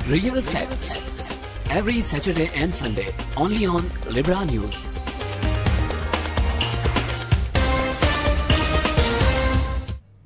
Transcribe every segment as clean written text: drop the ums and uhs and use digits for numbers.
Real facts every Saturday and Sunday only on Libra News.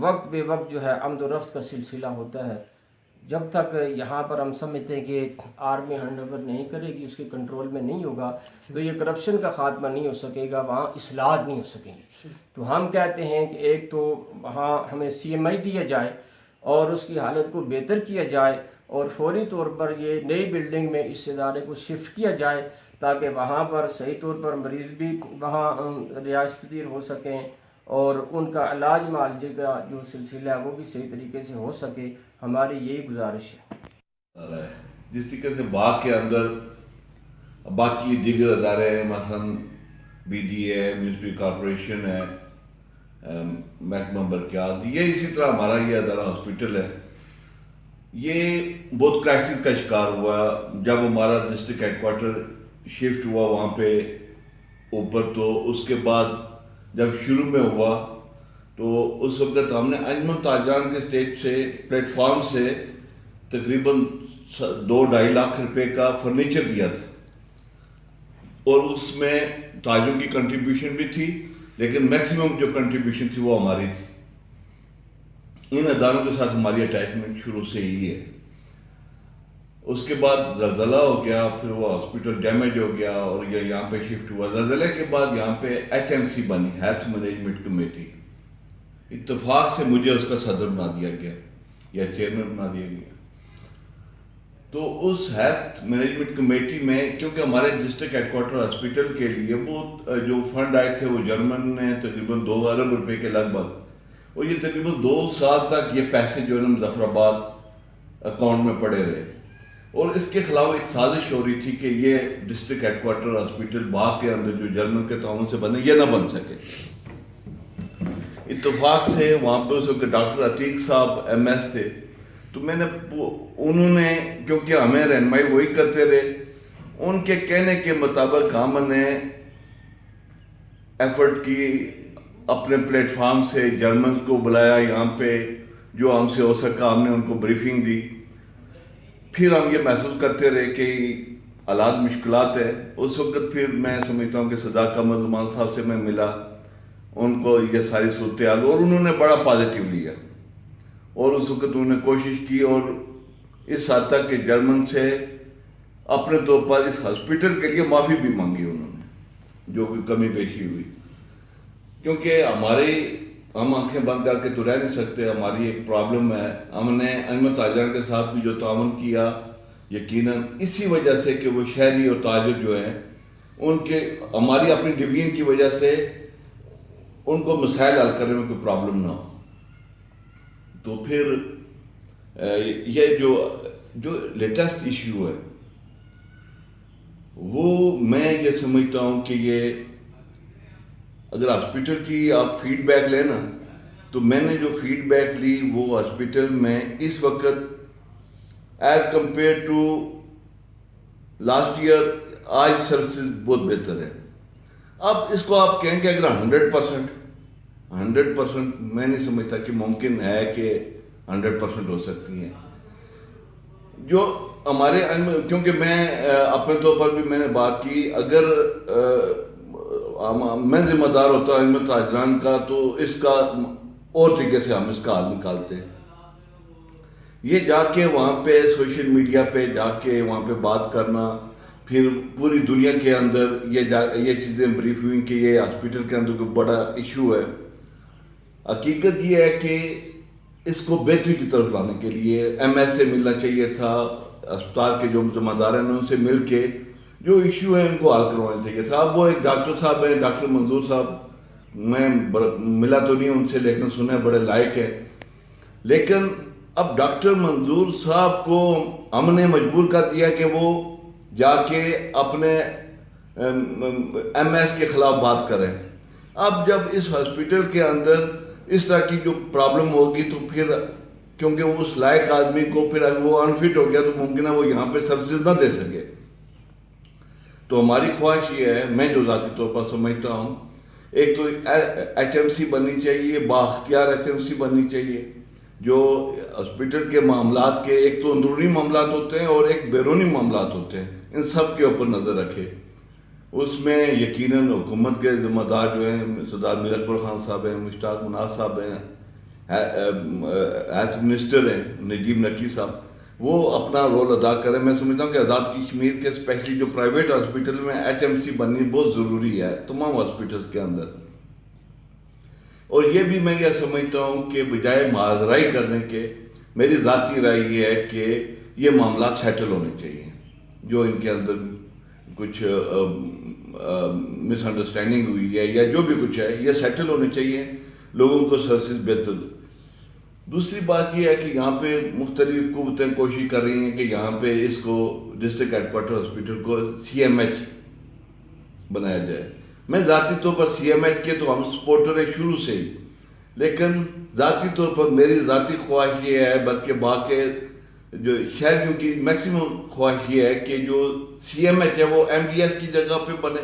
وقت بے وقت جو ہے آمد و رفت کا سلسلہ ہوتا ہے. جب تک یہاں پر ہم سمجھتے ہیں کہ آرمی ہینڈ اوور نہیں کرے گی، اس کے کنٹرول میں نہیں ہوگا، تو یہ کرپشن کا خاتمہ نہیں ہو سکے گا، وہاں اصلاحات نہیں ہو سکیں گے. تو ہم کہتے ہیں کہ ایک تو وہاں ہمیں CMI دیا جائے اور اس کی حالت کو بہتر کیا جائے، اور فوری طور پر یہ نئی بلڈنگ میں اس ادارے کو شفٹ کیا جائے تاکہ وہاں پر صحیح طور پر مریض بھی وہاں رہائش پذیر ہو سکیں اور ان کا علاج معالجے کا جو سلسلہ ہے وہ بھی صحیح طریقے سے ہو سکے. ہماری یہی گزارش ہے. جس طریقے سے باغ کے اندر باقی دیگر ادارے ہیں، مثلا BD ہے، میونسپل کارپوریشن ہے، محکمہ برقیات، یہ اسی طرح ہمارا یہ ادارہ ہاسپٹل ہے، یہ بہت کرائسس کا شکار ہوا. جب ہمارا ڈسٹرکٹ ہیڈ کوارٹر شفٹ ہوا وہاں پہ اوپر، تو اس کے بعد جب شروع میں ہوا تو اس وقت ہم نے انجمن تاجران کے اسٹیج سے پلیٹ فارم سے تقریباً 2-2.5 لاکھ روپے کا فرنیچر دیا تھا، اور اس میں تاجروں کی کنٹریبیوشن بھی تھی، لیکن میکسیمم جو کنٹریبیوشن تھی وہ ہماری تھی. ان اداروں کے ساتھ ہماری اٹیچمنٹ شروع سے ہی ہے. اس کے بعد زلزلہ ہو گیا، پھر وہ ہاسپٹل ڈیمیج ہو گیا اور یہ یہاں پہ شفٹ ہوا. زلزلے کے بعد یہاں پہ HMC بنی، ہیلتھ مینجمنٹ کمیٹی. اتفاق سے مجھے اس کا صدر بنا دیا گیا یا چیئرمین بنا دیا گیا. تو اس ہیلتھ مینجمنٹ کمیٹی میں کیونکہ ہمارے ڈسٹرکٹ ہیڈ کوارٹر ہاسپٹل کے لیے بہت جو فنڈ آئے تھے وہ جرمن نے تقریباً 2 ارب روپے کے لگ بھگ، اور یہ تقریباً 2 سال تک یہ پیسے جو ہے نا مظفر آباد اکاؤنٹ میں پڑے رہے. اور اس کے خلاف ایک سازش ہو رہی تھی کہ یہ ڈسٹرکٹ ہیڈ کوارٹر ہاسپٹل باغ کے اندر جو جرمن کے تعاون سے بنے، یہ نہ بن سکے. اتفاق سے وہاں پہ اس وقت ڈاکٹر عتیق صاحب MS تھے، تو میں نے انہوں نے کیونکہ ہمیں رہنمائی وہی کرتے رہے، ان کے کہنے کے مطابق ہم نے ایفرٹ کی، اپنے پلیٹ فارم سے جرمن کو بلایا یہاں پہ، جو ہم سے ہو سکا ہم نے ان کو بریفنگ دی. پھر ہم یہ محسوس کرتے رہے کہ حالات مشکلات ہے. اس وقت پھر میں سمجھتا ہوں کہ صداقت مظلومان صاحب سے میں ملا، ان کو یہ ساری صورتحال، اور انہوں نے بڑا پازیٹیو لیا، اور اس وقت انہوں نے کوشش کی اور اس حد تک کہ جرمن سے اپنے طور پر اس ہاسپٹل کے لیے معافی بھی مانگی انہوں نے جو بھی کمی پیشی ہوئی. کیونکہ ہم آنکھیں بند کر کے تو رہ نہیں سکتے، ہماری ایک پرابلم ہے. ہم نے انجمن تاجران کے ساتھ بھی جو تعاون کیا، یقیناً اسی وجہ سے کہ وہ شہری اور تاجر جو ہیں ان کے ہماری اپنی ڈویژن کی وجہ سے ان کو مسائل حل کرنے میں کوئی پرابلم نہ ہو. تو پھر یہ جو لیٹسٹ ایشو ہے وہ میں یہ سمجھتا ہوں کہ یہ اگر ہاسپٹل کی آپ فیڈ بیک لیں نا، تو میں نے جو فیڈ بیک لی وہ ہاسپٹل میں اس وقت as compare to last year آج سروسز بہت بہتر ہے. اب اس کو آپ کہیں کہ اگر 100% میں نہیں سمجھتا کہ ممکن ہے کہ 100% ہو سکتی ہیں. جو ہمارے کیونکہ میں اپنے طور پر بھی میں نے بات کی، اگر میں ذمہ دار ہوتا انجمن تاجران کا تو اس کا اور طریقے سے ہم اس کا حل نکالتے. یہ جا کے وہاں پہ سوشل میڈیا پہ جا کے وہاں پہ بات کرنا، پھر پوری دنیا کے اندر یہ چیزیں بریف ہوئیں کہ یہ ہاسپٹل کے اندر کوئی بڑا ایشو ہے. حقیقت یہ ہے کہ اس کو بہتری کی طرف لانے کے لیے MS سے ملنا چاہیے تھا، اسپتال کے جو ذمہ دار ہیں ان سے مل کے جو ایشو ہے ان کو حل کروانا چاہیے تھا. اب وہ ایک ڈاکٹر صاحب ہیں، ڈاکٹر منظور صاحب، میں ملا تو نہیں ان سے لیکن سنے بڑے لائق ہیں. لیکن اب ڈاکٹر منظور صاحب کو ہم نے مجبور کر دیا کہ وہ جا کے اپنے MS کے خلاف بات کریں. اب جب اس ہاسپٹل کے اندر اس طرح کی جو پرابلم ہوگی تو پھر کیونکہ وہ اس لائق آدمی کو پھر اگر وہ انفٹ ہو گیا تو ممکن ہے وہ یہاں پہ سروسز نہ دے سکے. تو ہماری خواہش یہ ہے، میں جو ذاتی طور پر سمجھتا ہوں، ایک تو HMC بننی چاہیے، بااختیار HMC بننی چاہیے جو ہاسپٹل کے معاملات کے ایک تو اندرونی معاملات ہوتے ہیں اور ایک بیرونی معاملات ہوتے ہیں، ان سب کے اوپر نظر رکھے. اس میں یقیناً حکومت کے ذمہ دار جو ہیں سردار میر اکبر خان صاحب ہیں، مشتاق مناز صاحب ہیں، ہیلتھ منسٹر ہیں نجیب نقی صاحب, وہ اپنا رول ادا کریں. میں سمجھتا ہوں کہ آزاد کشمیر کے اسپیشلی جو پرائیویٹ ہاسپٹل میں HMC بننی بہت ضروری ہے تمام ہاسپٹل کے اندر. اور یہ بھی میں یہ سمجھتا ہوں کہ بجائے معاذرائی کرنے کے میری ذاتی رائے یہ ہے کہ یہ معاملات سیٹل ہونے چاہیے. جو ان کے اندر کچھ مس انڈرسٹینڈنگ ہوئی ہے یا جو بھی کچھ ہے یہ سیٹل ہونے چاہیے, لوگوں کو سروسز بہتر. دوسری بات یہ ہے کہ یہاں پہ مختلف قوتیں کوشش کر رہی ہیں کہ یہاں پہ اس کو ڈسٹرکٹ ہیڈ کوارٹر ہاسپٹل کو CMH بنایا جائے. میں ذاتی طور پر CMH کے تو ہم سپورٹر ہیں شروع سے ہی, لیکن ذاتی طور پر میری ذاتی خواہش یہ ہے, بلکہ باقی جو شہریوں کی میکسیمم خواہش یہ ہے کہ جو CMH ہے وہ MDS کی جگہ پہ بنے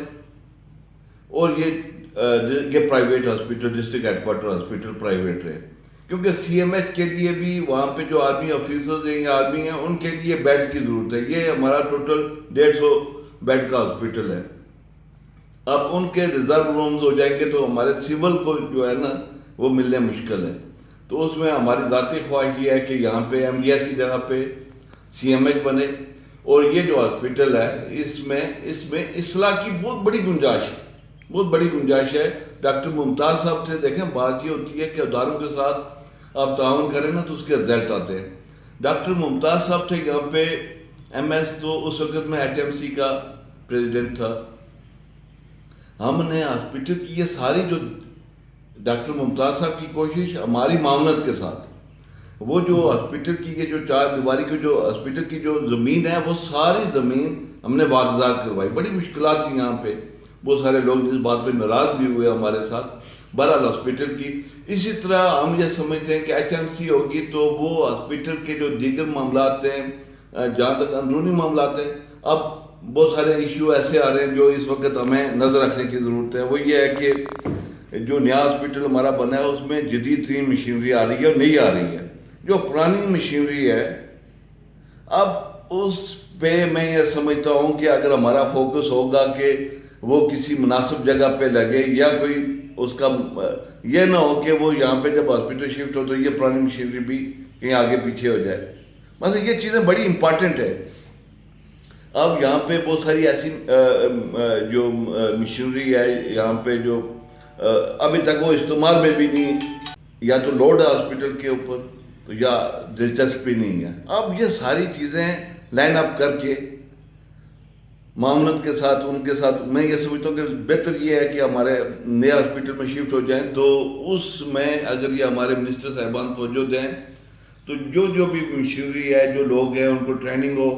اور یہ private hospital district headquarter hospital private رہے. کیونکہ CMH کے لیے بھی وہاں پہ جو آرمی آفیسرز ہیں یا آرمی ہیں ان کے لیے بیڈ کی ضرورت ہے. یہ ہمارا ٹوٹل 150 بیڈ کا ہاسپٹل ہے. اب ان کے ریزرو رومز ہو جائیں گے تو ہمارے سول کو جو ہے نا وہ ملنے مشکل ہے. تو اس میں ہماری ذاتی خواہش یہ ہے کہ یہاں پہ MDS کی جگہ پہ CMH بنے. اور یہ جو ہاسپٹل ہے اس میں اصلاح کی بہت بڑی گنجائش ہے. ڈاکٹر ممتاز صاحب سے دیکھیں, بات یہ ہوتی ہے کہ اداروں کے ساتھ آپ تعاون کریں نا تو اس کے رزلٹ آتے ہیں. ڈاکٹر ممتاز صاحب تھے یہاں پہ MS, تو اس وقت میں HMC کا پریزیڈنٹ تھا. ہم نے ہاسپٹل کی یہ ساری جو ڈاکٹر ممتاز صاحب کی کوشش ہماری معاونت کے ساتھ, وہ جو ہاسپٹل کی یہ جو 4 دیواری کی جو ہاسپٹل کی جو زمین ہے وہ ساری زمین ہم نے واگزار کروائی. بڑی مشکلات تھیں یہاں پہ, بہت سارے لوگ اس بات پہ ناراض بھی ہوئے ہمارے ساتھ. بہرحال ہاسپٹل کی اسی طرح ہم یہ سمجھتے ہیں کہ HMC ہوگی تو وہ ہاسپٹل کے جو دیگر معاملات ہیں, جہاں تک اندرونی معاملات ہیں, اب بہت سارے ایشو ایسے آ رہے ہیں جو اس وقت ہمیں نظر رکھنے کی ضرورت ہے. وہ یہ ہے کہ جو نیا ہاسپٹل ہمارا بنا ہے اس میں جدید ترین مشینری آ رہی ہے اور نہیں آ رہی ہے. جو پرانی مشینری ہے اب اس پہ میں یہ سمجھتا ہوں کہ اگر ہمارا فوکس ہوگا کہ وہ کسی مناسب جگہ پہ لگے, یا کوئی اس کا یہ نہ ہو کہ وہ یہاں پہ جب ہاسپٹل شفٹ ہو تو یہ پرانی مشینری بھی کہیں آگے پیچھے ہو جائے. مثلا یہ چیزیں بڑی امپارٹنٹ ہے. اب یہاں پہ بہت ساری ایسی جو مشینری ہے یہاں پہ جو ابھی تک وہ استعمال میں بھی نہیں, یا تو لوڈ ہے ہاسپٹل کے اوپر تو یا دلچسپی نہیں ہے. اب یہ ساری چیزیں لائن اپ کر کے معاونت کے ساتھ ان کے ساتھ میں یہ سمجھتا ہوں کہ بہتر یہ ہے کہ ہمارے نئے ہاسپٹل میں شفٹ ہو جائیں. تو اس میں اگر یہ ہمارے منسٹر صاحبان توجہ دیں تو جو بھی مشینری ہے, جو لوگ ہیں, ان کو ٹریننگ ہو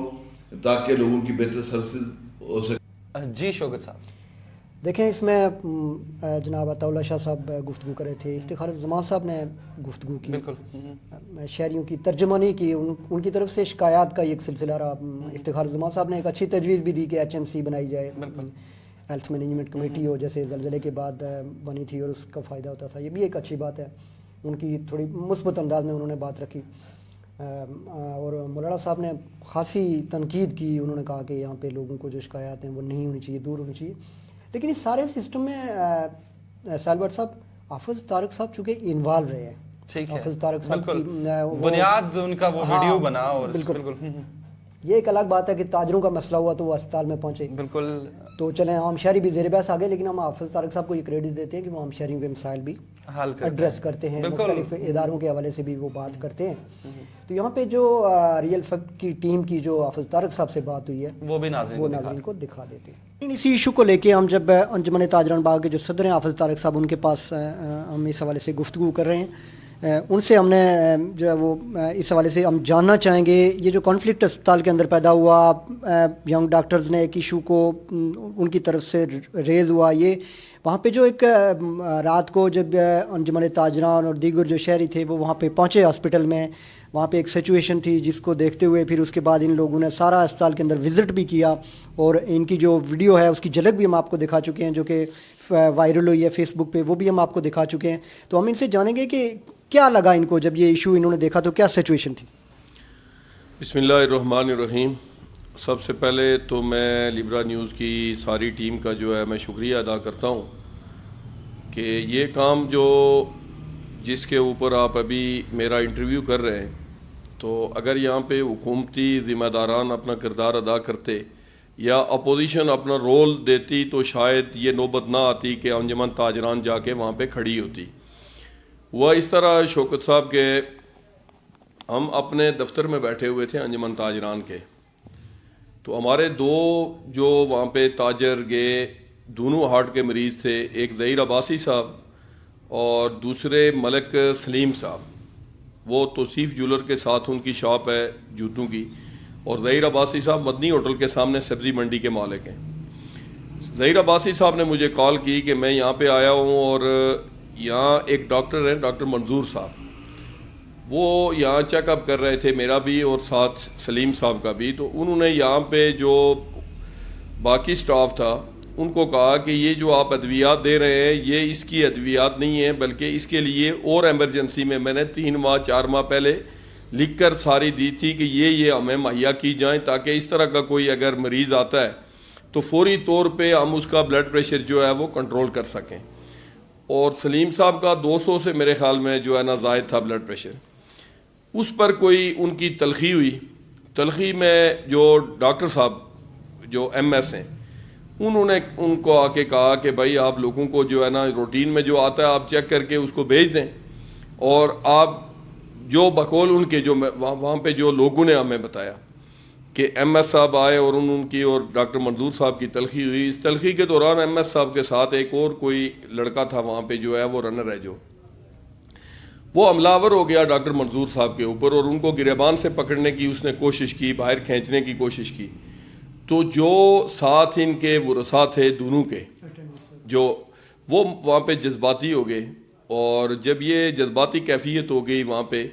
تاکہ لوگوں کی بہتر سروسز ہو سکے. جی شوکت صاحب. دیکھیں اس میں جناب عطا اللہ شاہ صاحب گفتگو کرے تھے, افتخار الزمان صاحب نے گفتگو کی, شہریوں کی ترجمانی کی, ان کی طرف سے شکایات کا ایک سلسلہ رہا. افتخار الزمان صاحب نے ایک اچھی تجویز بھی دی کہ HMC بنائی جائے, ہیلتھ مینجمنٹ کمیٹی ہو جیسے زلزلے کے بعد بنی تھی اور اس کا فائدہ ہوتا تھا. یہ بھی ایک اچھی بات ہے, ان کی تھوڑی مثبت انداز میں انہوں نے بات رکھی. اور مولانا صاحب نے خاصی تنقید کی, انہوں نے کہا کہ یہاں پہ لوگوں کو جو شکایات ہیں وہ نہیں ہونی چاہیے, دور ہونی چاہیے. لیکن اس سارے سسٹم میں سہیل بٹ صاحب حافظ طارق صاحب چونکہ انوالو رہے ہیں, حافظ طارق صاحب کی بنیاد ان کا وہ ویڈیو بنا, اور بالکل یہ ایک الگ بات ہے کہ تاجروں کا مسئلہ ہوا تو وہ اسپتال میں پہنچے, بالکل تو چلیں عام شہری بھی زیر بحث آ گئے, لیکن ہم حافظ طارق صاحب کو یہ کریڈٹ دیتے ہیں کہ وہ عام شہریوں کے مسائل بھی ایڈریس کرتے ہیں, مختلف اداروں کے حوالے سے بھی وہ بات کرتے ہیں. تو یہاں پہ جو ریئل فیکٹ کی ٹیم کی جو حافظ طارق صاحب سے بات ہوئی ہے وہ بھی ناظرین کو دکھا دیتے ہیں. اسی ایشو کو لے کے ہم جب انجمن تاجران باغ کے جو صدر ہیں حافظ طارق صاحب, ان کے پاس ہم اس حوالے سے گفتگو کر رہے ہیں. ان سے ہم نے جو ہے وہ اس حوالے سے ہم جاننا چاہیں گے یہ جو کانفلکٹ اسپتال کے اندر پیدا ہوا, ینگ ڈاکٹرز نے ایک ایشو کو ان کی طرف سے ریز ہوا, یہ وہاں پہ جو ایک رات کو جب انجمن تاجران اور دیگر جو شہری تھے وہ وہاں پہ پہنچے ہاسپٹل میں, وہاں پہ ایک سچویشن تھی جس کو دیکھتے ہوئے پھر اس کے بعد ان لوگوں نے سارا اسپتال کے اندر وزٹ بھی کیا, اور ان کی جو ویڈیو ہے اس کی جھلک بھی ہم آپ کو دکھا چکے ہیں جو کہ وائرل ہوئی ہے فیس بک پہ, وہ بھی ہم آپ کو دکھا چکے ہیں. تو ہم ان سے جانیں گے کہ کیا لگا ان کو جب یہ ایشو انہوں نے دیکھا, تو کیا سچویشن تھی. بسم اللہ الرحمن الرحیم. سب سے پہلے تو میں لیبرا نیوز کی ساری ٹیم کا جو ہے میں شکریہ ادا کرتا ہوں کہ یہ کام جو جس کے اوپر آپ ابھی میرا انٹرویو کر رہے ہیں، تو اگر یہاں پہ حکومتی ذمہ داران اپنا کردار ادا کرتے یا اپوزیشن اپنا رول دیتی تو شاید یہ نوبت نہ آتی کہ انجمن تاجران جا کے وہاں پہ کھڑی ہوتی۔ وہ اس طرح شوکت صاحب کے ہم اپنے دفتر میں بیٹھے ہوئے تھے انجمن تاجران کے، تو ہمارے دو جو وہاں پہ تاجر گئے دونوں ہارٹ کے مریض تھے، ایک ظہیر عباسی صاحب اور دوسرے ملک سلیم صاحب، وہ توصیف جولر کے ساتھ ان کی شاپ ہے جوتوں کی، اور ظہیر عباسی صاحب مدنی ہوٹل کے سامنے سبزی منڈی کے مالک ہیں۔ ظہیر عباسی صاحب نے مجھے کال کی کہ میں یہاں پہ آیا ہوں اور یہاں ایک ڈاکٹر ہیں ڈاکٹر منظور صاحب، وہ یہاں چیک اپ کر رہے تھے میرا بھی اور ساتھ سلیم صاحب کا بھی، تو انہوں نے یہاں پہ جو باقی سٹاف تھا ان کو کہا کہ یہ جو آپ ادویات دے رہے ہیں یہ اس کی ادویات نہیں ہیں، بلکہ اس کے لیے اور ایمرجنسی میں نے 3 ماہ 4 ماہ پہلے لکھ کر ساری دی تھی کہ یہ ہمیں مہیا کی جائیں، تاکہ اس طرح کا کوئی اگر مریض آتا ہے تو فوری طور پہ ہم اس کا بلڈ پریشر جو ہے وہ کنٹرول کر سکیں۔ اور سلیم صاحب کا 200 سے میرے خیال میں جو ہے نا زائد تھا بلڈ پریشر۔ اس پر کوئی ان کی تلخی ہوئی، تلخی میں جو ڈاکٹر صاحب جو ایم ایس ہیں انہوں نے ان کو آ کے کہا کہ بھائی آپ لوگوں کو جو ہے نا روٹین میں جو آتا ہے آپ چیک کر کے اس کو بھیج دیں، اور آپ جو بقول ان کے جو وہاں پہ جو لوگوں نے ہمیں بتایا کہ ایم ایس صاحب آئے اور ان کی اور ڈاکٹر منظور صاحب کی تلخی ہوئی۔ اس تلخی کے دوران ایم ایس صاحب کے ساتھ ایک اور کوئی لڑکا تھا وہاں پہ جو ہے وہ رنر ہے، جو وہ حملہ آور ہو گیا ڈاکٹر منظور صاحب کے اوپر، اور ان کو گریبان سے پکڑنے کی اس نے کوشش کی، باہر کھینچنے کی کوشش کی۔ تو جو ساتھ ان کے ورثاء تھے دونوں کے، جو وہ وہاں پہ جذباتی ہو گئے، اور جب یہ جذباتی کیفیت ہو گئی وہاں پہ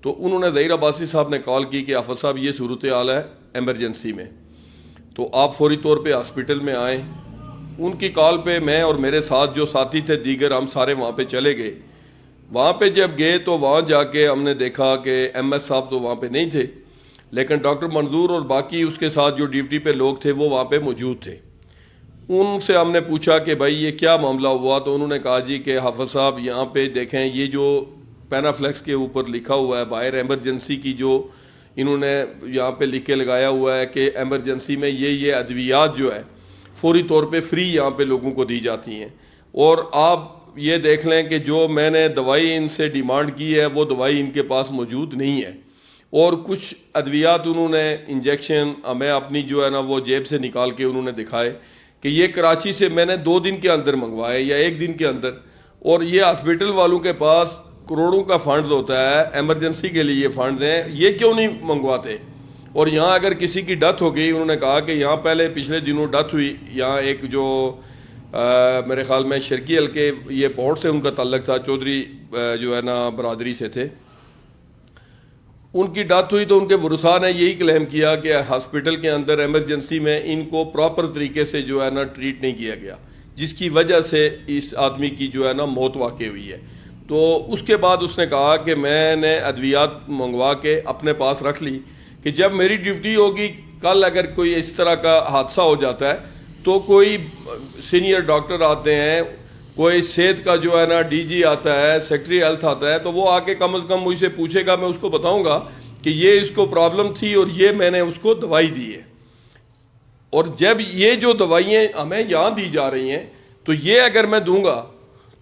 تو انہوں نے ظہیر عباسی صاحب نے کال کی کہ حافظ صاحب یہ صورتحال ہے ایمرجنسی میں، تو آپ فوری طور پہ ہاسپٹل میں آئیں۔ ان کی کال پہ میں اور میرے ساتھ جو ساتھی تھے دیگر ہم سارے وہاں پہ چلے گئے۔ وہاں پہ جب گئے تو وہاں جا کے ہم نے دیکھا کہ ایم ایس صاحب تو وہاں پہ نہیں تھے، لیکن ڈاکٹر منظور اور باقی اس کے ساتھ جو ڈیوٹی پہ لوگ تھے وہ وہاں پہ موجود تھے۔ ان سے ہم نے پوچھا کہ بھائی یہ کیا معاملہ ہوا، تو انہوں نے کہا جی کہ حافظ صاحب یہاں پہ دیکھیں یہ جو پینافلیکس کے اوپر لکھا ہوا ہے باہر ایمرجنسی کی، جو انہوں نے یہاں پہ لکھ کے لگایا ہوا ہے کہ ایمرجنسی میں یہ ادویات جو ہے فوری طور پہ فری یہاں پہ لوگوں کو دی جاتی ہیں، اور آپ یہ دیکھ لیں کہ جو میں نے دوائی ان سے ڈیمانڈ کی ہے وہ دوائی ان کے پاس موجود نہیں ہے، اور کچھ ادویات انہوں نے انجیکشن ہمیں اپنی جو ہے نا وہ جیب سے نکال کے انہوں نے دکھائے کہ یہ کراچی سے میں نے 2 دن کے اندر منگوائے یا 1 دن کے اندر، اور یہ ہاسپٹل والوں کے پاس کروڑوں کا فنڈز ہوتا ہے، ایمرجنسی کے لیے یہ فنڈز ہیں، یہ کیوں نہیں منگواتے؟ اور یہاں اگر کسی کی ڈیتھ ہو گئی، انہوں نے کہا کہ یہاں پہلے پچھلے دنوں ڈیتھ ہوئی، یہاں ایک جو میرے خیال میں شرکی حلقے یہ پورٹ سے ان کا تعلق تھا، چودھری جو ہے نا برادری سے تھے، ان کی ڈیتھ ہوئی تو ان کے ورثاء نے یہی کلیم کیا کہ ہاسپٹل کے اندر ایمرجنسی میں ان کو پراپر طریقے سے جو ہے نا ٹریٹ نہیں کیا گیا، جس کی وجہ سے اس آدمی کی جو ہے نا موت واقع ہوئی ہے۔ تو اس کے بعد اس نے کہا کہ میں نے ادویات منگوا کے اپنے پاس رکھ لی کہ جب میری ڈیوٹی ہوگی کل اگر کوئی اس طرح کا حادثہ ہو جاتا ہے تو کوئی سینئر ڈاکٹر آتے ہیں، کوئی صحت کا جو ہے نا ڈی جی آتا ہے، سیکٹری ہیلتھ آتا ہے، تو وہ آ کے کم از کم مجھ سے پوچھے گا، میں اس کو بتاؤں گا کہ یہ اس کو پرابلم تھی اور یہ میں نے اس کو دوائی دی ہے۔ اور جب یہ جو دوائیں ہمیں یہاں دی جا رہی ہیں تو یہ اگر میں دوں گا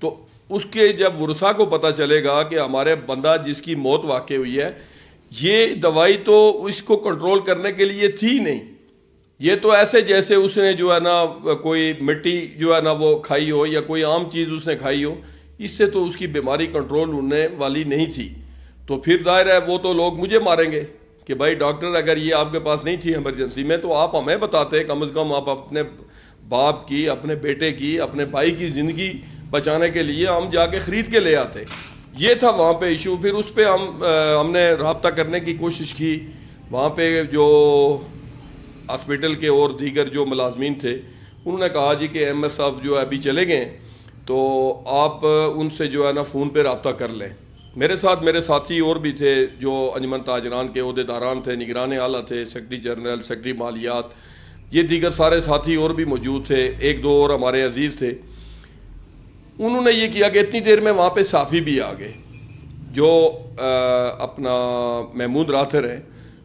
تو اس کے جب ورثاء کو پتہ چلے گا کہ ہمارے بندہ جس کی موت واقع ہوئی ہے یہ دوائی تو اس کو کنٹرول کرنے کے لیے تھی نہیں، یہ تو ایسے جیسے اس نے جو ہے نا کوئی مٹی جو ہے نا وہ کھائی ہو یا کوئی عام چیز اس نے کھائی ہو، اس سے تو اس کی بیماری کنٹرول ہونے والی نہیں تھی۔ تو پھر ظاہر ہے وہ تو لوگ مجھے ماریں گے کہ بھائی ڈاکٹر اگر یہ آپ کے پاس نہیں تھی ایمرجنسی میں تو آپ ہمیں بتاتے، کم از کم آپ اپنے باپ کی، اپنے بیٹے کی، اپنے بھائی کی زندگی بچانے کے لیے ہم جا کے خرید کے لے آتے۔ یہ تھا وہاں پہ ایشو۔ پھر اس پہ ہم نے رابطہ کرنے کی کوشش کی، وہاں پہ جو ہاسپٹل کے اور دیگر جو ملازمین تھے انہوں نے کہا جی کہ ایم ایس صاحب جو ہے ابھی چلے گئے تو آپ ان سے جو ہے نا فون پہ رابطہ کر لیں۔ میرے ساتھ میرے ساتھی اور بھی تھے جو انجمن تاجران کے عہدیداران تھے، نگران اعلیٰ تھے، سیکرٹری جنرل، سیکرٹری مالیات، یہ دیگر سارے ساتھی اور بھی موجود تھے، 1-2 اور ہمارے عزیز تھے۔ انہوں نے یہ کیا کہ اتنی دیر میں وہاں پہ صحافی بھی آ گئے جو اپنا محمود راتر ہیں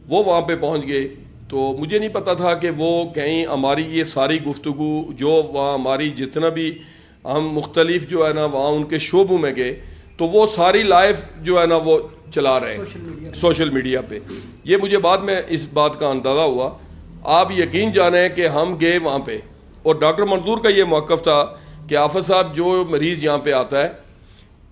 وہ وہاں پہ پہنچ گئے. تو مجھے نہیں پتہ تھا کہ وہ کہیں ہماری یہ ساری گفتگو جو وہاں ہماری جتنا بھی ہم مختلف جو ہے نا وہاں ان کے شعبوں میں گئے تو وہ ساری لائف جو ہے نا وہ چلا رہے ہیں سوشل میڈیا پہ. یہ مجھے بعد میں اس بات کا اندازہ ہوا. آپ یقین جانیں کہ ہم گئے وہاں پہ اور ڈاکٹر منظور کا یہ موقف تھا کہ حافظ صاحب جو مریض یہاں پہ آتا ہے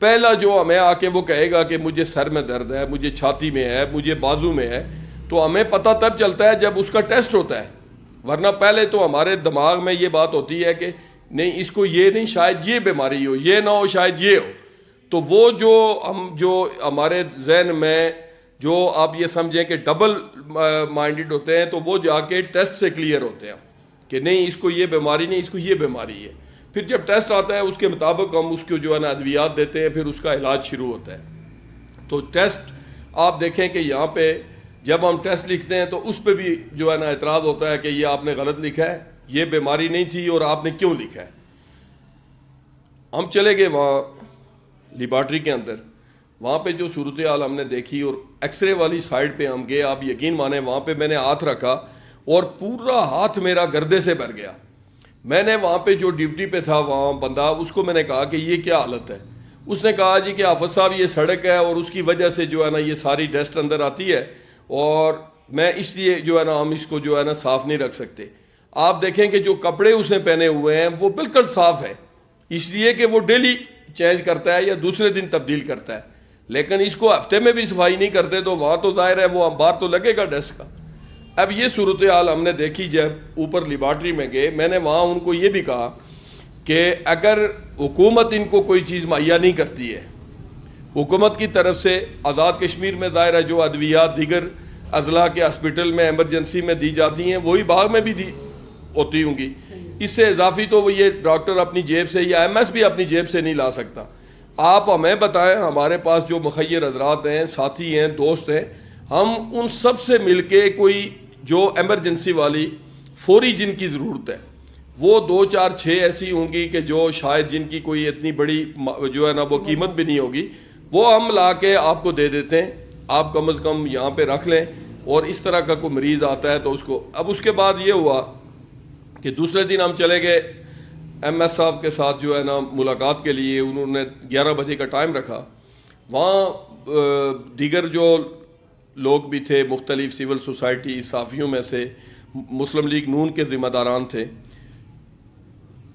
پہلا جو ہمیں آ کے وہ کہے گا کہ مجھے سر میں درد ہے, مجھے چھاتی میں ہے, مجھے بازو میں ہے, تو ہمیں پتہ تب چلتا ہے جب اس کا ٹیسٹ ہوتا ہے. ورنہ پہلے تو ہمارے دماغ میں یہ بات ہوتی ہے کہ نہیں اس کو یہ نہیں, شاید یہ بیماری ہو, یہ نہ ہو, شاید یہ ہو. تو وہ جو ہمارے ذہن میں جو آپ یہ سمجھیں کہ ڈبل مائنڈڈ ہوتے ہیں تو وہ جا کے ٹیسٹ سے کلیئر ہوتے ہیں کہ نہیں اس کو یہ بیماری نہیں, اس کو یہ بیماری ہے. پھر جب ٹیسٹ آتا ہے اس کے مطابق ہم اس کو جو ہے نا ادویات دیتے ہیں, پھر اس کا علاج شروع ہوتا ہے. تو ٹیسٹ آپ دیکھیں کہ یہاں پہ جب ہم ٹیسٹ لکھتے ہیں تو اس پہ بھی جو ہے نا اعتراض ہوتا ہے کہ یہ آپ نے غلط لکھا ہے, یہ بیماری نہیں تھی اور آپ نے کیوں لکھا ہے. ہم چلے گئے وہاں لیبارٹری کے اندر, وہاں پہ جو صورتحال ہم نے دیکھی اور ایکس رے والی سائڈ پہ ہم گئے. آپ یقین مانیں وہاں پہ میں نے ہاتھ رکھا اور پورا ہاتھ میرا گردے سے بھر گیا. میں نے وہاں پہ جو ڈیوٹی پہ تھا وہاں بندہ, اس کو میں نے کہا کہ یہ کیا حالت ہے. اس نے کہا جی کہ حافظ صاحب یہ سڑک ہے اور اس کی وجہ سے جو ہے نا یہ ساری ڈسٹ اندر آتی ہے اور میں اس لیے جو ہے نا ہم اس کو جو ہے نا صاف نہیں رکھ سکتے. آپ دیکھیں کہ جو کپڑے اس نے پہنے ہوئے ہیں وہ بالکل صاف ہیں, اس لیے کہ وہ ڈیلی چینج کرتا ہے یا دوسرے دن تبدیل کرتا ہے. لیکن اس کو ہفتے میں بھی صفائی نہیں کرتے تو وہاں تو ظاہر ہے وہ انبار تو لگے گا ڈسٹ کا. اب یہ صورتحال ہم نے دیکھی جب اوپر لیبارٹری میں گئے. میں نے وہاں ان کو یہ بھی کہا کہ اگر حکومت ان کو کوئی چیز مہیا نہیں کرتی ہے, حکومت کی طرف سے آزاد کشمیر میں ظاہر ہے جو ادویات دیگر اضلاع کے ہاسپٹل میں ایمرجنسی میں دی جاتی ہیں وہی باغ میں بھی دی ہوتی ہوں گی, اس سے اضافی تو وہ یہ ڈاکٹر اپنی جیب سے یا ایم ایس بھی اپنی جیب سے نہیں لا سکتا. آپ ہمیں بتائیں, ہمارے پاس جو مخیر حضرات ہیں, ساتھی ہیں, دوست ہیں, ہم ان سب سے مل کے کوئی جو ایمرجنسی والی فوری جن کی ضرورت ہے وہ 2-4-6 ایسی ہوں گی کہ جو شاید جن کی کوئی اتنی بڑی جو ہے نا وہ قیمت بھی نہیں ہوگی, وہ ہم لا کے آپ کو دے دیتے ہیں. آپ کم از کم یہاں پہ رکھ لیں اور اس طرح کا کوئی مریض آتا ہے تو اس کو. اب اس کے بعد یہ ہوا کہ دوسرے دن ہم چلے گئے ایم ایس صاحب کے ساتھ جو ہے نا ملاقات کے لیے. انہوں نے 11 بجے کا ٹائم رکھا. وہاں دیگر جو لوگ بھی تھے مختلف سول سوسائٹی صحافیوں میں سے, مسلم لیگ نون کے ذمہ داران تھے,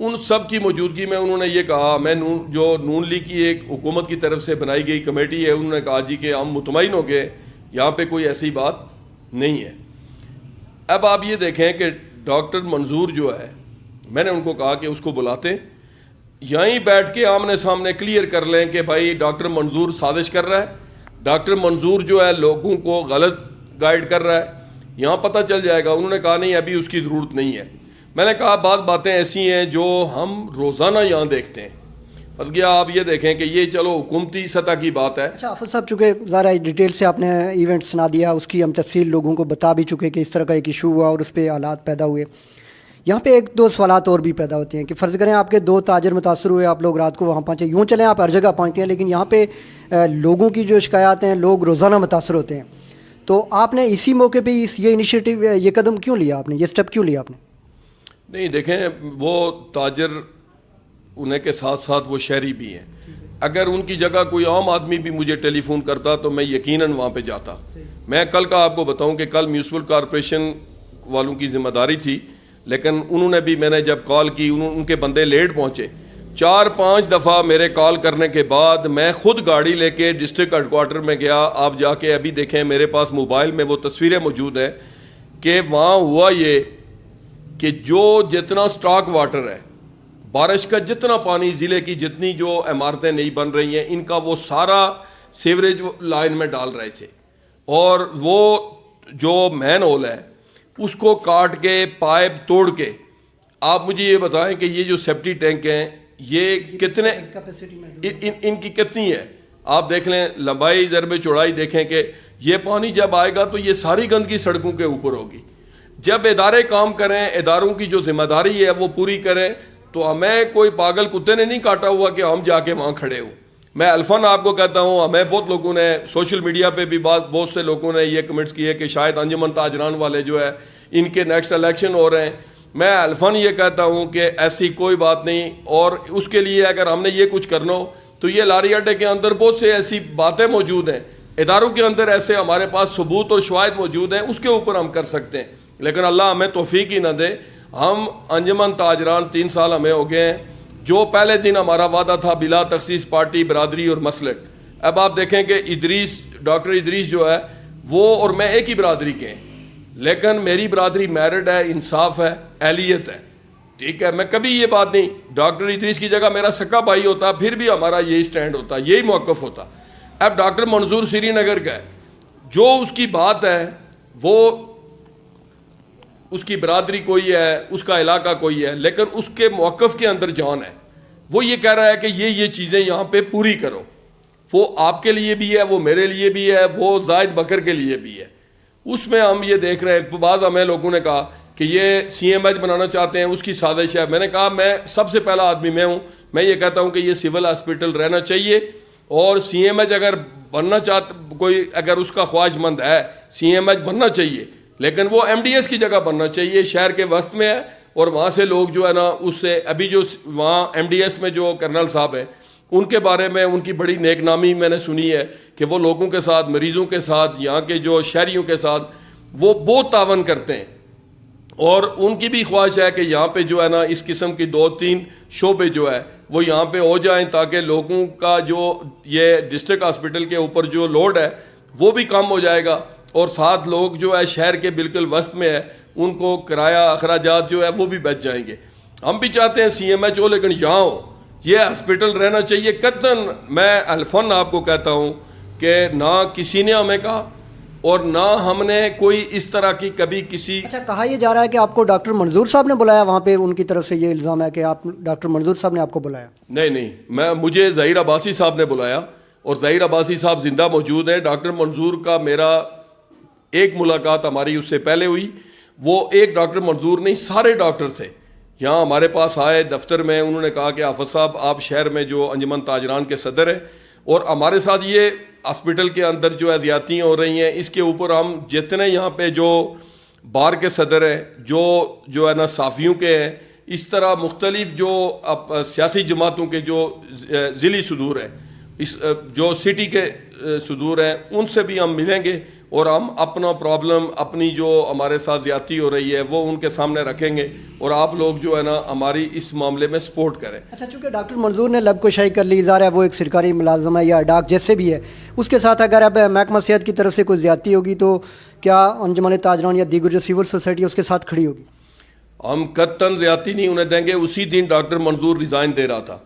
ان سب کی موجودگی میں انہوں نے یہ کہا, میں جو نون لیگ کی ایک حکومت کی طرف سے بنائی گئی کمیٹی ہے, انہوں نے کہا جی کہ ہم مطمئن ہو گئے یہاں پہ کوئی ایسی بات نہیں ہے. اب آپ یہ دیکھیں کہ ڈاکٹر منظور جو ہے, میں نے ان کو کہا کہ اس کو بلاتے, یہیں بیٹھ کے آمنے سامنے کلیئر کر لیں کہ بھائی ڈاکٹر منظور سازش کر رہا ہے, ڈاکٹر منظور جو ہے لوگوں کو غلط گائیڈ کر رہا ہے, یہاں پتہ چل جائے گا. انہوں نے کہا نہیں ابھی اس کی ضرورت نہیں ہے. میں نے کہا بعض باتیں ایسی ہیں جو ہم روزانہ یہاں دیکھتے ہیں. بس گیا آپ یہ دیکھیں کہ یہ چلو حکومتی سطح کی بات ہے. اچھا حافظ صاحب, چونکہ ذرا ڈیٹیل سے آپ نے ایونٹ سنا دیا, اس کی ہم تفصیل لوگوں کو بتا بھی چکے کہ اس طرح کا ایک ایشو ہوا اور اس پہ حالات پیدا ہوئے. یہاں پہ 1-2 سوالات اور بھی پیدا ہوتے ہیں کہ فرض کریں آپ کے 2 تاجر متاثر ہوئے, آپ لوگ رات کو وہاں پہنچے, یوں چلیں آپ ہر جگہ پہنچتے ہیں, لیکن یہاں پہ لوگوں کی جو شکایات ہیں, لوگ روزانہ متاثر ہوتے ہیں, تو آپ نے اسی موقع پہ یہ انیشیٹو, یہ قدم کیوں لیا آپ نے, یہ سٹیپ کیوں لیا آپ نے؟ نہیں دیکھیں, وہ تاجر انہیں کے ساتھ ساتھ وہ شہری بھی ہیں. اگر ان کی جگہ کوئی عام آدمی بھی مجھے ٹیلی فون کرتا تو میں یقیناً وہاں پہ جاتا. میں کل کا آپ کو بتاؤں کہ کل میونسپل کارپوریشن والوں کی ذمہ داری تھی, لیکن انہوں نے بھی, میں نے جب کال کی ان کے بندے لیٹ پہنچے. 4-5 دفعہ میرے کال کرنے کے بعد میں خود گاڑی لے کے ڈسٹرکٹ ہیڈ کوارٹر میں گیا. آپ جا کے ابھی دیکھیں, میرے پاس موبائل میں وہ تصویریں موجود ہیں کہ وہاں ہوا یہ کہ جو جتنا سٹاک واٹر ہے, بارش کا جتنا پانی, ضلع کی جتنی جو عمارتیں نہیں بن رہی ہیں ان کا وہ سارا سیوریج لائن میں ڈال رہے تھے, اور وہ جو مین ہول ہے اس کو کاٹ کے پائپ توڑ کے. آپ مجھے یہ بتائیں کہ یہ جو سیپٹی ٹینک ہیں یہ کتنے, ان کی کتنی ہے؟ آپ دیکھ لیں لمبائی ضرب چوڑائی دیکھیں کہ یہ پانی جب آئے گا تو یہ ساری گندگی سڑکوں کے اوپر ہوگی. جب ادارے کام کریں, اداروں کی جو ذمہ داری ہے وہ پوری کریں, تو ہمیں کوئی پاگل کتے نے نہیں کاٹا ہوا کہ ہم جا کے وہاں کھڑے ہوں. میں الفن آپ کو کہتا ہوں, ہمیں بہت لوگوں نے سوشل میڈیا پہ بھی بہت سے لوگوں نے یہ کمنٹس کیے کہ شاید انجمن تاجران والے جو ہے ان کے نیکسٹ الیکشن ہو رہے ہیں. میں الفن یہ کہتا ہوں کہ ایسی کوئی بات نہیں, اور اس کے لیے اگر ہم نے یہ کچھ کرنا ہو تو یہ لاری اڈے کے اندر بہت سے ایسی باتیں موجود ہیں, اداروں کے اندر ایسے ہمارے پاس ثبوت اور شواہد موجود ہیں, اس کے اوپر ہم کر سکتے ہیں. لیکن اللہ ہمیں توفیق ہی نہ دے. ہم انجمن تاجران 3 سال ہمیں ہو گئے ہیں, جو پہلے دن ہمارا وعدہ تھا بلا تخصیص پارٹی, برادری اور مسلک. اب آپ دیکھیں کہ ڈاکٹر ادریس جو ہے وہ اور میں ایک ہی برادری کے ہیں, لیکن میری برادری میرڈ ہے, انصاف ہے, اہلیت ہے, ٹھیک ہے. میں کبھی یہ بات نہیں, ڈاکٹر ادریس کی جگہ میرا سکا بھائی ہوتا پھر بھی ہمارا یہی سٹینڈ ہوتا, یہی موقف ہوتا. اب ڈاکٹر منظور سری نگر کا ہے, جو اس کی بات ہے وہ اس کی برادری کوئی ہے, اس کا علاقہ کوئی ہے, لیکن اس کے موقف کے اندر جان ہے. وہ یہ کہہ رہا ہے کہ یہ چیزیں یہاں پہ پوری کرو. وہ آپ کے لیے بھی ہے, وہ میرے لیے بھی ہے, وہ زائد بکر کے لیے بھی ہے. اس میں ہم یہ دیکھ رہے ہیں, بعض ہمیں لوگوں نے کہا کہ یہ CMH بنانا چاہتے ہیں, اس کی سازش ہے. میں نے کہا میں سب سے پہلا آدمی میں ہوں, میں یہ کہتا ہوں کہ یہ سول ہاسپٹل رہنا چاہیے, اور CMH اگر بننا چاہتا کوئی, اگر اس کا خواہش مند ہے CMH بننا چاہیے, لیکن وہ MDS کی جگہ بننا چاہیے. شہر کے وسط میں ہے, اور وہاں سے لوگ جو ہے نا, اس سے ابھی جو وہاں MDS میں جو کرنل صاحب ہیں ان کے بارے میں ان کی بڑی نیک نامی میں نے سنی ہے کہ وہ لوگوں کے ساتھ, مریضوں کے ساتھ, یہاں کے جو شہریوں کے ساتھ وہ بہت تعاون کرتے ہیں. اور ان کی بھی خواہش ہے کہ یہاں پہ جو ہے نا اس قسم کی 2-3 شعبے جو ہے وہ یہاں پہ ہو جائیں, تاکہ لوگوں کا جو یہ ڈسٹرکٹ ہاسپٹل کے اوپر جو لوڈ ہے وہ بھی کم ہو جائے گا, اور ساتھ لوگ جو ہے شہر کے بالکل وسط میں ہے ان کو کرایہ اخراجات جو ہے وہ بھی بچ جائیں گے. ہم بھی چاہتے ہیں CMH ہو, لیکن یہاں ہو, یہ ہاسپٹل رہنا چاہیے قطعاً. میں الفن آپ کو کہتا ہوں کہ نہ کسی نے ہمیں کہا اور نہ ہم نے کوئی اس طرح کی کبھی کسی. اچھا, کہا یہ جا رہا ہے کہ آپ کو ڈاکٹر منظور صاحب نے بلایا وہاں پہ, ان کی طرف سے یہ الزام ہے کہ آپ ڈاکٹر منظور صاحب نے آپ کو بلایا. نہیں, مجھے ظہیر عباسی صاحب نے بلایا, اور ظہیر عباسی صاحب زندہ موجود ہیں. ڈاکٹر منظور کا میرا ایک ملاقات ہماری اس سے پہلے ہوئی. وہ ایک ڈاکٹر منظور نہیں, سارے ڈاکٹر تھے یہاں ہمارے پاس آئے دفتر میں. انہوں نے کہا کہ حافظ صاحب آپ شہر میں جو انجمن تاجران کے صدر ہیں, اور ہمارے ساتھ یہ ہاسپٹل کے اندر جو زیادتیاں ہو رہی ہیں, اس کے اوپر ہم جتنے یہاں پہ جو بار کے صدر ہیں, جو ہے نا صحافیوں کے ہیں, اس طرح مختلف جو سیاسی جماعتوں کے جو ضلعی صدور ہیں, جو سٹی کے صدور ہیں, ان سے بھی ہم ملیں گے, اور ہم اپنا پرابلم, اپنی جو ہمارے ساتھ زیادتی ہو رہی ہے وہ ان کے سامنے رکھیں گے, اور آپ لوگ جو ہے نا ہماری اس معاملے میں سپورٹ کریں. اچھا, چونکہ ڈاکٹر منظور نے لب کشائی کر لی, ظاہر ہے وہ ایک سرکاری ملازم ہے یا ڈاک جیسے بھی ہے, اس کے ساتھ اگر اب محکمہ صحت کی طرف سے کوئی زیادتی ہوگی تو کیا انجمن تاجران یا دیگر جو سول سوسائٹی اس کے ساتھ کھڑی ہوگی؟ ہم قطعاً زیادتی نہیں انہیں دیں گے. اسی دن ڈاکٹر منظور ریزائن دے رہا تھا,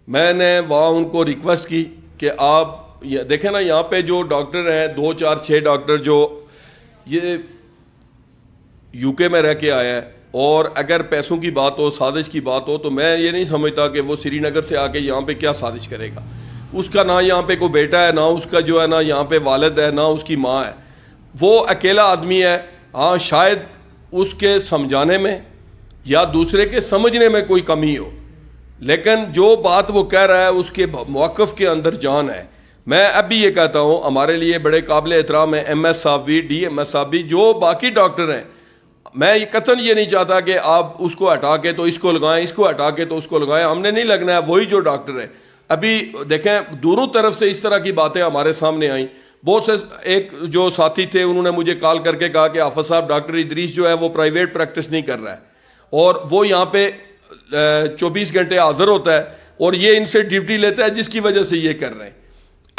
میں نے وہاں ان کو ریکویسٹ کی کہ آپ دیکھیں نا, یہاں پہ جو ڈاکٹر ہیں 2, 4, 6 ڈاکٹر جو یہ UK میں رہ کے آیا ہے, اور اگر پیسوں کی بات ہو, سازش کی بات ہو, تو میں یہ نہیں سمجھتا کہ وہ سری نگر سے آ کے یہاں پہ کیا سازش کرے گا. اس کا نہ یہاں پہ کوئی بیٹا ہے, نہ اس کا جو ہے نا یہاں پہ والد ہے, نہ اس کی ماں ہے. وہ اکیلا آدمی ہے. ہاں, شاید اس کے سمجھانے میں یا دوسرے کے سمجھنے میں کوئی کمی ہو, لیکن جو بات وہ کہہ رہا ہے اس کے موقف کے اندر جان ہے. میں اب بھی یہ کہتا ہوں, ہمارے لیے بڑے قابل احترام ہیں MS صاحب بھی, DMS صاحب بھی, جو باقی ڈاکٹر ہیں. میں قطعاً یہ نہیں چاہتا کہ آپ اس کو ہٹا کے تو اس کو لگائیں, اس کو ہٹا کے تو اس کو لگائیں. ہم نے نہیں لگنا ہے, وہی جو ڈاکٹر ہے. ابھی دیکھیں دونوں طرف سے اس طرح کی باتیں ہمارے سامنے آئیں. بہت سے ایک جو ساتھی تھے انہوں نے مجھے کال کر کے کہا کہ حافظ صاحب ڈاکٹر ادریس جو ہے وہ پرائیویٹ پریکٹس نہیں کر رہا ہے, اور وہ یہاں پہ 24 گھنٹے حاضر ہوتا ہے, اور یہ ان سے ڈیوٹی لیتا ہے, جس کی وجہ سے یہ کر رہے ہیں.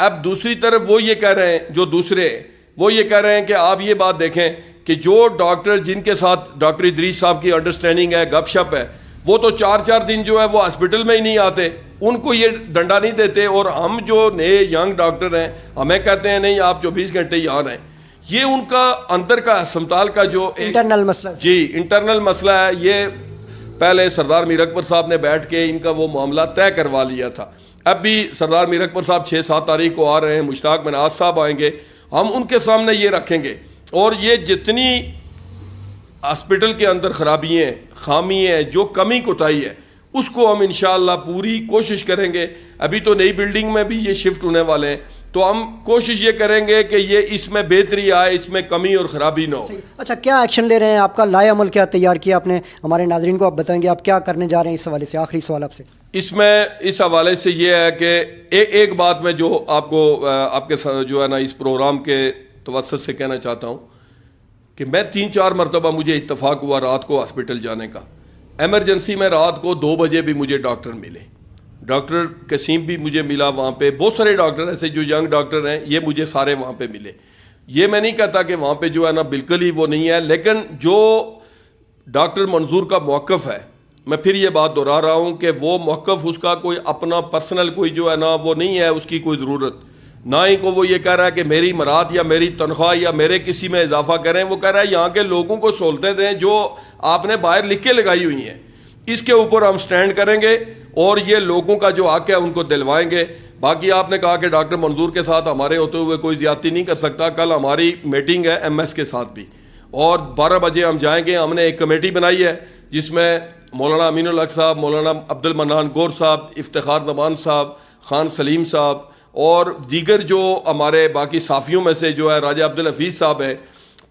اب دوسری طرف وہ یہ کہہ رہے ہیں, جو دوسرے ہیں وہ یہ کہہ رہے ہیں کہ آپ یہ بات دیکھیں کہ جو ڈاکٹر جن کے ساتھ ڈاکٹر ادریس صاحب کی انڈرسٹینڈنگ ہے, گپ شپ ہے, وہ تو 4 دن جو ہے وہ ہاسپٹل میں ہی نہیں آتے, ان کو یہ ڈنڈا نہیں دیتے. اور ہم جو نئے ینگ ڈاکٹر ہیں ہمیں کہتے ہیں نہیں آپ 24 گھنٹے یہاں رہیں. یہ ان کا اندر کا ہسپتال کا جو انٹرنل مسئلہ, جی انٹرنل مسئلہ ہے. یہ پہلے سردار میر اکبر صاحب نے بیٹھ کے ان کا وہ معاملہ طے کروا لیا تھا. اب بھی سردار میر اکبر صاحب 6-7 تاریخ کو آ رہے ہیں, مشتاق مناز صاحب آئیں گے, ہم ان کے سامنے یہ رکھیں گے. اور یہ جتنی ہاسپٹل کے اندر خرابیاں ہیں, خامی ہیں, جو کمی کوتاہی ہے, اس کو ہم انشاءاللہ پوری کوشش کریں گے. ابھی تو نئی بلڈنگ میں بھی یہ شفٹ ہونے والے ہیں, تو ہم کوشش یہ کریں گے کہ یہ اس میں بہتری آئے, اس میں کمی اور خرابی نہ ہو. اچھا, کیا ایکشن لے رہے ہیں, آپ کا لائے عمل کیا تیار کیا آپ نے, ہمارے ناظرین کو آپ بتائیں گے آپ کیا کرنے جا رہے ہیں اس حوالے سے؟ آخری سوال آپ سے. اس میں اس حوالے سے یہ ہے کہ ایک بات میں جو آپ کو آپ کے جو ہے نا اس پروگرام کے توسط سے کہنا چاہتا ہوں کہ میں 3-4 مرتبہ مجھے اتفاق ہوا رات کو ہاسپٹل جانے کا. ایمرجنسی میں رات کو 2 بجے بھی مجھے ڈاکٹر ملے, ڈاکٹر قسیم بھی مجھے ملا وہاں پہ, بہت سارے ڈاکٹر ایسے جو ینگ ڈاکٹر ہیں یہ مجھے سارے وہاں پہ ملے. یہ میں نہیں کہتا کہ وہاں پہ جو ہے نا بالکل ہی وہ نہیں ہے, لیکن جو ڈاکٹر منظور کا موقف ہے, میں پھر یہ بات دہرا رہا ہوں کہ وہ موقف اس کا کوئی اپنا پرسنل کوئی جو ہے نا وہ نہیں ہے, اس کی کوئی ضرورت نہ ہی کو وہ یہ کہہ رہا ہے کہ میری مراد یا میری تنخواہ یا میرے کسی میں اضافہ کریں. وہ کہہ رہا ہے یہاں کے لوگوں کو سہولتیں دیں جو آپ نے باہر لکھ کے لگائی ہوئی ہیں, اس کے اوپر ہم سٹینڈ کریں گے اور یہ لوگوں کا جو حق ہے ان کو دلوائیں گے. باقی آپ نے کہا کہ ڈاکٹر منظور کے ساتھ ہمارے ہوتے ہوئے کوئی زیادتی نہیں کر سکتا. کل ہماری میٹنگ ہے MS کے ساتھ بھی, اور 12 بجے ہم جائیں گے. ہم نے ایک کمیٹی بنائی ہے جس میں مولانا امین الحق صاحب, مولانا عبد المنان گور صاحب, افتخار زمان صاحب, خان سلیم صاحب اور دیگر جو ہمارے باقی صحافیوں میں سے جو ہے راجہ عبدالحفیظ صاحب ہیں,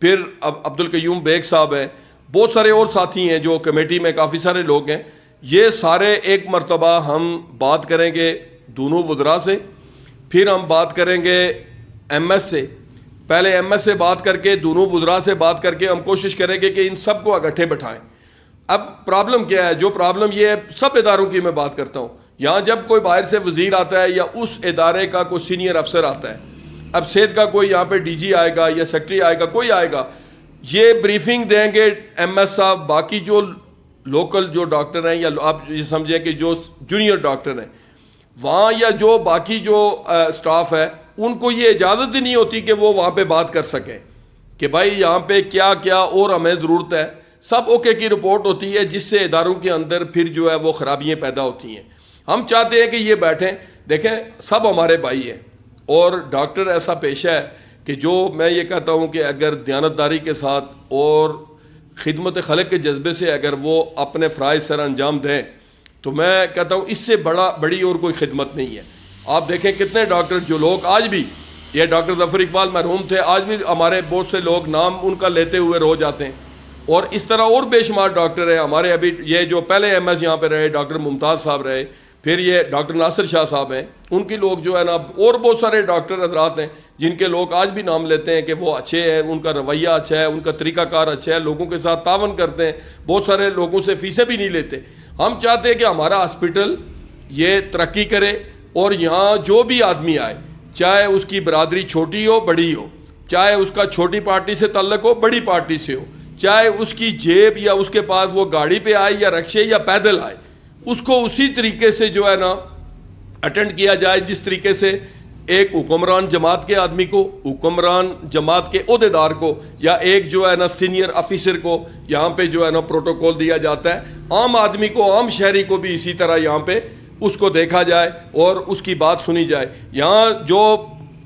پھر عبد القیوم بیگ صاحب ہیں, بہت سارے اور ساتھی ہیں جو کمیٹی میں کافی سارے لوگ ہیں. یہ سارے ایک مرتبہ ہم بات کریں گے دونوں وزراء سے, پھر ہم بات کریں گے MS سے. پہلے MS سے بات کر کے دونوں وزراء سے بات کر کے ہم کوشش کریں گے کہ ان سب کو اکٹھے بٹھائیں. اب پرابلم کیا ہے, جو پرابلم یہ ہے سب اداروں کی میں بات کرتا ہوں, یہاں جب کوئی باہر سے وزیر آتا ہے یا اس ادارے کا کوئی سینئر افسر آتا ہے, اب صحت کا کوئی یہاں پہ DG آئے گا یا سیکرٹری آئے گا, کوئی آئے گا, یہ بریفنگ دیں گے MS صاحب, باقی جو لوکل جو ڈاکٹر ہیں یا آپ یہ سمجھیں کہ جو جونیئر ڈاکٹر ہیں وہاں یا جو باقی جو سٹاف ہے, ان کو یہ اجازت ہی نہیں ہوتی کہ وہ وہاں پہ بات کر سکیں کہ بھائی یہاں پہ کیا کیا اور ہمیں ضرورت ہے. سب اوکے کی رپورٹ ہوتی ہے جس سے اداروں کے اندر پھر جو ہے وہ خرابیاں پیدا ہوتی ہیں. ہم چاہتے ہیں کہ یہ بیٹھیں, دیکھیں سب ہمارے بھائی ہیں, اور ڈاکٹر ایسا پیشہ ہے کہ جو میں یہ کہتا ہوں کہ اگر دیانتداری کے ساتھ اور خدمت خلق کے جذبے سے اگر وہ اپنے فرائض سر انجام دیں تو میں کہتا ہوں اس سے بڑی اور کوئی خدمت نہیں ہے. آپ دیکھیں کتنے ڈاکٹر جو لوگ آج بھی, یہ ڈاکٹر ظفر اقبال مرحوم تھے, آج بھی ہمارے بہت سے لوگ نام ان کا لیتے ہوئے رو جاتے ہیں, اور اس طرح اور بے شمار ڈاکٹر ہیں ہمارے. ابھی یہ جو پہلے MS یہاں پہ رہے ڈاکٹر ممتاز صاحب رہے, پھر یہ ڈاکٹر ناصر شاہ صاحب ہیں, ان کے لوگ جو ہے نا, اور بہت سارے ڈاکٹر حضرات ہیں جن کے لوگ آج بھی نام لیتے ہیں کہ وہ اچھے ہیں, ان کا رویہ اچھا ہے, ان کا طریقہ کار اچھا ہے, لوگوں کے ساتھ تعاون کرتے ہیں, بہت سارے لوگوں سے فیسیں بھی نہیں لیتے. ہم چاہتے ہیں کہ ہمارا ہاسپٹل یہ ترقی کرے, اور یہاں جو بھی آدمی آئے, چاہے اس کی برادری چھوٹی ہو بڑی ہو, چاہے اس کا چھوٹی پارٹی سے تعلق ہو بڑی پارٹی سے ہو, چاہے اس کی جیب یا اس کے پاس وہ گاڑی پہ آئے یا رکشے یا پیدل آئے, اس کو اسی طریقے سے جو ہے نا اٹینڈ کیا جائے جس طریقے سے ایک حکمران جماعت کے آدمی کو, حکمران جماعت کے عہدیدار کو, یا ایک جو ہے نا سینئر آفیسر کو یہاں پہ جو ہے نا پروٹوکول دیا جاتا ہے, عام آدمی کو, عام شہری کو بھی اسی طرح یہاں پہ اس کو دیکھا جائے اور اس کی بات سنی جائے. یہاں جو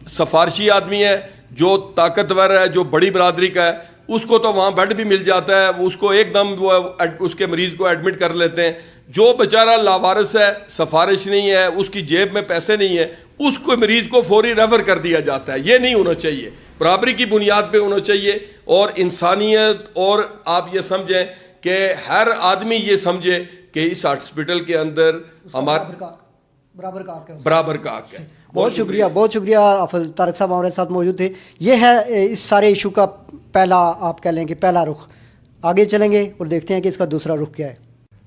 سفارشی آدمی ہے, جو طاقتور ہے, جو بڑی برادری کا ہے, اس کو تو وہاں بیڈ بھی مل جاتا ہے, اس کو ایک دم وہ اس کے مریض کو ایڈمٹ کر لیتے ہیں. جو بیچارہ لاوارث ہے, سفارش نہیں ہے, اس کی جیب میں پیسے نہیں ہے, اس کو مریض کو فوری ریفر کر دیا جاتا ہے. یہ نہیں ہونا چاہیے, برابری کی بنیاد پہ ہونا چاہیے, اور انسانیت, اور آپ یہ سمجھیں کہ ہر آدمی یہ سمجھے کہ اس ہاسپٹل کے اندر ہمارا برابر کا حق ہے. برابر کا حق ہے. بہت شکریہ, بہت شکریہ. حافظ طارق صاحب ہمارے ساتھ موجود تھے. یہ ہے اس سارے ایشو کا پہلا, آپ کہہ لیں کہ پہلا رخ. آگے چلیں گے اور دیکھتے ہیں کہ اس کا دوسرا رخ کیا ہے.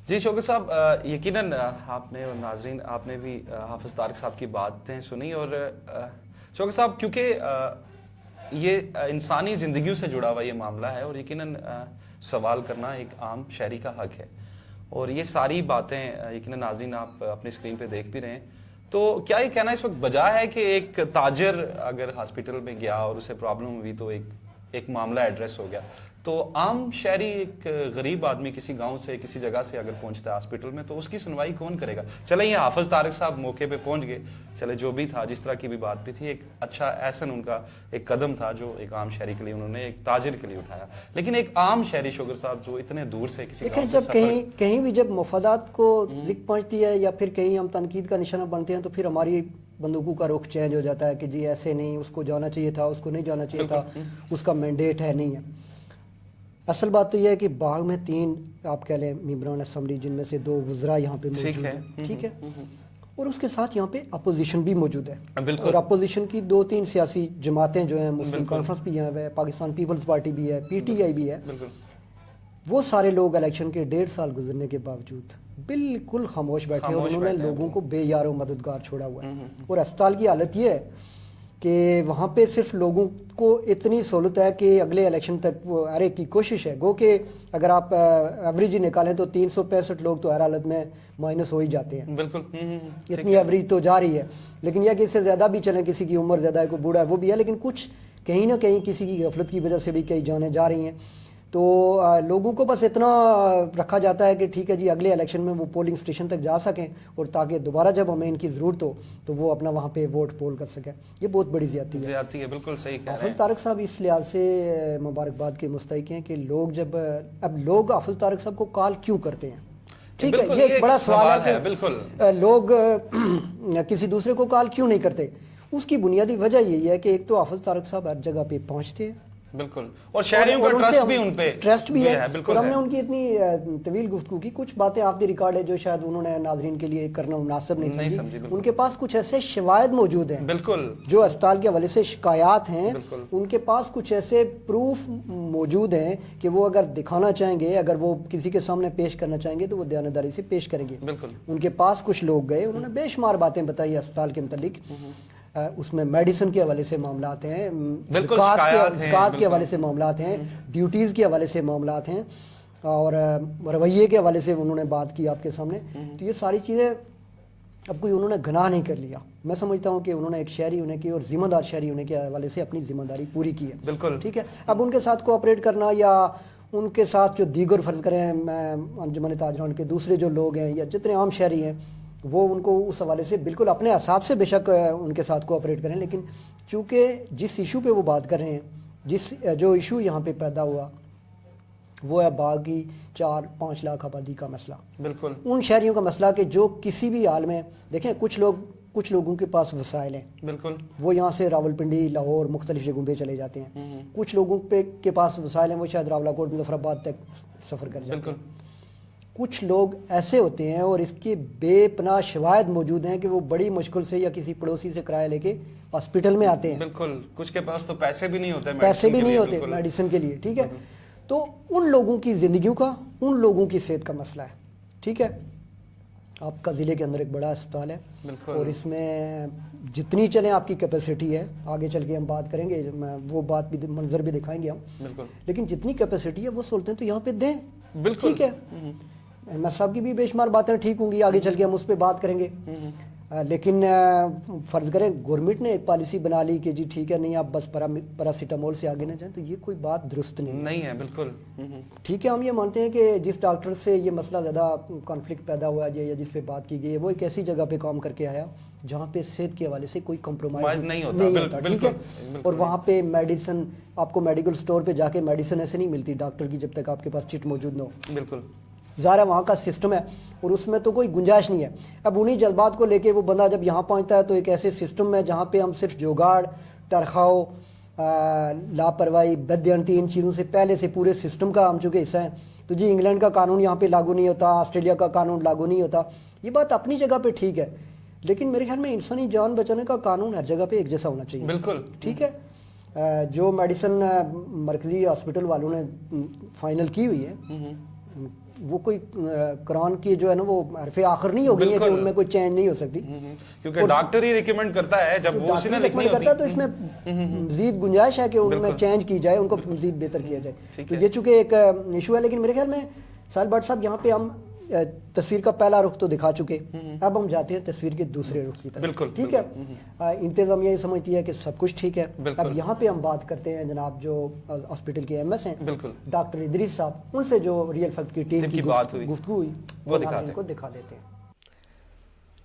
جی شوکت صاحب, یقیناً آپ نے اور ناظرین آپ نے بھی حافظ طارق صاحب کی باتیں سنی, اور شوکت صاحب کیونکہ یہ انسانی زندگیوں سے جڑا ہوا یہ معاملہ ہے, اور یقیناً سوال کرنا ایک عام شہری کا حق ہے, اور یہ ساری باتیں یقیناً ناظرین آپ اپنی اسکرین پہ دیکھ بھی رہے ہیں. تو کیا یہ کہنا اس وقت بجا ہے کہ ایک تاجر اگر ہاسپٹل میں گیا اور اسے پرابلم ہوئی تو ایک معاملہ ایڈریس ہو گیا, تو عام شہری ایک غریب آدمی کسی گاؤں سے کسی جگہ سے اگر پہنچتا ہے ہاسپٹل میں تو اس کی سنوائی کون کرے گا؟ چلے یہ حافظ طارق صاحب موقع پہ پہنچ گئے، چلے جو بھی تھا، جس طرح کی بھی بات بھی تھی، ایک اچھا احسن ان کا ایک قدم تھا جو ایک عام شہری کے لیے انہوں نے ایک تاجر کے لیے اٹھایا. لیکن ایک عام شہری شوگر صاحب جو اتنے دور سے کسی گاؤں سے جب کہیں بھی جب مفادات کو ذکر پہنچتی ہے یا پھر کہیں ہم تنقید کا نشانہ بنتے ہیں تو پھر ہماری بندوقوں کا رخ چینج ہو جاتا ہے کہ جی ایسے نہیں، اس کو جانا چاہیے تھا، اس کو نہیں جانا چاہیے تھا، اس کا مینڈیٹ ہے نہیں ہے. اصل بات تو یہ ہے کہ باغ میں 3 آپ کہہ لیں ممبران اسمبلی، جن میں سے 2 وزراء یہاں پہ موجود ہیں، ٹھیک ہے، اور اس کے ساتھ یہاں پہ اپوزیشن بھی موجود ہے، اور اپوزیشن کی 2-3 سیاسی جماعتیں جو ہیں، مسلم کانفرنس بھی یہاں ہے، پاکستان پیپلز پارٹی بھی ہے، پی ٹی آئی بھی ہے. وہ سارے لوگ الیکشن کے 1.5 سال گزرنے کے باوجود بالکل خاموش بیٹھے اور انہوں نے لوگوں کو بے یار و مددگار چھوڑا ہوا ہے. اور اسپتال کی حالت یہ ہے کہ وہاں پہ صرف لوگوں کو اتنی سہولت ہے کہ اگلے الیکشن تک وہ ہر ایک کی کوشش ہے، گو کہ اگر آپ ایوریج نکالیں تو 365 لوگ تو ہر حالت میں مائنس ہو ہی جاتے ہیں. بالکل اتنی ایوریج تو جا رہی ہے، لیکن یہ کہ اس سے زیادہ بھی چلیں، کسی کی عمر زیادہ ہے، کوئی بوڑھا ہے، وہ بھی ہے، لیکن کچھ کہیں نہ کہیں کسی کی غفلت کی وجہ سے بھی کئی جانیں جا رہی ہیں. تو لوگوں کو بس اتنا رکھا جاتا ہے کہ ٹھیک ہے جی اگلے الیکشن میں وہ پولنگ اسٹیشن تک جا سکیں اور تاکہ دوبارہ جب ہمیں ان کی ضرورت ہو تو وہ اپنا وہاں پہ ووٹ پول کر سکیں. یہ بہت بڑی زیادتی ہے. بالکل صحیح کہہ رہے ہیں. حافظ طارق صاحب اس لحاظ سے مبارکباد کے مستحق ہیں کہ لوگ حافظ طارق صاحب کو کال کیوں کرتے ہیں؟ ٹھیک ہے، یہ ایک بڑا سوال ہے. بالکل لوگ کسی دوسرے کو کال کیوں نہیں کرتے؟ اس کی بنیادی وجہ یہی ہے کہ ایک تو حافظ طارق صاحب ہر جگہ پہ پہنچتے ہیں، بالکل، اور شہریوں کا ٹرسٹ بھی ان پہ ہے. بالکل، اور ہم نے ان کی اتنی طویل گفتگو کی، کچھ باتیں آپ دی ریکارڈ ہے جو شاید انہوں نے ناظرین کے لیے کرنا مناسب نہیں سمجھی. ان کے پاس کچھ ایسے شواہد موجود ہیں، بالکل، جو اسپتال کے حوالے سے شکایات ہیں، ان کے پاس کچھ ایسے پروف موجود ہیں کہ وہ اگر دکھانا چاہیں گے، اگر وہ کسی کے سامنے پیش کرنا چاہیں گے تو وہ دیانتداری سے پیش کریں گے. بالکل، ان کے پاس کچھ لوگ گئے، انہوں نے بے شمار باتیں بتائی اسپتال کے متعلق. اس میں میڈیسن کے حوالے سے معاملات ہیں، زکوٰۃ کے حوالے سے معاملات ہیں، ڈیوٹیز کے حوالے سے معاملات ہیں، اور رویے کے حوالے سے انہوں نے بات کی آپ کے سامنے. تو یہ ساری چیزیں اب کوئی انہوں نے گناہ نہیں کر لیا. میں سمجھتا ہوں کہ انہوں نے ایک شہری ہونے کی اور ذمہ دار شہری ہونے کے حوالے سے اپنی ذمہ داری پوری کی ہے. بالکل ٹھیک ہے. اب ان کے ساتھ کوآپریٹ کرنا یا ان کے ساتھ جو دیگر فرض کریں انجمن تاجران کے دوسرے جو لوگ ہیں یا جتنے عام شہری ہیں، وہ ان کو اس حوالے سے بالکل اپنے حساب سے بے شک ان کے ساتھ کوآپریٹ کریں. لیکن چونکہ جس ایشو پہ وہ بات کر رہے ہیں، جو ایشو یہاں پہ پیدا ہوا وہ ہے باغ کی 4-5 لاکھ آبادی کا مسئلہ. بالکل ان شہریوں کا مسئلہ کہ جو کسی بھی حال میں دیکھیں، کچھ لوگوں کے پاس وسائل ہیں، بالکل، وہ یہاں سے راولپنڈی، لاہور، مختلف جگہوں پہ چلے جاتے ہیں. کچھ لوگوں کے پاس وسائل ہیں، وہ شاید راولاکوٹ، مظفر آباد تک سفر کر جاتے ہیں. کچھ لوگ ایسے ہوتے ہیں اور اس کے بے پناہ شواہد موجود ہیں کہ وہ بڑی مشکل سے یا کسی پڑوسی سے کرایہ لے کے ہاسپٹل میں آتے ہیں. بالکل، کچھ کے پاس تو پیسے بھی نہیں ہوتے میڈیسن کے لیے. ٹھیک ہے. تو ان لوگوں کی زندگیوں کا، ان لوگوں کی صحت کا مسئلہ ہے. ٹھیک ہے. آپ کا ضلع کے اندر ایک بڑا اسپتال ہے اور اس میں جتنی چلیں آپ کی کیپیسٹی ہے، آگے چل کے ہم بات کریں گے، وہ بات بھی منظر بھی دکھائیں گے ہم. بالکل، لیکن جتنی کیپیسٹی ہے وہ سہولتیں تو یہاں پہ دیں. بالکل ٹھیک ہے. احمد صاحب کی بھی بے شمار باتیں ٹھیک ہوں گی، آگے چل کے ہم اس پہ بات کریں گے. لیکن فرض کریں گورنمنٹ نے ایک پالیسی بنا لی کہ جی ٹھیک ہے، نہیں آپ بس پیراسیٹامول سے آگے نہ جائیں، تو یہ کوئی بات درست نہیں ہے. بالکل ٹھیک ہے. ہم یہ مانتے ہیں کہ جس ڈاکٹر سے یہ مسئلہ زیادہ کانفلکٹ پیدا ہوا ہے یا جس پہ بات کی گئی ہے، وہ ایک ایسی جگہ پہ کام کر کے آیا جہاں پہ صحت کے حوالے سے کوئی کمپرومائز نہیں ہوتا. ٹھیک ہے. اور وہاں پہ میڈیسن، آپ کو میڈیکل سٹور پہ جا کے میڈیسن ایسے نہیں ملتی ڈاکٹر کی جب تک آپ کے پاس چٹ موجود نہ ہو. بالکل ظاہر ہے وہاں کا سسٹم ہے اور اس میں تو کوئی گنجائش نہیں ہے. اب انہی جذبات کو لے کے وہ بندہ جب یہاں پہنچتا ہے تو ایک ایسے سسٹم میں جہاں پہ ہم صرف جوگاڑ، ٹرخاؤ، لاپرواہی، بددیانتی، ان چیزوں سے پہلے سے پورے سسٹم کا ہم چونکہ حصہ ہیں. تو جی انگلینڈ کا قانون یہاں پہ لاگو نہیں ہوتا، آسٹریلیا کا قانون لاگو نہیں ہوتا، یہ بات اپنی جگہ پہ ٹھیک ہے، لیکن میرے خیال میں انسانی جان بچانے کا قانون ہر جگہ پہ ایک جیسا ہونا چاہیے. بالکل ٹھیک ہے. جو میڈیسن مرکزی ہاسپٹل والوں نے فائنل کی ہوئی ہے وہ کوئی قرآن کی جو ہے نا وہ حرف آخر نہیں ہو گئی ہے کہ ان میں کوئی چینج نہیں ہو سکتی، کیونکہ ڈاکٹر ہی ریکمینڈ کرتا ہے. جب وہ اسی نے لکھنی ہوتی ہے تو اس میں مزید گنجائش ہے کہ ان میں چینج کی جائے، ان کو مزید بہتر کیا جائے. تو یہ چونکہ ایک ایشو ہے، لیکن میرے خیال میں ساحل بٹ صاحب یہاں پہ ہم تصویر کا پہلا رخ تو دکھا چکے، اب ہم جاتے ہیں تصویر کے دوسرے رخ کی طرف. بالکل، ٹھیک ہے. انتظامیہ یہ سمجھتی ہے کہ سب کچھ ٹھیک ہے. بالکل. اب یہاں پہ ہم بات کرتے ہیں جناب جو ہاسپٹل کے ایم ایس ہیں، بالکل، ڈاکٹر ادریس صاحب، ان سے جو ریئل فیکٹ کی ٹیم کی بات ہوئی، گفتگو ہوئی وہ ناظرین کو دکھا دیتے ہیں.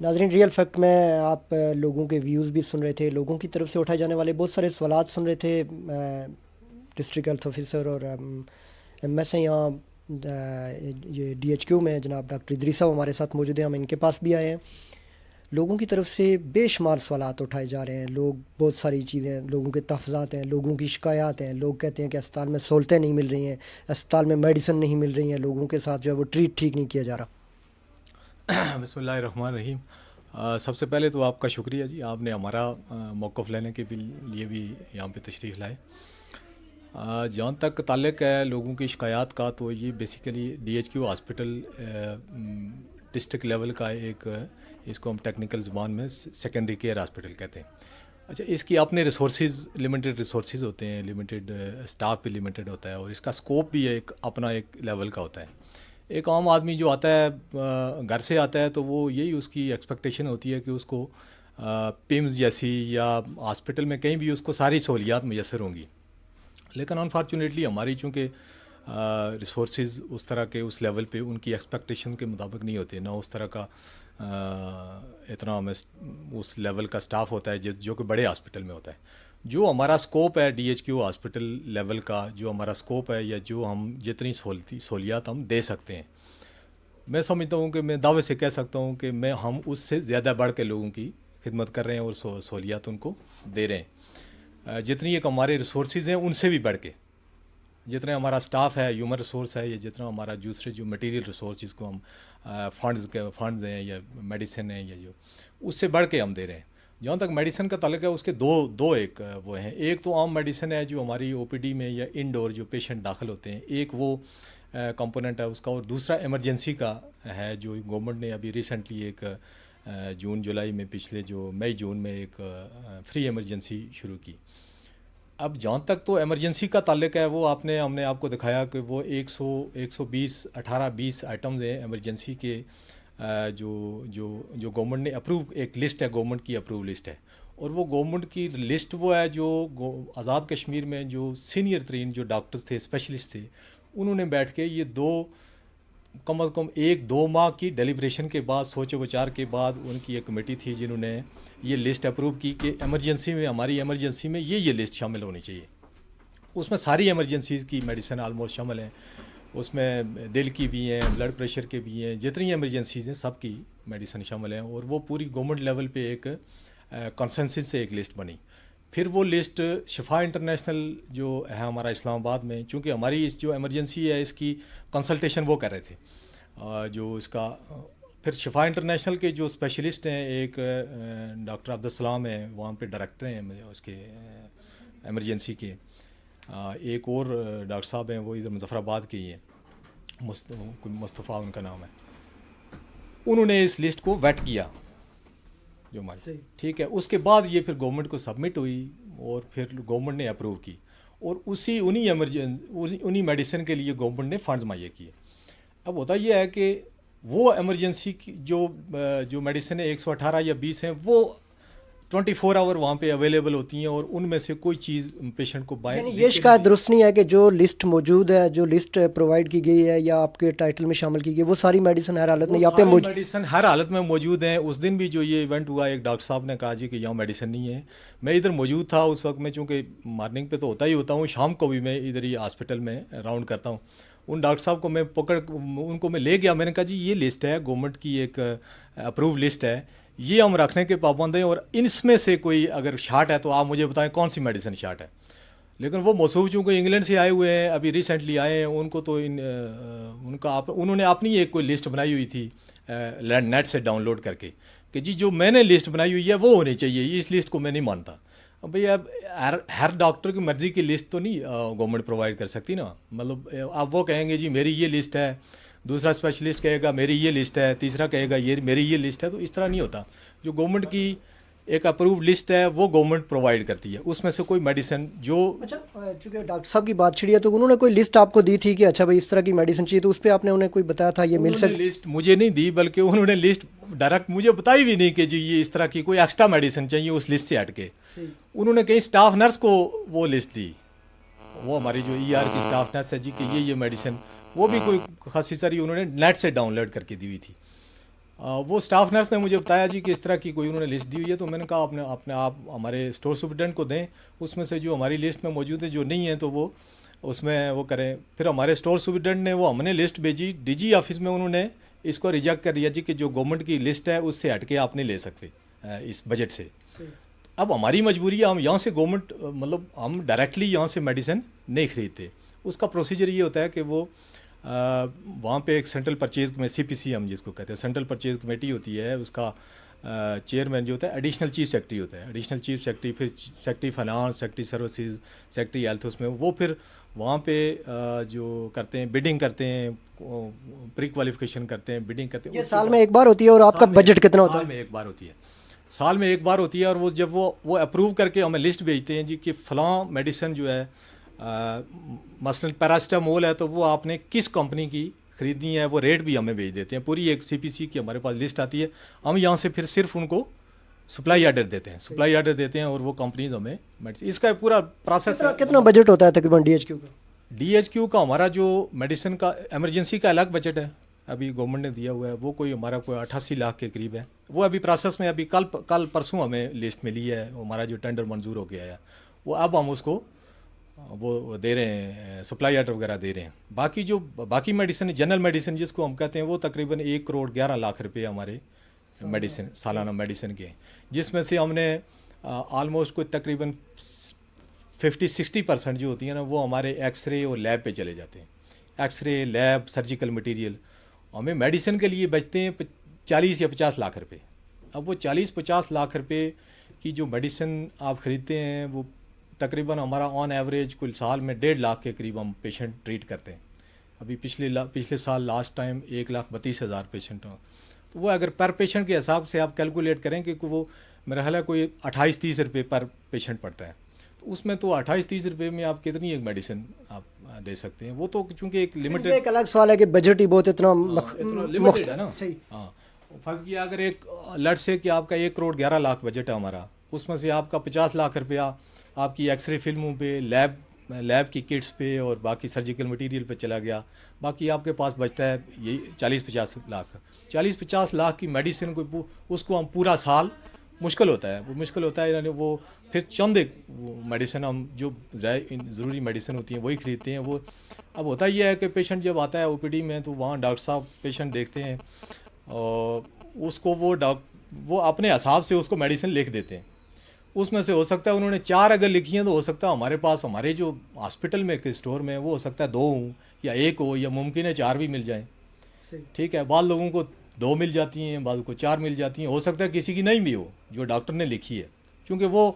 ناظرین، ریئل فیکٹ میں آپ لوگوں کے ویوز بھی سن رہے تھے، لوگوں کی طرف سے اٹھائے جانے والے بہت سارے سوالات سن رہے تھے. ڈسٹرکٹ ہیلتھ آفیسر اور ایم ایس ہیں یہاں یہ ڈی ایچ کیو میں، جناب ڈاکٹر ادریس صاحب ہمارے ساتھ موجود ہیں، ہم ان کے پاس بھی آئے ہیں. لوگوں کی طرف سے بے شمار سوالات اٹھائے جا رہے ہیں. لوگ بہت ساری چیزیں، لوگوں کے تحفظات ہیں، لوگوں کی شکایات ہیں. لوگ کہتے ہیں کہ اسپتال میں سہولتیں نہیں مل رہی ہیں، اسپتال میں میڈیسن نہیں مل رہی ہیں، لوگوں کے ساتھ جو ہے وہ ٹریٹ ٹھیک نہیں کیا جا رہا. بسم اللہ الرحمن الرحیم. سب سے پہلے تو آپ کا شکریہ جی، آپ نے ہمارا موقف لینے کے لیے بھی یہاں پہ تشریف لائے. جہاں تک تعلق ہے لوگوں کی شکایات کا، تو یہ basically D H Q hospital district level کا ایک، اس کو ہم ٹیکنیکل زبان میں سیکنڈری کیئر ہاسپٹل کہتے ہیں. اچھا، اس کی اپنے ریسورسز، لمیٹڈ ریسورسز ہوتے ہیں، لمیٹڈ اسٹاف بھی لمیٹڈ ہوتا ہے، اور اس کا اسکوپ بھی ایک اپنا ایک لیول کا ہوتا ہے. ایک عام آدمی جو آتا ہے گھر سے آتا ہے، تو وہ یہی اس کی ایکسپیکٹیشن ہوتی ہے کہ اس کو پیمز جیسی یا ہاسپٹل میں کہیں بھی اس کو ساری سہولیات میسر ہوں گی. لیکن انفارچونیٹلی ہماری چونکہ ریسورسز اس طرح کے اس لیول پہ ان کی ایکسپیکٹیشن کے مطابق نہیں ہوتے، نہ اس طرح کا اتنا ہمیں اس لیول کا سٹاف ہوتا ہے جو کہ بڑے ہاسپٹل میں ہوتا ہے. جو ہمارا سکوپ ہے D H Q hospital level کا، جو ہمارا سکوپ ہے یا جو ہم جتنی سہولیات ہم دے سکتے ہیں، میں سمجھتا ہوں کہ میں دعوے سے کہہ سکتا ہوں کہ ہم اس سے زیادہ بڑھ کے لوگوں کی خدمت کر رہے ہیں اور سہولیات ان کو دے رہے ہیں. جتنی ایک ہمارے ریسورسز ہیں ان سے بھی بڑھ کے، جتنا ہمارا سٹاف ہے، ہیومن ریسورس ہے، یا جتنا ہمارا دوسرے جو مٹیریل ریسورس جس کو ہم فنڈز ہیں یا میڈیسن ہیں، یا جو اس سے بڑھ کے ہم دے رہے ہیں. جہاں تک میڈیسن کا تعلق ہے، اس کے دو ایک وہ ہیں. ایک تو عام میڈیسن ہے جو ہماری او پی ڈی میں یا انڈور جو پیشنٹ داخل ہوتے ہیں، ایک وہ کمپوننٹ ہے اس کا، اور دوسرا ایمرجنسی کا ہے جو گورنمنٹ نے ابھی ریسنٹلی ایک جون جولائی میں، پچھلے جو مئی جون میں ایک فری ایمرجنسی شروع کی. اب جہاں تک تو ایمرجنسی کا تعلق ہے، وہ ہم نے آپ کو دکھایا کہ وہ 18-20 آئٹمز ہیں ایمرجنسی کے، جو گورنمنٹ نے اپروو، ایک لسٹ ہے گورنمنٹ کی اپروو لسٹ ہے. اور وہ گورنمنٹ کی لسٹ وہ ہے جو آزاد کشمیر میں جو سینئر ترین جو ڈاکٹرز تھے، اسپیشلسٹ تھے، انہوں نے بیٹھ کے یہ کم از کم 1-2 ماہ کی ڈیلیبریشن کے بعد، سوچ و وچار کے بعد، ان کی ایک کمیٹی تھی جنہوں نے یہ لسٹ اپروو کی کہ ایمرجنسی میں، ہماری ایمرجنسی میں یہ لسٹ شامل ہونی چاہیے. اس میں ساری ایمرجنسیز کی میڈیسن آلموسٹ شامل ہیں. اس میں دل کی بھی ہیں، بلڈ پریشر کے بھی ہیں، جتنی ایمرجنسیز ہیں سب کی میڈیسن شامل ہیں. اور وہ پوری گورنمنٹ لیول پہ ایک کنسنسس سے ایک لسٹ بنی. پھر وہ لسٹ شفا انٹرنیشنل جو ہے ہمارا اسلام آباد میں، چونکہ ہماری جو ایمرجنسی ہے اس کی کنسلٹیشن وہ کر رہے تھے، جو اس کا پھر شفا انٹرنیشنل کے جو اسپیشلسٹ ہیں، ایک ڈاکٹر عبدالسلام ہیں، وہاں پہ ڈائریکٹر ہیں اس کے ایمرجنسی کے. ایک اور ڈاکٹر صاحب ہیں، وہ ادھر مظفر آباد کے ہی ہیں، مصطفیٰ ان کا نام ہے. انہوں نے اس لسٹ کو ویٹ کیا جو ہماری، ٹھیک ہے. اس کے بعد یہ پھر گورنمنٹ کو سبمٹ ہوئی اور پھر گورنمنٹ نے اپروو کی، اور انہی میڈیسن کے لیے گورنمنٹ نے فنڈز مہیا کیے. اب ہوتا یہ ہے کہ وہ ایمرجنسی کی جو میڈیسن 118 یا 20 ہیں، وہ 24 آور وہاں پہ اویلیبل ہوتی ہیں، اور ان میں سے کوئی چیز پیشنٹ کو یعنی یہ شکایت درست نہیں ہے کہ جو لسٹ موجود ہے، جو لسٹ پرووائڈ کی گئی ہے یا آپ کے ٹائٹل میں شامل کی گئی، وہ ساری میڈیسن ہر حالت میں یہاں پہ میڈیسن ہر حالت میں موجود ہیں. اس دن بھی جو یہ ایونٹ ہوا، ایک ڈاکٹر صاحب نے کہا جی کہ یہاں میڈیسن نہیں ہے. میں ادھر موجود تھا اس وقت میں، چونکہ مارننگ پہ تو ہوتا ہوں، شام کو بھی میں ادھر ہی ہاسپٹل میں راؤنڈ کرتا ہوں. ان ڈاکٹر صاحب کو میں ان کو میں لے گیا. میں نے کہا جی یہ لسٹ ہے گورنمنٹ کی، ایک اپروو لسٹ ہے، یہ ہم رکھنے کے پابند ہیں، اور اس میں سے کوئی اگر شارٹ ہے تو آپ مجھے بتائیں کون سی میڈیسن شارٹ ہے. لیکن وہ موصوف چونکہ انگلینڈ سے آئے ہوئے ہیں، ابھی ریسنٹلی آئے ہیں، ان کو تو انہوں نے اپنی ایک کوئی لسٹ بنائی ہوئی تھی نیٹ سے ڈاؤن لوڈ کر کے کہ جی جو میں نے لسٹ بنائی ہوئی ہے وہ ہونی چاہیے. اس لسٹ کو میں نہیں مانتا. بھئی اب ہر ڈاکٹر کی مرضی کی لسٹ تو نہیں گورنمنٹ پرووائڈ کر سکتی نا. مطلب اب وہ کہیں گے جی میری یہ لسٹ ہے، دوسرا اسپیشلسٹ کہے گا میری یہ لسٹ ہے، تیسرا کہے گا یہ میری یہ لسٹ ہے. تو اس طرح نہیں ہوتا. جو گورنمنٹ کی ایک اپرووڈ لسٹ ہے وہ گورنمنٹ پرووائڈ کرتی ہے, اس میں سے کوئی میڈیسن جو اچھا چونکہ ڈاکٹر صاحب کی بات چھڑی ہے تو انہوں نے کوئی لسٹ آپ کو دی تھی کہ اچھا بھائی اس طرح کی میڈیسن چاہیے, تو اس پہ آپ نے انہیں کوئی بتایا تھا یہ مل سکتی؟ لسٹ مجھے نہیں دی, بلکہ انہوں نے لسٹ ڈائریکٹ مجھے بتائی بھی نہیں کہ جی یہ اس طرح کی کوئی ایکسٹرا میڈیسن چاہیے اس لسٹ سے ہٹ کے. انہوں نے کہیں اسٹاف نرس کو وہ لسٹ دی, وہ ہماری جو ای آر کی اسٹاف نرس ہے جی کہ یہ میڈیسن, وہ بھی کوئی خاصی ساری انہوں نے نیٹ سے ڈاؤن لوڈ کر کے دی ہوئی تھی. وہ اسٹاف نرس نے مجھے بتایا جی کہ اس طرح کی کوئی انہوں نے لسٹ دی ہوئی ہے, تو میں نے کہا آپ ہمارے اسٹور سپرنٹینڈنٹ کو دیں, اس میں سے جو ہماری لسٹ میں موجود ہے جو نہیں ہے تو وہ اس میں وہ کریں. پھر ہمارے اسٹور سپرنٹینڈنٹ نے وہ ہم نے لسٹ بھیجی ڈی جی آفس میں, انہوں نے اس کو ریجیکٹ کر دیا جی کہ جو گورنمنٹ کی لسٹ ہے اس سے ہٹ کے آپ نہیں لے سکتے اس بجٹ سے. اب ہماری مجبوری ہے, ہم یہاں سے گورنمنٹ مطلب ہم ڈائریکٹلی یہاں سے میڈیسن نہیں خریدتے. اس کا پروسیجر یہ ہوتا ہے کہ وہ وہاں پہ ایک سینٹرل پرچیز میں سی پی سی ہم جس کو کہتے ہیں سینٹرل پرچیز کمیٹی ہوتی ہے, اس کا چیئرمین جو ہوتا ہے ایڈیشنل چیف سیکرٹری ہوتا ہے, ایڈیشنل چیف سیکرٹری, پھر secretary finance, secretary services, secretary health, اس میں وہ پھر وہاں پہ جو کرتے ہیں بڈنگ کرتے ہیں, پری کوالیفیکیشن کرتے ہیں, بڈنگ کرتے ہیں. یہ سال میں ایک بار ہوتی ہے اور آپ کا بجٹ کتنا ہوتا ہے؟ سال میں ایک بار ہوتی ہے, سال میں ایک بار ہوتی ہے. اور وہ جب وہ اپروو کر کے ہمیں لسٹ بھیجتے ہیں جی کہ فلاں میڈیسن جو ہے مثلاً پیراسٹامول ہے تو وہ آپ نے کس کمپنی کی خریدنی ہے, وہ ریٹ بھی ہمیں بھیج دیتے ہیں. پوری ایک سی پی سی کی ہمارے پاس لسٹ آتی ہے, ہم یہاں سے پھر صرف ان کو سپلائی آرڈر دیتے ہیں اور وہ کمپنیز ہمیں اس کا پورا پروسیس. کتنا بجٹ ہوتا ہے تقریباً ڈی ایچ کیو کا؟ ڈی ایچ کیو کا ہمارا جو میڈیسن کا ایمرجنسی کا الگ بجٹ ہے ابھی گورنمنٹ نے دیا ہوا ہے, وہ کوئی ہمارا کوئی 88 لاکھ کے قریب ہے. وہ ابھی پروسیس میں, ابھی کل پرسوں ہمیں لسٹ ملی ہے, ہمارا جو ٹینڈر منظور ہو گیا ہے, وہ اب ہم اس کو وہ دے رہے ہیں, سپلائی آرڈر وغیرہ دے رہے ہیں. باقی جو باقی میڈیسن جنرل میڈیسن جس کو ہم کہتے ہیں وہ تقریباً 1 کروڑ 11 لاکھ روپے ہمارے میڈیسن سالانہ میڈیسن کے ہیں, جس میں سے ہم نے آلموسٹ کوئی تقریباً 50-60% جو ہوتی ہیں نا وہ ہمارے ایکس رے اور لیب پہ چلے جاتے ہیں. X ray, lab, surgical material, ہمیں میڈیسن کے لیے بچتے ہیں 40 یا 50 لاکھ روپے. اب وہ 40-50 لاکھ روپے کی جو میڈیسن آپ خریدتے ہیں وہ تقریباً ہمارا آن ایوریج کل سال میں 1.5 لاکھ کے قریب ہم پیشنٹ ٹریٹ کرتے ہیں. ابھی پچھلے سال لاسٹ ٹائم 1,32,000 پیشنٹ ہوں, تو وہ اگر پر پیشنٹ کے حساب سے آپ کیلکولیٹ کریں کہ وہ میرا خیال ہے کوئی 28-30 روپے پر پیشنٹ پڑتا ہے, تو اس میں تو 28-30 روپے میں آپ کتنی ایک میڈیسن آپ دے سکتے ہیں. وہ تو چونکہ ایک لمیٹڈ, ایک الگ سوال ہے کہ بجٹ ہی بہت اتنا لمیٹڈ ہے نا. ہاں, فرض کیا اگر ایک لٹ سے کہ آپ کا 1 کروڑ 11 لاکھ بجٹ ہے ہمارا, اس میں سے آپ کا 50 لاکھ روپیہ آپ کی ایکس رے فلموں پہ, لیب کی کٹس پہ اور باقی سرجیکل مٹیریل پہ چلا گیا, باقی آپ کے پاس بچتا ہے یہی 40-50 لاکھ. 40-50 لاکھ کی میڈیسن کو اس کو ہم پورا سال مشکل ہوتا ہے, یعنی وہ پھر چند ایک میڈیسن ہم جو ضروری میڈیسن ہوتی ہیں وہی خریدتے ہیں. وہ اب ہوتا یہ ہے کہ پیشنٹ جب آتا ہے او پی ڈی میں تو وہاں ڈاکٹر صاحب پیشنٹ دیکھتے ہیں اور اس کو وہ اپنے حساب سے اس کو میڈیسن لکھ دیتے ہیں. اس میں سے ہو سکتا ہے انہوں نے 4 اگر لکھی ہیں تو ہو سکتا ہے ہمارے پاس ہمارے جو ہاسپٹل میں اسٹور میں وہ ہو سکتا ہے 2 ہوں یا 1 ہو, یا ممکن ہے 4 بھی مل جائیں. ٹھیک ہے, بعض لوگوں کو 2 مل جاتی ہیں, بعض کو 4 مل جاتی ہیں, ہو سکتا ہے کسی کی نہیں بھی ہو جو ڈاکٹر نے لکھی ہے, کیونکہ وہ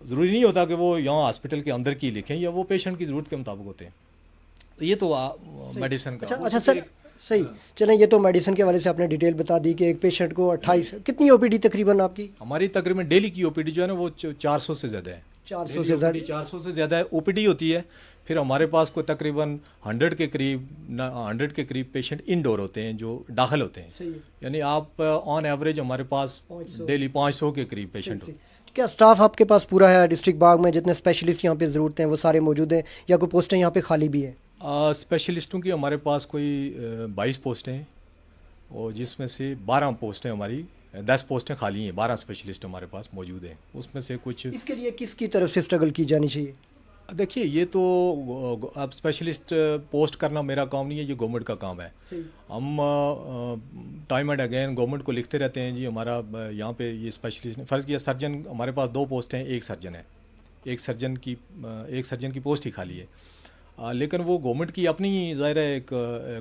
ضروری نہیں ہوتا کہ وہ یہاں ہاسپٹل کے اندر کی لکھیں, یا وہ پیشنٹ کی ضرورت کے مطابق ہوتے ہیں. تو یہ تو میڈیسن کا. اچھا سر, صحیح, چلیں یہ تو میڈیسن کے حوالے سے آپ نے ڈیٹیل بتا دی کہ ایک پیشنٹ کو 28 کتنی او پی ڈی تقریباً آپ کی؟ ہماری تقریباً ڈیلی کی او پی ڈی جو ہے نا وہ 400 سے زیادہ ہے. 400 سے زیادہ او پی ڈی ہوتی ہے. پھر ہمارے پاس کوئی تقریباً 100 کے قریب پیشنٹ انڈور ہوتے ہیں جو داخل ہوتے ہیں, یعنی آپ آن ایوریج ہمارے پاس ڈیلی 500 کے قریب پیشنٹ ہوتے ہیں. کیا اسٹاف آپ کے پاس پورا ہے ڈسٹرکٹ باغ میں؟ جتنے اسپیشلسٹ یہاں پہ ضرورت ہیں وہ سارے موجود ہیں یا کوئی پوسٹیں یہاں پہ خالی بھی ہیں؟ اسپیشلسٹوں کی ہمارے پاس کوئی 22 پوسٹیں ہیں, اور جس میں سے 12 پوسٹیں ہماری 10 پوسٹیں خالی ہیں. 12 اسپیشلسٹ ہمارے پاس موجود ہیں. اس میں سے کچھ اس کے لیے کس کی طرف سے اسٹرگل کی جانی چاہیے؟ دیکھیے یہ تو اب اسپیشلسٹ پوسٹ کرنا میرا کام نہیں ہے, یہ گورنمنٹ کا کام ہے. ہم ٹائم اینڈ اگین گورنمنٹ کو لکھتے رہتے ہیں جی ہمارا یہاں پہ یہ اسپیشلسٹ فرض کیا سرجن ہمارے پاس 2 پوسٹ ہیں, ایک سرجن ہے, ایک سرجن کی پوسٹ ہی خالی ہے. لیکن وہ گورنمنٹ کی اپنی ظاہر ہے ایک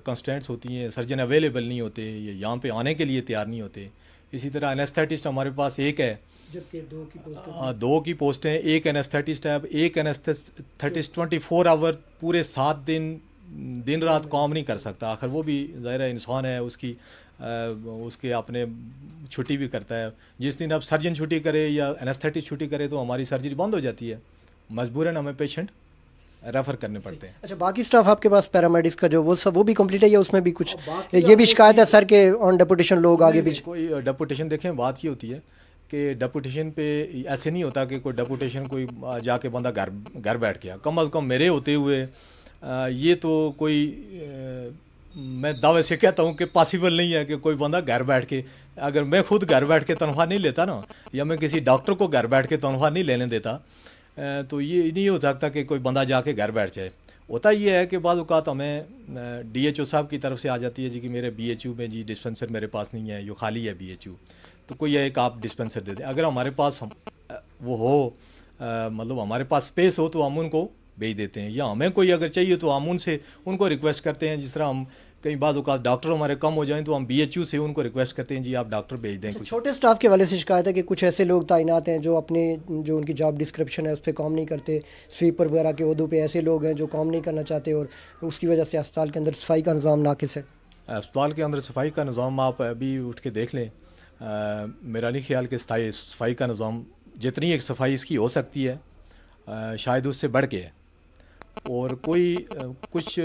کنسٹینٹس ہوتی ہیں, سرجن اویلیبل نہیں ہوتے, یہاں پہ آنے کے لیے تیار نہیں ہوتے. اسی طرح انیستھیٹسٹ ہمارے پاس ایک ہے, جبکہ 2 کی پوسٹیں, ایک انیستھیٹسٹ ہے. اب ایک انیستھیٹسٹ 24 آور پورے 7 دن رات کام نہیں کر سکتا, آخر وہ بھی ظاہر ہے انسان ہے, اس کی اس کے اپنے چھٹی بھی کرتا ہے. جس دن اب سرجن چھٹی کرے یا انستھیٹک چھٹی کرے تو ہماری سرجری بند ہو جاتی ہے, مجبوراً ہمیں پیشنٹ ریفر کرنے پڑتے ہیں. اچھا, باقی اسٹاف آپ کے پاس پیرامیڈکس کا جو وہ بھی کمپلیٹ ہے یا اس میں بھی کچھ یہ بھی شکایت ہے سر کہ آن ڈیپوٹیشن لوگ آگے بھی کوئی ڈیپوٹیشن دیکھیں بات یہ ہوتی ہے کہ ڈیپوٹیشن پہ ایسے نہیں ہوتا کہ کوئی ڈیپوٹیشن کوئی جا کے بندہ گھر بیٹھ گیا. کم از کم میرے ہوتے ہوئے یہ تو کوئی میں دعوے سے کہتا ہوں کہ پاسبل نہیں ہے کہ کوئی بندہ گھر بیٹھ کے, اگر میں خود گھر بیٹھ کے تنخواہ نہیں لیتا نا, یا میں کسی ڈاکٹر کو گھر بیٹھ کے تنخواہ نہیں لینے دیتا, تو یہ نہیں ہو سکتا کہ کوئی بندہ جا کے گھر بیٹھ جائے. ہوتا یہ ہے کہ بعض اوقات ہمیں ڈی ایچ او صاحب کی طرف سے آ جاتی ہے جی کہ میرے بی ایچ یو میں جی ڈسپینسر میرے پاس نہیں ہے, یہ خالی ہے بی ایچ یو, تو کوئی ایک آپ ڈسپینسر دے دیں. اگر ہمارے پاس وہ ہو, مطلب ہمارے پاس اسپیس ہو تو ہم ان کو بھیج دیتے ہیں, یا ہمیں کوئی اگر چاہیے تو ہم ان کو ریکویسٹ کرتے ہیں. جس طرح ہم کئی بعض اوقات ڈاکٹر ہمارے کم ہو جائیں تو ہم بی ایچ یو سے ان کو ریکویسٹ کرتے ہیں جی آپ ڈاکٹر بھیج دیں. چھوٹے اسٹاف کے والے سے شکایت ہے کہ کچھ ایسے لوگ تعینات ہیں جو جو ان کی جاب ڈسکرپشن ہے اس پہ کام نہیں کرتے, سویپر وغیرہ کے عہدوں پہ ایسے لوگ ہیں جو کام نہیں کرنا چاہتے, اور اس کی وجہ سے اسپتال کے اندر صفائی کا نظام ناقص ہے. اسپتال کے اندر صفائی کا نظام آپ ابھی اٹھ کے دیکھ لیں, میرا نہیں خیال کہ صفائی کا نظام جتنی ایک صفائی اس کی ہو سکتی ہے شاید اس سے بڑھ کے ہے. اور کچھ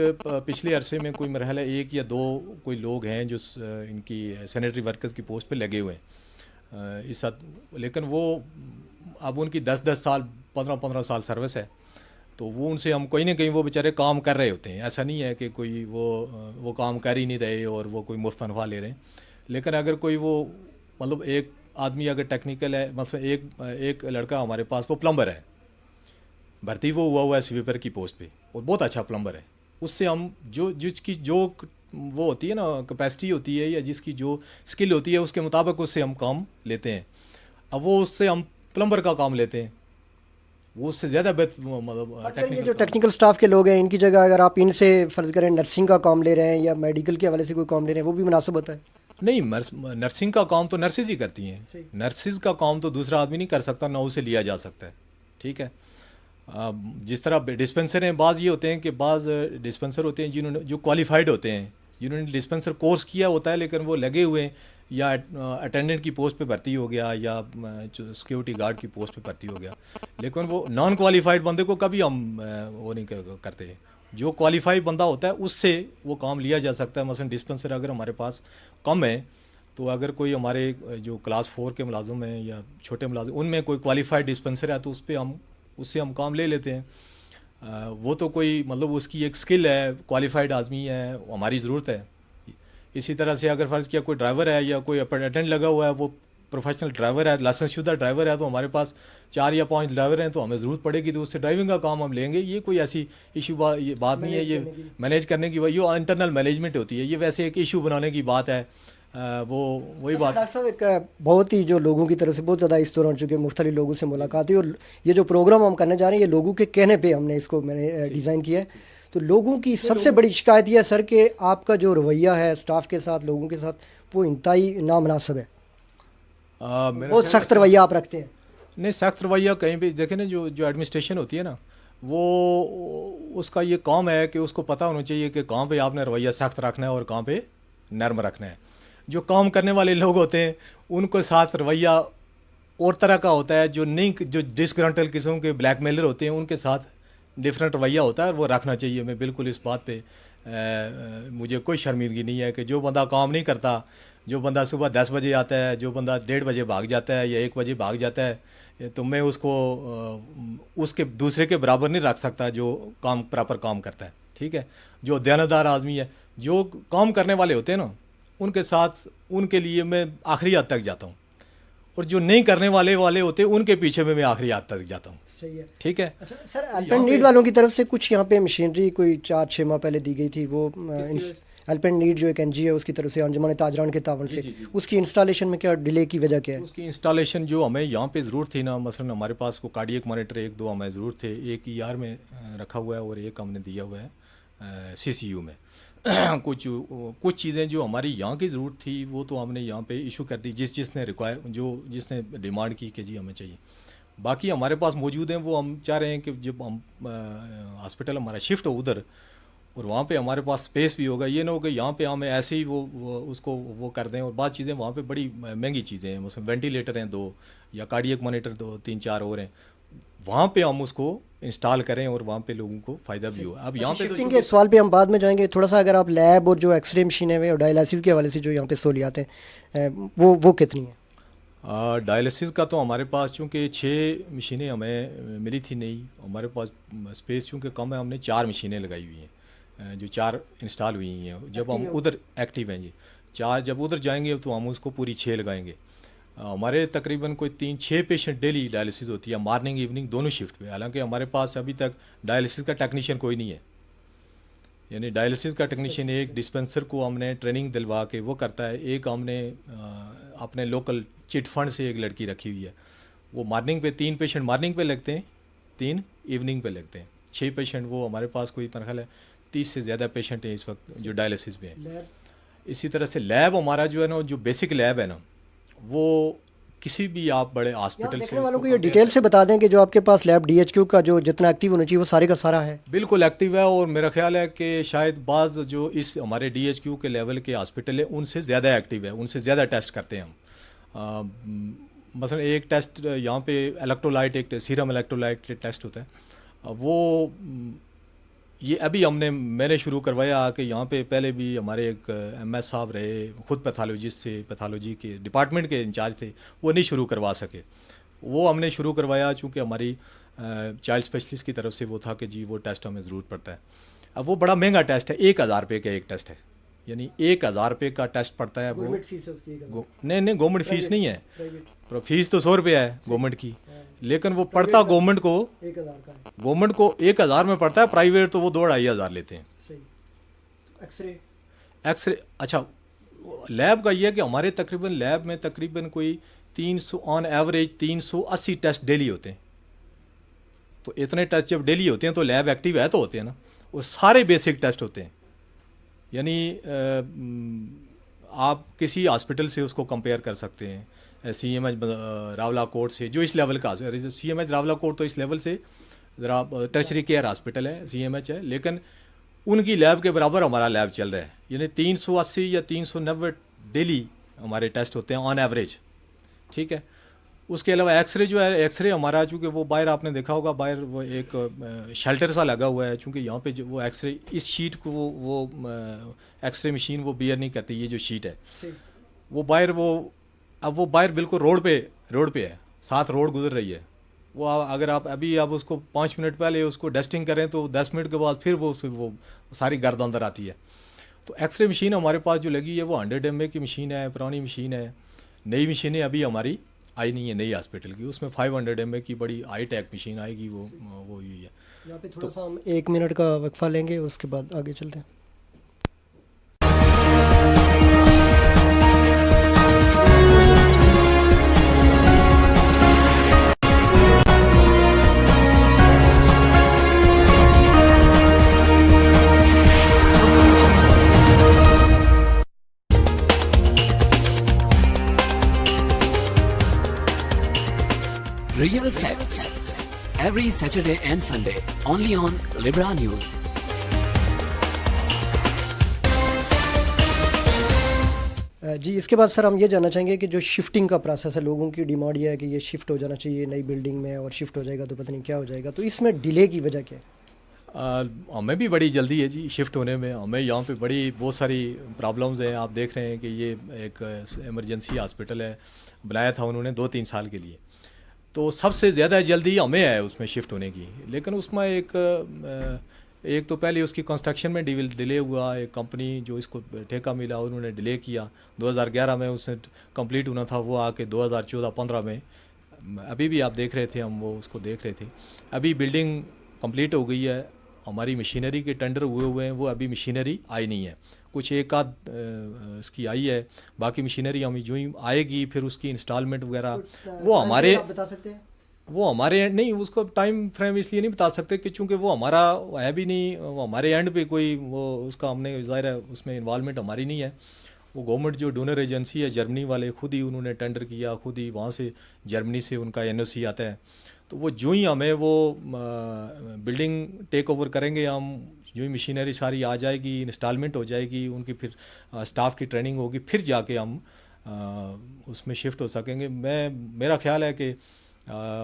پچھلے عرصے میں کوئی مرحلہ 1 یا 2 کوئی لوگ ہیں جو ان کی سینیٹری ورکرز کی پوسٹ پہ لگے ہوئے ہیں اس حد, لیکن وہ اب ان کی 10 سال 15 سال سروس ہے, تو وہ ان سے ہم کہیں نہ کہیں وہ بیچارے کام کر رہے ہوتے ہیں. ایسا نہیں ہے کہ کوئی وہ کام کر ہی نہیں رہے اور وہ کوئی مفت تنخواہ لے رہے ہیں. لیکن اگر کوئی وہ مطلب ایک آدمی اگر ٹیکنیکل ہے, مثلا ایک لڑکا ہمارے پاس وہ پلمبر ہے, بھرتی وہ ہوا ہے سویپر کی پوسٹ پہ, اور بہت اچھا پلمبر ہے. اس سے ہم جس کی جو وہ ہوتی ہے نا کیپیسٹی ہوتی ہے یا جس کی جو اسکل ہوتی ہے اس کے مطابق اس سے ہم کام لیتے ہیں. اب وہ اس سے ہم پلمبر کا کام لیتے ہیں, وہ اس سے زیادہ مطلب یہ جو ٹیکنیکل اسٹاف کے لوگ ہیں ان کی جگہ اگر آپ ان سے فرض کریں نرسنگ کا کام لے رہے ہیں یا میڈیکل کے حوالے سے کوئی کام لے رہے ہیں, وہ بھی مناسب ہوتا ہے؟ نہیں, نرسنگ کا کام تو نرسز ہی کرتی ہیں. نرسز کا کام تو دوسرا آدمی نہیں کر سکتا, نہ اسے لیا جا سکتا ہے. ٹھیک ہے, جس طرح ڈسپینسر ہیں, بعض یہ ہوتے ہیں کہ بعض ڈسپینسر ہوتے ہیں جنہوں نے جو کوالیفائڈ ہوتے ہیں, جنہوں نے ڈسپینسر کورس کیا ہوتا ہے لیکن وہ لگے ہوئے ہیں, یا اٹینڈنٹ کی پوسٹ پہ بھرتی ہو گیا یا سیکیورٹی گارڈ کی پوسٹ پہ بھرتی ہو گیا, لیکن وہ نان کوالیفائڈ بندے کو کبھی ہم وہ نہیں کرتے. جو کوالیفائڈ بندہ ہوتا ہے اس سے وہ کام لیا جا سکتا ہے. مثلا ڈسپینسر اگر ہمارے پاس کم ہے تو اگر کوئی ہمارے جو کلاس 4 کے ملازم ہیں یا چھوٹے ملازم, ان میں کوئی کوالیفائڈ ڈسپینسر ہے تو اس سے ہم کام لے لیتے ہیں. وہ تو کوئی مطلب اس کی ایک سکل ہے, کوالیفائڈ آدمی ہے, ہماری ضرورت ہے. اسی طرح سے اگر فرض کیا کوئی ڈرائیور ہے یا کوئی اٹینڈنٹ لگا ہوا ہے, وہ پروفیشنل ڈرائیور ہے, لائسنس شدہ ڈرائیور ہے, تو ہمارے پاس 4 یا 5 ڈرائیور ہیں, تو ہمیں ضرورت پڑے گی تو اس سے ڈرائیونگ کا کام ہم لیں گے. یہ کوئی ایسی ایشو بات نہیں ہے, یہ مینیج کرنے کی یہ انٹرنل مینجمنٹ ہوتی ہے. یہ ویسے ایک ایشو بنانے کی بات ہے, وہی بات. ڈاکٹر صاحب, ایک بہت ہی جو لوگوں کی طرف سے بہت زیادہ اس دوران چونکہ مختلف لوگوں سے ملاقات ہوئی, اور یہ جو پروگرام ہم کرنے جا رہے ہیں یہ لوگوں کے کہنے پہ ہم نے اس کو میں نے ڈیزائن کیا ہے. تو لوگوں کی سب سے بڑی شکایت یہ ہے سر کہ آپ کا جو رویہ ہے اسٹاف کے ساتھ, لوگوں کے ساتھ, وہ انتہائی نامناسب ہے. بہت سخت رویہ آپ رکھتے ہیں. نہیں, سخت رویہ کہیں بھی دیکھیں نا, جو ایڈمنسٹریشن ہوتی ہے نا, وہ اس کا یہ کام ہے کہ اس کو پتہ ہونا چاہیے کہ کہاں پہ آپ نے رویہ سخت رکھنا ہے اور کہاں پہ نرم رکھنا ہے. جو کام کرنے والے لوگ ہوتے ہیں ان کو ساتھ رویہ اور طرح کا ہوتا ہے. جو ڈسگرنٹل قسم کے بلیک میلر ہوتے ہیں ان کے ساتھ ڈفرینٹ رویہ ہوتا ہے, اور وہ رکھنا چاہیے. میں بالکل اس بات پہ مجھے کوئی شرمندگی نہیں ہے کہ جو بندہ کام نہیں کرتا, جو بندہ صبح 10 بجے آتا ہے, جو بندہ 1:30 بجے بھاگ جاتا ہے یا 1 بجے بھاگ جاتا ہے, تو میں اس کو اس کے دوسرے کے برابر نہیں رکھ سکتا جو کام پراپر کام کرتا ہے. ٹھیک ہے, جو دیانتدار آدمی ہے, جو کام کرنے والے ہوتے ہیں نا, ان کے ساتھ ان کے لیے میں آخری حد تک جاتا ہوں, اور جو نہیں کرنے والے ہوتے ہیں ان کے پیچھے میں آخری حد تک جاتا ہوں. صحیح ہے. ٹھیک ہے. اچھا سر, الپن نیڈ والوں کی طرف سے کچھ یہاں پہ مشینری کوئی 4-6 ماہ پہلے دی گئی تھی, وہ الپن نیڈ جو ایک این جی ہے اس کی طرف سے انجمن تاجران کے تعاون سے, اس کی انسٹالیشن میں کیا ڈیلے کی وجہ کیا ہے؟ اس کی انسٹالیشن جو ہمیں یہاں پہ ضرورت تھی نا, مثلا ہمارے پاس کو کارڈیک مانیٹر 1-2 ہمیں ضرورت تھے, ایک ER میں رکھا ہوا ہے اور ایک ہم نے دیا ہوا ہے CCU میں. کچھ چیزیں جو ہماری یہاں کی ضرورت تھی وہ تو ہم نے یہاں پہ ایشو کر دی, جس نے ڈیمانڈ کی کہ جی ہمیں چاہیے. باقی ہمارے پاس موجود ہیں, وہ ہم چاہ رہے ہیں کہ جب ہم ہاسپٹل ہمارا شفٹ ہو ادھر, اور وہاں پہ ہمارے پاس اسپیس بھی ہوگا. یہ نہ ہو کہ یہاں پہ ہمیں ایسے ہی وہ اس کو وہ کر دیں. اور بعض چیزیں وہاں پہ بڑی مہنگی چیزیں ہیں, مثلا وینٹیلیٹر ہیں 2 یا کارڈیک مانیٹر 2-3-4 اور ہیں, وہاں پہ ہم اس کو انسٹال کریں اور وہاں پہ لوگوں کو فائدہ بھی ہو. اب یہاں پہ شفٹنگ کے سوال پہ ہم بعد میں جائیں گے. تھوڑا سا اگر آپ لیب اور جو ایکس رے مشینیں ہیں اور ڈائلائسس کے حوالے سے جو یہاں پہ سہولیات ہیں وہ کتنی ہیں؟ ڈائلسس کا تو ہمارے پاس چونکہ 6 مشینیں ہمیں ملی تھی نہیں, ہمارے پاس اسپیس چونکہ کم ہے, ہم نے 4 مشینیں لگائی ہوئی ہیں جو 4 انسٹال ہوئی ہیں. جب ہم ادھر ایکٹیو ہیں جی 4, جب ادھر جائیں گے تو ہم اس کو پوری 6 لگائیں گے. ہمارے تقریباً کوئی 3-6 پیشنٹ ڈیلی ڈائلسس ہوتی ہے, مارننگ ایوننگ دونوں شفٹ پہ. حالانکہ ہمارے پاس ابھی تک ڈائلسس کا ٹیکنیشین کوئی نہیں ہے, یعنی ڈائلسس کا ٹیکنیشین ایک ڈسپینسر کو ہم نے ٹریننگ دلوا کے وہ کرتا ہے. ایک ہم نے اپنے لوکل چٹ فنڈ سے ایک لڑکی رکھی ہوئی ہے, وہ مارننگ پہ 3 پیشنٹ مارننگ پہ لگتے ہیں, 3 ایوننگ پہ لگتے ہیں. 6 پیشنٹ وہ ہمارے پاس کوئی تنخواہ ہے 30 سے زیادہ پیشنٹ ہیں اس وقت جو ڈائلسس پہ ہیں. اسی طرح سے لیب ہمارا جو ہے نا, جو بیسک لیب ہے نا, وہ کسی بھی آپ بڑے ہاسپٹل دیکھنے والوں کو یہ ڈیٹیل سے بتا دیں کہ جو آپ کے پاس لیب ڈی ایچ کیو کا جو جتنا ایکٹیو ہونا چاہیے وہ سارے کا سارا ہے. بالکل ایکٹیو ہے, اور میرا خیال ہے کہ شاید بعض جو اس ہمارے ڈی ایچ کیو کے لیول کے ہاسپٹل ہیں ان سے زیادہ ایکٹیو ہے, ان سے زیادہ ٹیسٹ کرتے ہیں ہم. مثلا ایک ٹیسٹ یہاں پہ الیکٹرولائٹ, ایک سیرم الیکٹرولائٹ ٹیسٹ ہوتا ہے, وہ یہ ابھی میں نے شروع کروایا کہ یہاں پہ پہلے بھی ہمارے ایک ایم ایس صاحب رہے, خود پیتھالوجسٹ سے, پیتھالوجی کے ڈپارٹمنٹ کے انچارج تھے, وہ نہیں شروع کروا سکے. وہ ہم نے شروع کروایا چونکہ ہماری چائلڈ اسپیشلسٹ کی طرف سے وہ تھا کہ جی وہ ٹیسٹ ہمیں ضرورت پڑتا ہے. اب وہ بڑا مہنگا ٹیسٹ ہے, 1000 روپے کا ایک ٹیسٹ ہے, یعنی 1000 روپے کا ٹیسٹ پڑتا ہے. وہ نہیں گورنمنٹ فیس نہیں ہے, فیس تو 100 روپے ہے گورنمنٹ کی, لیکن وہ پڑتا گورنمنٹ کو 1000 میں پڑتا ہے. پرائیویٹ تو وہ 2-2500 لیتے ہیں. ایکس رے اچھا لیب کا یہ ہے کہ ہمارے تقریباً لیب میں تقریباً کوئی 300 آن ایوریج 380 ٹیسٹ ڈیلی ہوتے ہیں. تو اتنے ٹیسٹ جب ڈیلی ہوتے ہیں تو لیب ایکٹیو ہے تو ہوتے ہیں نا, اور سارے بیسک ٹیسٹ ہوتے ہیں. یعنی آپ کسی ہاسپٹل سے اس کو کمپیئر کر سکتے ہیں, سی ایم ایچ راولا کوٹ سے جو اس لیول کا, سی ایم ایچ راولا کوٹ تو اس لیول سے ذرا ٹرشری کیئر ہاسپٹل ہے, سی ایم ایچ ہے, لیکن ان کی لیب کے برابر ہمارا لیب چل رہا ہے. یعنی 380 یا 390 ڈیلی ہمارے ٹیسٹ ہوتے ہیں آن ایوریج, ٹھیک ہے. اس کے علاوہ ایکس رے جو ہے, ایکس رے ہمارا چونکہ وہ باہر آپ نے دیکھا ہوگا, باہر وہ ایک شیلٹر سا لگا ہوا ہے, چونکہ یہاں پہ جو وہ ایکس رے اس شیٹ کو وہ ایکس رے مشین وہ بیئر نہیں کرتی, یہ جو شیٹ ہے وہ باہر اب وہ باہر بالکل روڈ پہ ہے, ساتھ روڈ گزر رہی ہے. وہ اگر آپ ابھی اس کو 5 منٹ پہلے اس کو ڈسٹنگ کریں تو 10 منٹ کے بعد پھر وہ ساری گرد اندر آتی ہے. تو ایکس رے مشین ہمارے پاس جو لگی ہے وہ 100 MA کی مشین ہے, پرانی مشین ہے. نئی مشینیں ابھی ہماری آئی نہیں ہے نئی ہاسپٹل کی, اس میں 500 MA کی بڑی ہائی ٹیک مشین آئے گی, وہ ہوئی ہے. یہاں پہ تھوڑا سا ہم 1 منٹ کا وقفہ لیں گے اور اس کے بعد آگے چلتے ہیں. Real facts. Every Saturday and Sunday, only on Libra News. جی اس کے بعد سر ہم یہ جاننا چاہیں گے کہ جو شفٹنگ کا پروسیس ہے, لوگوں کی ڈیمانڈ یہ ہے کہ یہ شفٹ ہو جانا چاہیے نئی بلڈنگ میں, اور شفٹ ہو جائے گا تو پتہ نہیں کیا ہو جائے گا, تو اس میں ڈیلے کی وجہ کیا ہے؟ ہمیں بھی بڑی جلدی ہے جی شفٹ ہونے میں. ہمیں یہاں پہ بہت ساری پرابلمز ہیں. آپ دیکھ رہے ہیں کہ یہ ایک ایمرجنسی ہاسپٹل ہے, بنایا تھا انہوں نے 2-3 سال کے لیے, تو سب سے زیادہ جلدی ہمیں ہے اس میں شفٹ ہونے کی. لیکن اس میں ایک تو پہلے اس کی کنسٹرکشن میں ڈیلے ہوا. ایک کمپنی جو اس کو ٹھیکہ ملا انہوں نے ڈیلے کیا, 2011 میں اس نے کمپلیٹ ہونا تھا, وہ آ کے 2014-15 میں. ابھی بھی آپ دیکھ رہے تھے, ہم وہ اس کو دیکھ رہے تھے. ابھی بلڈنگ کمپلیٹ ہو گئی ہے, ہماری مشینری کے ٹینڈر ہوئے ہیں, وہ ابھی مشینری آئی نہیں ہے. کچھ ایک آدھ اس کی آئی ہے, باقی مشینری ہمیں جو ہی آئے گی پھر اس کی انسٹالمنٹ وغیرہ وہ ہمارے بتا سکتے ہیں. وہ ہمارے نہیں, اس کو ٹائم فریم اس لیے نہیں بتا سکتے کہ چونکہ وہ ہمارا ہے بھی نہیں, وہ ہمارے اینڈ پہ کوئی وہ اس کا ہم نے ظاہر ہے اس میں انوالومنٹ ہماری نہیں ہے. وہ گورنمنٹ جو ڈونر ایجنسی ہے جرمنی والے, خود ہی انہوں نے ٹینڈر کیا, خود ہی وہاں سے جرمنی سے ان کا NOC آتا ہے, تو وہ جو ہی ہمیں وہ بلڈنگ ٹیک اوور کریں گے ہم، جو ہی مشینری ساری آ جائے گی، انسٹالمنٹ ہو جائے گی، ان کی پھر اسٹاف کی ٹریننگ ہوگی، پھر جا کے ہم اس میں شفٹ ہو سکیں گے. میرا خیال ہے کہ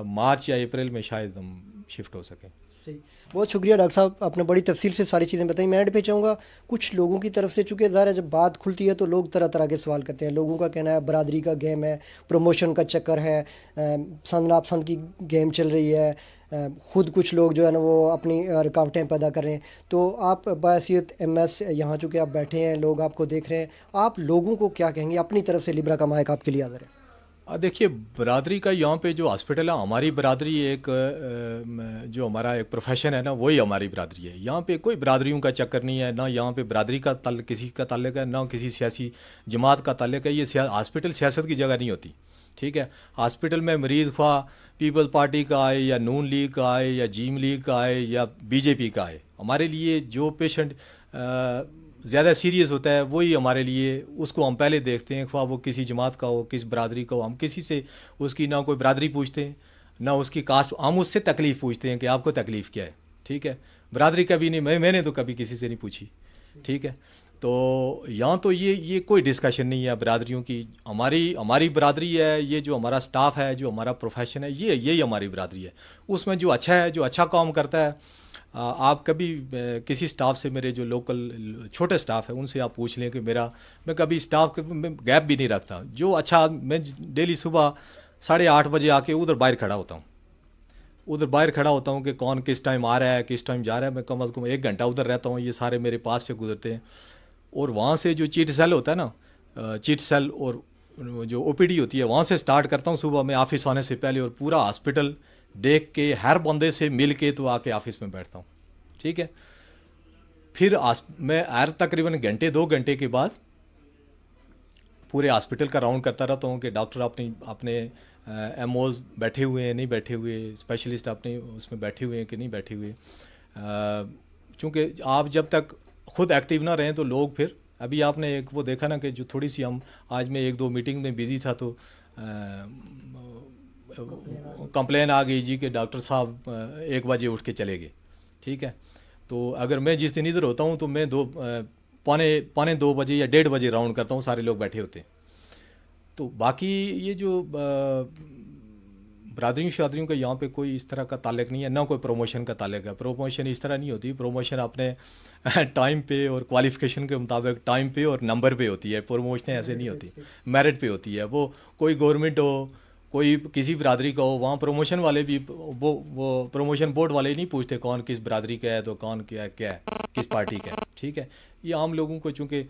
مارچ یا اپریل میں شاید ہم شفٹ ہو سکیں. صحیح، بہت شکریہ ڈاکٹر صاحب، آپ نے بڑی تفصیل سے ساری چیزیں بتائیں. میں اینڈ پہ چاہوں گا کچھ لوگوں کی طرف سے، چونکہ ظاہر ہے جب بات کھلتی ہے تو لوگ طرح طرح کے سوال کرتے ہیں. لوگوں کا کہنا ہے برادری کا گیم ہے، پروموشن کا چکر ہے، پسند ناپسند کی گیم چل رہی ہے، خود کچھ لوگ جو ہے نا وہ اپنی رکاوٹیں پیدا کر رہے ہیں. تو آپ بحیثیت ایم ایس یہاں چونکہ آپ بیٹھے ہیں، لوگ آپ کو دیکھ رہے ہیں، آپ لوگوں کو کیا کہیں گے؟ اپنی طرف سے لیبرا کا مائک آپ کے لیے حاضر ہے. دیکھیے برادری کا یہاں پہ جو ہاسپٹل ہے، ہماری برادری ایک جو ہمارا ایک پروفیشن ہے نا، وہی ہماری برادری ہے. یہاں پہ کوئی برادریوں کا چکر نہیں ہے، نہ یہاں پہ برادری کا تعلق کسی کا تعلق ہے، نہ کسی سیاسی جماعت کا تعلق ہے. یہ ہاسپٹل سیاست کی جگہ نہیں ہوتی، ٹھیک ہے. ہاسپٹل میں مریض خواہ پیپل پارٹی کا آئے یا نون لیگ کا آئے یا جیم لیگ کا آئے یا بی جے پی کا آئے، ہمارے لیے جو پیشنٹ زیادہ سیریس ہوتا ہے وہی ہمارے لیے، اس کو ہم پہلے دیکھتے ہیں، خواہ وہ کسی جماعت کا ہو، کس برادری کا ہو. ہم کسی سے اس کی نہ کوئی برادری پوچھتے ہیں، نہ اس کی کاسٹ. ہم اس سے تکلیف پوچھتے ہیں کہ آپ کو تکلیف کیا ہے، ٹھیک ہے. برادری کبھی نہیں، میں نے تو کبھی کسی سے نہیں پوچھی، ٹھیک ہے. تو یہاں تو یہ کوئی ڈسکشن نہیں ہے برادریوں کی. ہماری برادری ہے، یہ جو ہمارا سٹاف ہے، جو ہمارا پروفیشن ہے، یہی ہماری برادری ہے. اس میں جو اچھا ہے، جو اچھا کام کرتا ہے، آپ کبھی کسی سٹاف سے، میرے جو لوکل چھوٹے سٹاف ہے ان سے آپ پوچھ لیں کہ میں کبھی سٹاف میں گیپ بھی نہیں رکھتا. جو اچھا، میں ڈیلی صبح 8:30 بجے آ کے ادھر باہر کھڑا ہوتا ہوں کہ کون کس ٹائم آ رہا ہے، کس ٹائم جا رہا ہے. میں کم از کم 1 گھنٹہ ادھر رہتا ہوں. یہ سارے میرے پاس سے گزرتے ہیں. اور وہاں سے جو چیٹ سیل ہوتا ہے نا، چیٹ سیل اور جو او پی ڈی ہوتی ہے، وہاں سے سٹارٹ کرتا ہوں صبح میں آفس آنے سے پہلے، اور پورا ہاسپٹل دیکھ کے ہر بندے سے مل کے تو آ کے آفس میں بیٹھتا ہوں، ٹھیک ہے. پھر میں ہر تقریباً 2 گھنٹے کے بعد پورے ہاسپٹل کا راؤنڈ کرتا رہتا ہوں کہ ڈاکٹر اپنے ایم اوز بیٹھے ہوئے ہیں نہیں بیٹھے ہوئے، اسپیشلسٹ اپنے اس میں بیٹھے ہوئے ہیں کہ نہیں بیٹھے ہوئے. چونکہ آپ جب تک خود ایکٹیو نہ رہیں تو لوگ پھر، ابھی آپ نے ایک وہ دیکھا نا کہ جو تھوڑی سی آج میں 1-2 میٹنگ میں بزی تھا تو کمپلین آ گئی جی کہ ڈاکٹر صاحب 1 بجے اٹھ کے چلے گئے، ٹھیک ہے. تو اگر میں جس دن ادھر ہوتا ہوں تو میں 2 بجے یا 1:30 بجے راؤنڈ کرتا ہوں، سارے لوگ بیٹھے ہوتے ہیں. تو باقی یہ جو برادریوں شادریوں کا یہاں پہ کوئی اس طرح کا تعلق نہیں ہے، نہ کوئی پروموشن کا تعلق ہے. پروموشن اس طرح نہیں ہوتی. پروموشن اپنے ٹائم پہ اور کوالیفیکیشن کے مطابق ٹائم پہ اور نمبر پہ ہوتی ہے. پروموشنیں ایسے نہیں ہوتی، میرٹ پہ ہوتی ہے. وہ کوئی گورنمنٹ ہو، کوئی کسی برادری کا ہو، وہاں پروموشن والے بھی وہ پروموشن بورڈ والے نہیں پوچھتے کون کس برادری کا ہے تو کون کیا ہے، کس پارٹی کا ہے، ٹھیک ہے. یہ عام لوگوں کو چونکہ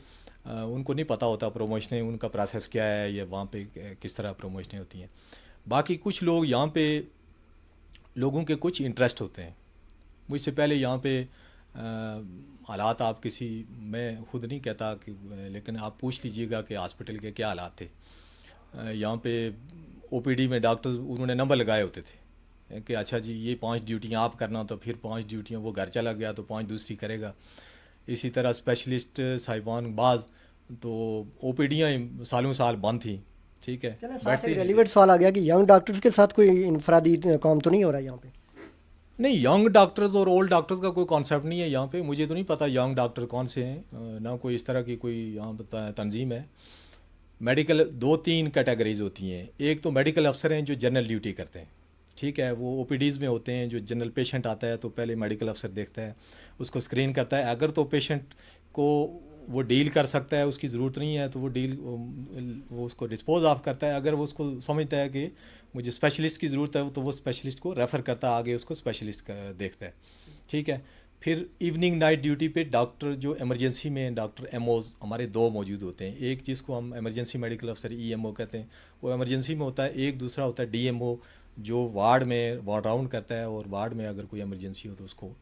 ان کو نہیں پتہ ہوتا پروموشنیں، ان کا پروسیس کیا ہے یا وہاں پہ کس طرح پروموشنیں ہوتی ہیں. باقی کچھ لوگ یہاں پہ، لوگوں کے کچھ انٹرسٹ ہوتے ہیں. مجھ سے پہلے یہاں پہ حالات آپ میں خود نہیں کہتا کہ، لیکن آپ پوچھ لیجئے گا کہ ہاسپٹل کے کیا حالات تھے. یہاں پہ او پی ڈی میں ڈاکٹر انہوں نے نمبر لگائے ہوتے تھے کہ اچھا جی یہ 5 ڈیوٹیاں آپ کرنا، تو پھر 5 ڈیوٹیاں وہ گھر چلا گیا تو 5 دوسری کرے گا. اسی طرح اسپیشلسٹ صاحبان بعض تو او پی ڈیاں سالوں سال بند تھیں، ٹھیک ہے. ریلیونٹ سوال آ گیا کہ ینگ ڈاکٹرز کے ساتھ کوئی انفرادی کام تو نہیں ہو رہا یہاں پہ؟ نہیں، ینگ ڈاکٹرز اور اولڈ ڈاکٹرز کا کوئی کانسیپٹ نہیں ہے یہاں پہ. مجھے تو نہیں پتہ ینگ ڈاکٹر کون سے ہیں، نہ کوئی اس طرح کی کوئی یہاں تنظیم ہے. میڈیکل 2-3 کیٹیگریز ہوتی ہیں. ایک تو میڈیکل افسر ہیں جو جنرل ڈیوٹی کرتے ہیں، ٹھیک ہے. وہ او پی ڈیز میں ہوتے ہیں. جو جنرل پیشنٹ آتا ہے تو پہلے میڈیکل افسر دیکھتا ہے، اس کو اسکرین کرتا ہے. اگر تو پیشنٹ کو وہ ڈیل کر سکتا ہے، اس کی ضرورت نہیں ہے تو وہ اس کو ڈسپوز آف کرتا ہے. اگر وہ اس کو سمجھتا ہے کہ مجھے اسپیشلسٹ کی ضرورت ہے تو وہ اسپیشلسٹ کو ریفر کرتا ہے، آگے اس کو اسپیشلسٹ دیکھتا ہے، ٹھیک ہے. پھر ایوننگ نائٹ ڈیوٹی پہ ڈاکٹر جو ایمرجنسی میں ڈاکٹر ایم اوز ہمارے 2 موجود ہوتے ہیں. ایک جس کو ہم ایمرجنسی میڈیکل افسر ای ایم او کہتے ہیں، وہ ایمرجنسی میں ہوتا ہے. ایک دوسرا ہوتا ہے ڈی ایم او جو وارڈ میں وارڈ راؤنڈ کرتا ہے، اور وارڈ میں اگر کوئی ایمرجنسی ہو تو اس کو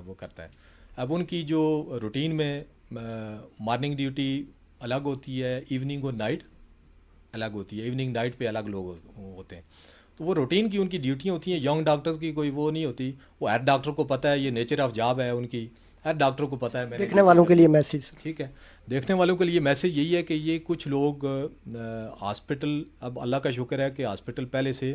وہ کرتا ہے. اب ان کی جو روٹین میں مارننگ ڈیوٹی الگ ہوتی ہے، ایوننگ اور نائٹ الگ ہوتی ہے. ایوننگ نائٹ پہ الگ لوگ ہوتے ہیں. تو وہ روٹین کی ان کی ڈیوٹیاں ہوتی ہیں. ینگ ڈاکٹرز کی کوئی وہ نہیں ہوتی. وہ ہر ڈاکٹر کو پتہ ہے، یہ نیچر آف جاب ہے ان کی. ہر ڈاکٹر کو پتہ ہے. دیکھنے والوں کے لیے میسیج، ٹھیک ہے، دیکھنے والوں کے لیے میسیج یہی ہے کہ یہ کچھ لوگ ہاسپٹل، اب اللہ کا شکر ہے کہ ہاسپٹل پہلے سے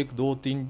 1, 2, 3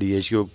DHQ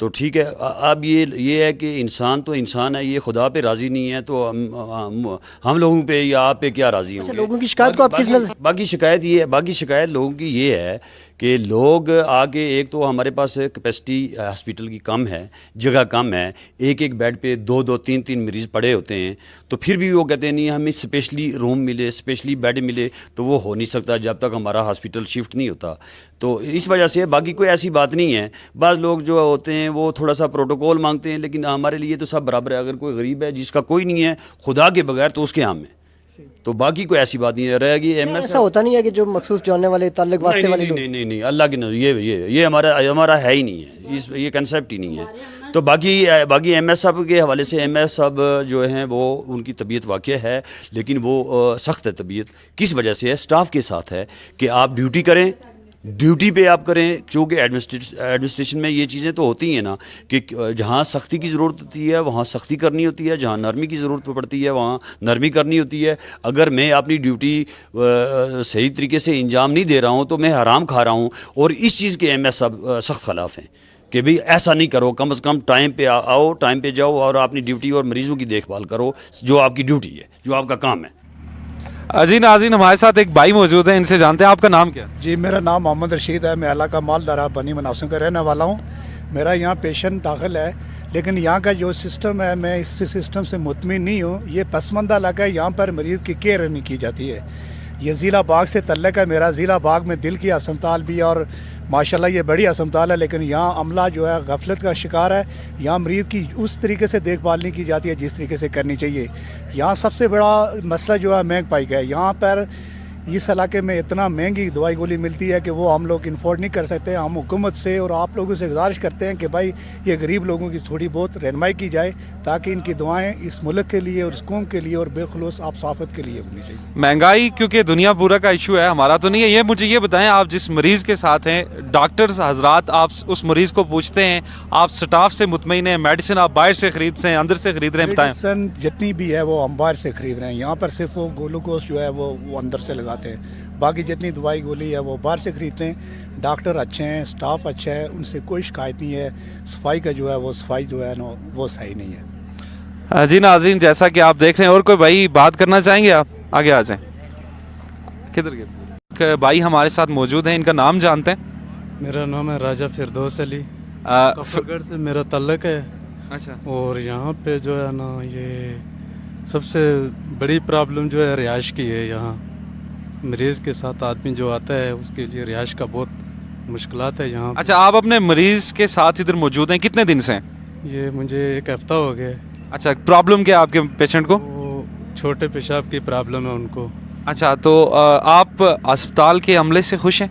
تو ٹھیک ہے. اب یہ ہے کہ انسان تو انسان ہے, یہ خدا پہ راضی نہیں ہے تو ہم لوگوں پہ یا آپ پہ کیا راضی ہوں گے. لوگوں کی شکایت کو آپ کس نظر؟ باقی شکایت لوگوں کی یہ ہے کہ لوگ آگے, ایک تو ہمارے پاس کیپیسٹی ہاسپٹل کی کم ہے, جگہ کم ہے, ایک بیڈ پہ 2-3 مریض پڑے ہوتے ہیں, تو پھر بھی وہ کہتے ہیں نہیں ہمیں اسپیشلی روم ملے, اسپیشلی بیڈ ملے, تو وہ ہو نہیں سکتا جب تک ہمارا ہاسپٹل شفٹ نہیں ہوتا. تو اس وجہ سے باقی کوئی ایسی بات نہیں ہے. بعض لوگ جو ہوتے ہیں وہ تھوڑا سا پروٹوکول مانگتے ہیں, لیکن ہمارے لیے تو سب برابر ہے. اگر کوئی غریب ہے جس کا کوئی نہیں ہے خدا کے بغیر تو اس کے ہاں میں, تو باقی کوئی ایسی بات نہیں ہے. رہے گی ایسا ہوتا نہیں ہے کہ جو مخصوص جاننے والے تعلق واسطے والے لوگ؟ نہیں, اللہ کی نظر یہ ہمارا ہے ہی نہیں ہے, یہ کنسیپٹ ہی نہیں ہے. تو باقی ایم ایس صاحب کے حوالے سے, ایم ایس صاحب جو ہیں وہ ان کی طبیعت واقع ہے, لیکن وہ سخت ہے طبیعت. کس وجہ سے ہے؟ اسٹاف کے ساتھ ہے کہ آپ ڈیوٹی کریں, ڈیوٹی پہ آپ کریں, کیونکہ ایڈمنسٹریشن میں یہ چیزیں تو ہوتی ہیں نا کہ جہاں سختی کی ضرورت ہوتی ہے وہاں سختی کرنی ہوتی ہے, جہاں نرمی کی ضرورت پڑتی ہے وہاں نرمی کرنی ہوتی ہے. اگر میں اپنی ڈیوٹی صحیح طریقے سے انجام نہیں دے رہا ہوں تو میں حرام کھا رہا ہوں. اور اس چیز کے ایم ایس صاحب سخت خلاف ہیں کہ بھئی ایسا نہیں کرو, کم از کم ٹائم پہ آؤ, ٹائم پہ جاؤ اور اپنی ڈیوٹی اور مریضوں کی دیکھ بھال کرو, جو آپ کی ڈیوٹی ہے, جو آپ کا کام ہے. جی ناظرین, ہمارے ساتھ ایک بھائی موجود ہیں, ان سے جانتے ہیں آپ کا نام کیا؟ جی میرا نام محمد رشید ہے, میں علاقہ مالدارہ بنی مناسب کا رہنے والا ہوں. میرا یہاں پیشنٹ داخل ہے, لیکن یہاں کا جو سسٹم ہے میں اس سسٹم سے مطمئن نہیں ہوں. یہ پسماندہ علاقہ ہے, یہاں پر مریض کی کیئر نہیں کی جاتی ہے. یہ ضلع باغ سے تعلق ہے میرا. ضلع باغ میں دل کی ہسپتال بھی اور ماشاءاللہ یہ بڑی ہسپتال ہے, لیکن یہاں عملہ جو ہے غفلت کا شکار ہے. یہاں مریض کی اس طریقے سے دیکھ بھال نہیں کی جاتی ہے جس طریقے سے کرنی چاہیے. یہاں سب سے بڑا مسئلہ جو ہے مہنگ پائی کا ہے. یہاں پر اس علاقے میں اتنا مہنگی دوائی گولی ملتی ہے کہ وہ ہم لوگ انفورڈ نہیں کر سکتے. ہم حکومت سے اور آپ لوگوں سے گزارش کرتے ہیں کہ بھائی یہ غریب لوگوں کی تھوڑی بہت رہنمائی کی جائے تاکہ ان کی دعائیں اس ملک کے لیے اور اس قوم کے لیے اور بالخصوص آپ صافت کے لیے ہونی چاہیے. مہنگائی کیونکہ دنیا پورا کا ایشو ہے, ہمارا تو نہیں ہے. یہ مجھے یہ بتائیں, آپ جس مریض کے ساتھ ہیں, ڈاکٹرز حضرات آپ اس مریض کو پوچھتے ہیں, آپ سٹاف سے مطمئن ہیں, میڈیسن آپ باہر سے خرید سے اندر سے خرید رہے ہیں؟ بتائیں. میڈیسن جتنی بھی ہے وہ ہم باہر سے خرید رہے ہیں. یہاں پر صرف وہ گلوکوز جو ہے وہ اندر سے لگاتے ہیں, باقی جتنی دوائی گولی ہے وہ باہر سے خریدتے ہیں. ڈاکٹر اچھے ہیں, سٹاف اچھا ہے, ان سے کوئی شکایت نہیں ہے. صفائی کا جو ہے وہ صفائی جو ہے نا وہ صحیح نہیں ہے. جی ناظرین, جیسا کہ آپ دیکھ رہے ہیں, اور کوئی بھائی بات کرنا چاہیں گے؟ آپ آگے آ جائیں. کدھر گئے بھائی ہمارے ساتھ موجود ہیں, ان کا نام جانتے ہیں؟ میرا نام ہے راجہ فردوس علی, کفرگڑھ سے میرا تعلق ہے. اچھا. اور یہاں پہ جو ہے نا یہ سب سے بڑی پرابلم جو ہے رہائش کی ہے. یہاں مریض کے ساتھ آدمی جو آتا ہے اس کے لیے رہائش کا بہت مشکلات ہے یہاں. اچھا, آپ اپنے مریض کے ساتھ ادھر موجود ہیں, کتنے دن سے ہیں؟ یہ مجھے 1 ہفتہ ہو گیا. اچھا, پرابلم کیا آپ کے پیشنٹ کو؟ وہ چھوٹے پیشاب کی پرابلم ہے ان کو. اچھا, تو آپ اسپتال کے عملے سے خوش ہیں؟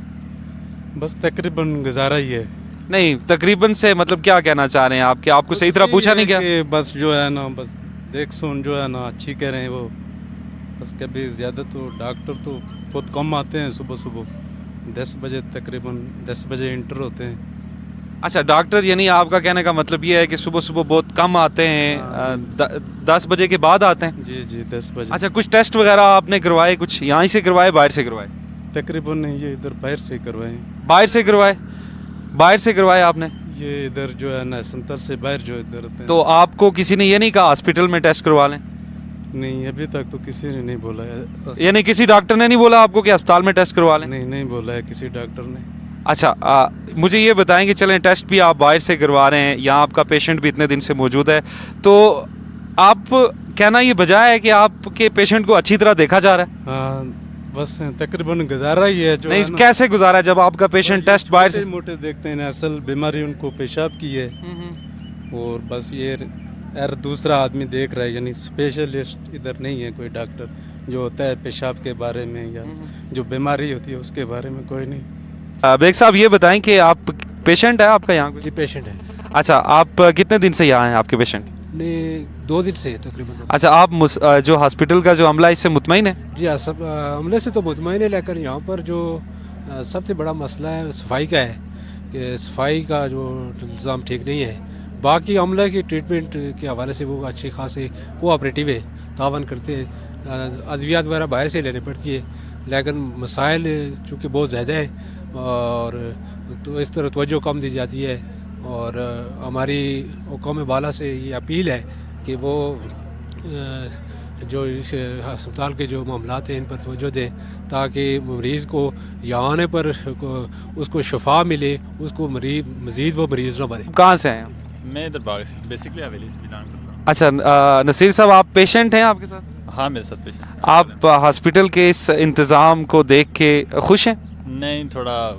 بس تقریباً گزارا ہی ہے. نہیں, تقریباً سے مطلب کیا کہنا چاہ رہے ہیں آپ؟ کہ آپ کو صحیح طرح پوچھا نہیں کیا؟ بس جو ہے نا بس دیکھ سن جو ہے نا اچھی کہہ رہے ہیں وہ. بس کبھی زیادہ تو ڈاکٹر تو بہت کم آتے ہیں. صبح 10 بجے تقریباً 10 بجے انٹر ہوتے ہیں. اچھا, ڈاکٹر یعنی آپ کا کہنے کا مطلب یہ ہے کہ صبح بہت کم آتے ہیں, 10 بجے کے بعد آتے ہیں؟ جی 10 بجے. اچھا, کچھ ٹیسٹ وغیرہ آپ نے کروائے؟ کچھ یہاں سے کروائے باہر سے کروائے؟ تقریباً یہ ادھر باہر سے کروائے. باہر سے کروائے؟ باہر سے کروائے آپ نے؟ یہ ادھر جو ہے نا سنتر سے باہر جو ادھر ہوتے ہیں. تو آپ کو کسی نے یہ نہیں کہا ہاسپٹل میں ٹیسٹ کروا لیں؟ نہیں, ابھی تک تو کسی نے نہیں بولا ہے. یعنی کسی ڈاکٹر نے نہیں بولا آپ کو کہ اسپتال میں ٹیسٹ کروا لیں؟ نہیں بولا ہے کسی ڈاکٹر نے. اچھا, مجھے یہ بتائیں کہ چلیں ٹیسٹ بھی آپ باہر سے کروا رہے ہیں, یہاں آپ کا پیشنٹ بھی اتنے دن سے موجود ہے, تو آپ کہنا یہ بجائے ہے کہ آپ کے پیشنٹ کو اچھی طرح دیکھا جا رہا ہے؟ ہاں, بس تقریباً گزارا ہی ہے. جو نہیں, کیسے گزارا ہے جب آپ کا پیشنٹ ٹیسٹ باہر سے موٹے دیکھتے ہیں؟ اصل بیماری ان کو پیشاب کی ہے, اور بس یہ دوسرا آدمی دیکھ رہا ہے. یعنی اسپیشلسٹ ادھر نہیں ہے کوئی ڈاکٹر جو ہوتا ہے پیشاب کے بارے میں یا جو بیماری ہوتی ہے اس کے بارے میں کوئی نہیں. بیگ صاحب یہ بتائیں کہ آپ پیشنٹ ہے آپ کا یہاں؟ جی پیشنٹ ہے. اچھا, آپ کتنے دن سے یہاں ہیں آپ کے پیشنٹ؟ 2 دن سے تقریباً. اچھا, آپ جو ہاسپٹل کا جو عملہ اس سے مطمئن ہے؟ جی ہاں, سب عملے سے تو مطمئن ہے, لیکن یہاں پر جو سب سے بڑا مسئلہ ہے صفائی کا ہے کہ صفائی کا جو نظام ٹھیک نہیں ہے. باقی عملہ کی ٹریٹمنٹ کے حوالے سے وہ اچھے خاصے کوآپریٹیو ہے, تعاون کرتے ہیں. ادویات وغیرہ باہر سے لینے پڑتی ہے, لیکن مسائل چونکہ بہت زیادہ ہیں اور تو اس طرح توجہ کم دی جاتی ہے, اور ہماری قوم بالا سے یہ اپیل ہے کہ وہ جو اس ہسپتال کے جو معاملات ہیں ان پر توجہ دیں تاکہ مریض کو یہاں آنے پر اس کو شفا ملے, اس کو مزید وہ مریض نہ بنے. کہاں سے ہیں؟ میں ادھر باغ سے, بیسکلی حویلی سے بلانگ کرتا ہوں. اچھا نصیر صاحب, آپ پیشنٹ ہیں آپ کے ساتھ؟ ہاں میرے ساتھ پیشنٹ. آپ ہاسپٹل کے اس انتظام کو دیکھ کے خوش ہیں؟ نہیں, تھوڑا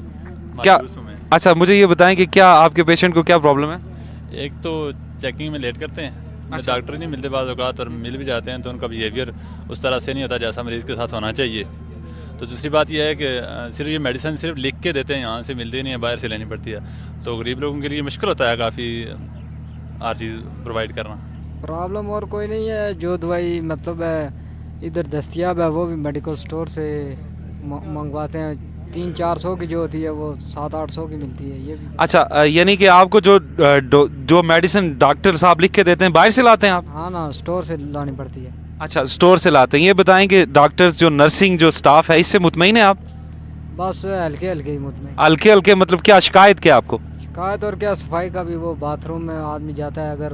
کیا؟ مایوس ہوں میں. اچھا مجھے یہ بتائیں کہ کیا آپ کے پیشنٹ کو کیا پرابلم ہے؟ ایک تو چیکنگ میں لیٹ کرتے ہیں, ڈاکٹر نہیں ملتے بعض اوقات, اور مل بھی جاتے ہیں تو ان کا بیہیویئر اس طرح سے نہیں ہوتا جیسا مریض کے ساتھ ہونا چاہیے. تو دوسری بات یہ ہے کہ صرف یہ میڈیسن صرف لکھ کے دیتے ہیں, یہاں سے ملتی نہیں ہے, باہر سے لینی پڑتی ہے, تو غریب لوگوں کے لیے مشکل ہوتا ہے کافی ہر چیز پرووائڈ کرنا. پرابلم اور کوئی نہیں ہے, جو دوائی مطلب ہے ادھر دستیاب ہے وہ بھی میڈیکل سٹور سے منگواتے ہیں. 300-400 کی جو ہوتی ہے وہ 700-800 کی ملتی ہے. یہ بھی اچھا, یعنی کہ آپ کو جو میڈیسن ڈاکٹر صاحب لکھ کے دیتے ہیں باہر سے لاتے ہیں آپ؟ ہاں نا, سٹور سے لانی پڑتی ہے. اچھا سٹور سے لاتے ہیں. یہ بتائیں کہ ڈاکٹرز جو نرسنگ جو سٹاف ہے اس سے مطمئن ہیں آپ؟ بس ہلکے ہلکے ہی مطمئن. ہلکے ہلکے مطلب کیا شکایت کیا آپ کو؟ شکایت اور کیا, صفائی کا بھی, وہ باتھ روم میں آدمی جاتا ہے اگر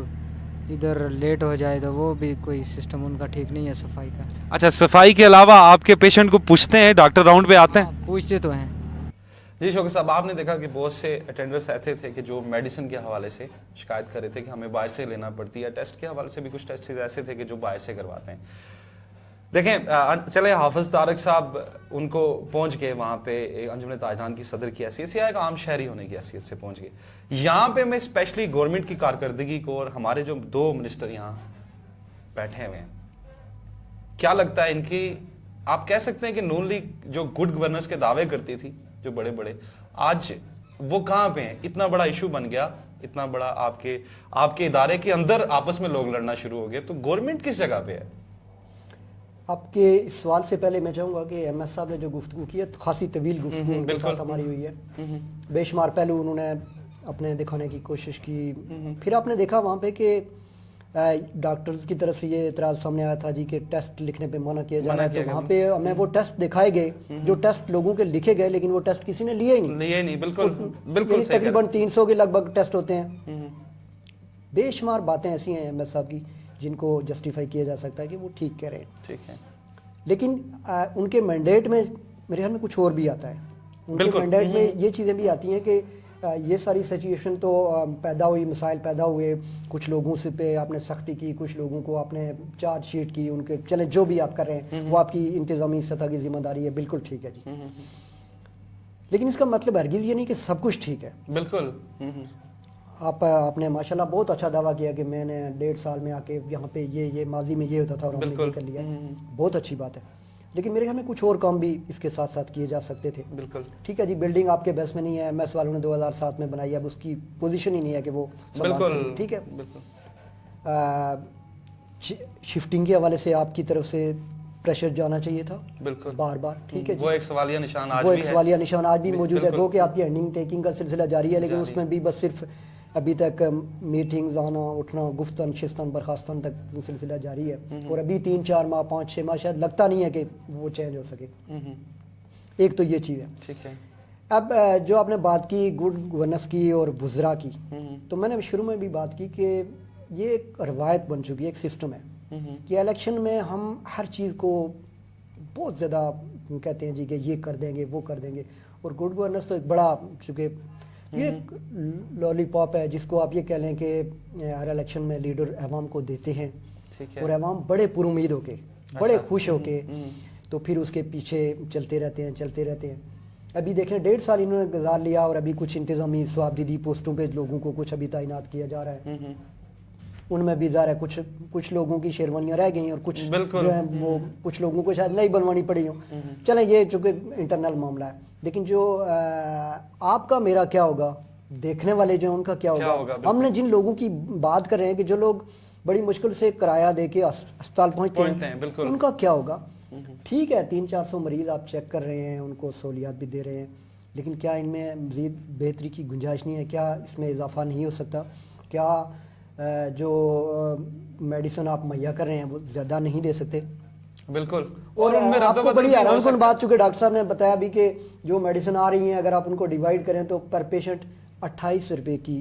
ادھر لیٹ ہو جائے تو وہ بھی کوئی سسٹم ان کا ٹھیک نہیں ہے صفائی کا. اچھا, صفائی کے علاوہ آپ کے پیشنٹ کو پوچھتے ہیں ڈاکٹر راؤنڈ پہ آتے ہیں؟ پوچھتے تو ہیں. جی شوکت صاحب, آپ نے دیکھا کہ بہت سے اٹینڈرز ایسے تھے کہ جو میڈیسن کے حوالے سے شکایت کر رہے تھے کہ ہمیں باہر سے لینا پڑتی ہے. ٹیسٹ کے حوالے سے بھی کچھ ٹیسٹ ایسے تھے کہ جو باہر سے کرواتے ہیں. دیکھیں چلے حافظ طارق صاحب ان کو پہنچ گئے وہاں پہ انجمن تاجران کی صدر کی حیثیت سے یا ایک عام شہری ہونے کی حیثیت سے پہنچ گئے. یہاں پہ میں اسپیشلی گورنمنٹ کی کارکردگی کو اور ہمارے جو 2 منسٹر یہاں بیٹھے ہوئے ہیں, کیا لگتا ہے ان کی, آپ کہہ سکتے ہیں کہ نون لیگ جو گڈ گورننس کے دعوے کرتی تھی جو بڑے بڑے, آج وہ کہاں پہ ہیں؟ اتنا بڑا ایشو بن گیا, اتنا بڑا آپ کے ادارے کے اندر آپس میں لوگ لڑنا شروع ہو گئے, تو گورنمنٹ کس جگہ پہ ہے؟ آپ کے اس سوال سے پہلے میں چاہوں گا کہ ایم ایس صاحب نے جو گفتگو کی ہے خاصی طویل گفتگو ان کے ساتھ ہماری ہوئی ہے, بے شمار پہلو انہوں نے اپنے دکھانے کی کوشش کی. پھر آپ نے دیکھا وہاں پہ کہ ڈاکٹرز کی طرف سے یہ اعتراض سامنے آیا تھا جی کہ ٹیسٹ لکھنے پہ منع کیا جا رہا ہے, تو وہاں پہ ہمیں وہ ٹیسٹ دکھائے گئے جو ٹیسٹ لوگوں کے لکھے گئے لیکن وہ ٹیسٹ کسی نے لیے ہی نہیں. بالکل تقریباً 300 کے لگ بھگ ٹیسٹ ہوتے ہیں. بے شمار باتیں ایسی ہیں ایم ایس صاحب کی جن کو جسٹیفائی کیا جا سکتا ہے کہ وہ ٹھیک کہہ رہے ہیں, ٹھیک ہے, لیکن ان کے مینڈیٹ میں میرے خیال میں کچھ اور بھی آتا ہے. ان کے مینڈیٹ میں یہ چیزیں بھی آتی ہیں کہ یہ ساری سچویشن تو پیدا ہوئی, مسائل پیدا ہوئے, کچھ لوگوں سے پہ آپ نے سختی کی, کچھ لوگوں کو آپ نے چارج شیٹ کی, ان کے چلے جو بھی آپ کر رہے ہیں وہ آپ کی انتظامی سطح کی ذمہ داری ہے, بالکل ٹھیک ہے جی, لیکن اس کا مطلب ہرگز یہ نہیں کہ سب کچھ ٹھیک ہے. بالکل آپ نے ماشاءاللہ بہت اچھا دعویٰ کیا کہ میں نے 1.5 سال میں آ کے یہاں پہ یہ ماضی میں یہ ہوتا تھا اور ہم نے یہ کر لیا, بہت اچھی بات ہے, لیکن میرے خیال میں کچھ اور کام بھی اس کے ساتھ ساتھ کیے جا سکتے تھے. بالکل ٹھیک ہے جی, بلڈنگ آپ کے بس میں نہیں ہے, ایم ایس والوں نے 2007 میں بنائی, اب اس کی پوزیشن ہی نہیں ہے کہ وہ ٹھیک ہے. شفٹنگ کے حوالے سے آپ کی طرف سے پریشر جانا چاہیے تھا بالکل بار بار, ٹھیک ہے, وہ ایک سوالیہ نشان آج بھی موجود ہے. وہ کہ آپ کی ہینڈنگ ٹیکنگ کا سلسلہ جاری ہے, لیکن اس میں بھی بس صرف ابھی تک میٹنگز آنا اٹھنا گفتن شستن برخاستن تک سلسلہ جاری ہے, اور ابھی 3-4 ماہ 5-6 ماہ شاید لگتا نہیں ہے کہ وہ چینج ہو سکے. ایک تو یہ چیز ہے, ٹھیک ہے. اب جو آپ نے بات کی گڈ گورننس کی اور وزراء کی, تو میں نے شروع میں بھی بات کی کہ یہ ایک روایت بن چکی ہے, ایک سسٹم ہے کہ الیکشن میں ہم ہر چیز کو بہت زیادہ کہتے ہیں جی کہ یہ کر دیں گے وہ کر دیں گے, اور گڈ گورننس تو ایک بڑا, چونکہ یہ لالی پاپ ہے جس کو آپ یہ کہہ لیں کہ ہر الیکشن میں لیڈر عوام کو دیتے ہیں, اور عوام بڑے پر امید ہو کے, بڑے خوش ہو کے, تو پھر اس کے پیچھے چلتے رہتے ہیں. ابھی دیکھیں 1.5 سال انہوں نے گزار لیا, اور ابھی کچھ انتظامی ثوابدیدی پوسٹوں پہ لوگوں کو کچھ ابھی تعینات کیا جا رہا ہے. ان میں بھی ظاہر ہے کچھ لوگوں کی شیروانیاں رہ گئی ہیں, اور کچھ جو ہیں وہ کچھ لوگوں کو شاید نہیں بنوانی پڑی ہوں. چلیں یہ چونکہ انٹرنل معاملہ ہے, لیکن جو آپ کا میرا کیا ہوگا, دیکھنے والے جو ان کا کیا ہوگا. ہم نے جن لوگوں کی بات کر رہے ہیں کہ جو لوگ بڑی مشکل سے کرایہ دے کے اسپتال پہنچتے ہیں, ان کا کیا ہوگا. ٹھیک ہے 300-400 مریض آپ چیک کر رہے ہیں, ان کو سہولیات بھی دے رہے ہیں, لیکن کیا ان میں مزید بہتری کی گنجائش نہیں ہے؟ کیا اس میں اضافہ نہیں ہو سکتا؟ کیا جو میڈیسن آپ مہیا کر رہے ہیں وہ زیادہ نہیں دے سکتے؟ بالکل. اور آپ کو بڑی حیران کن بات, چونکہ ڈاکٹر صاحب نے بتایا بھی کہ جو میڈیسن آ رہی ہیں اگر آپ ان کو ڈیوائڈ کریں تو پر پیشنٹ 28 روپے کی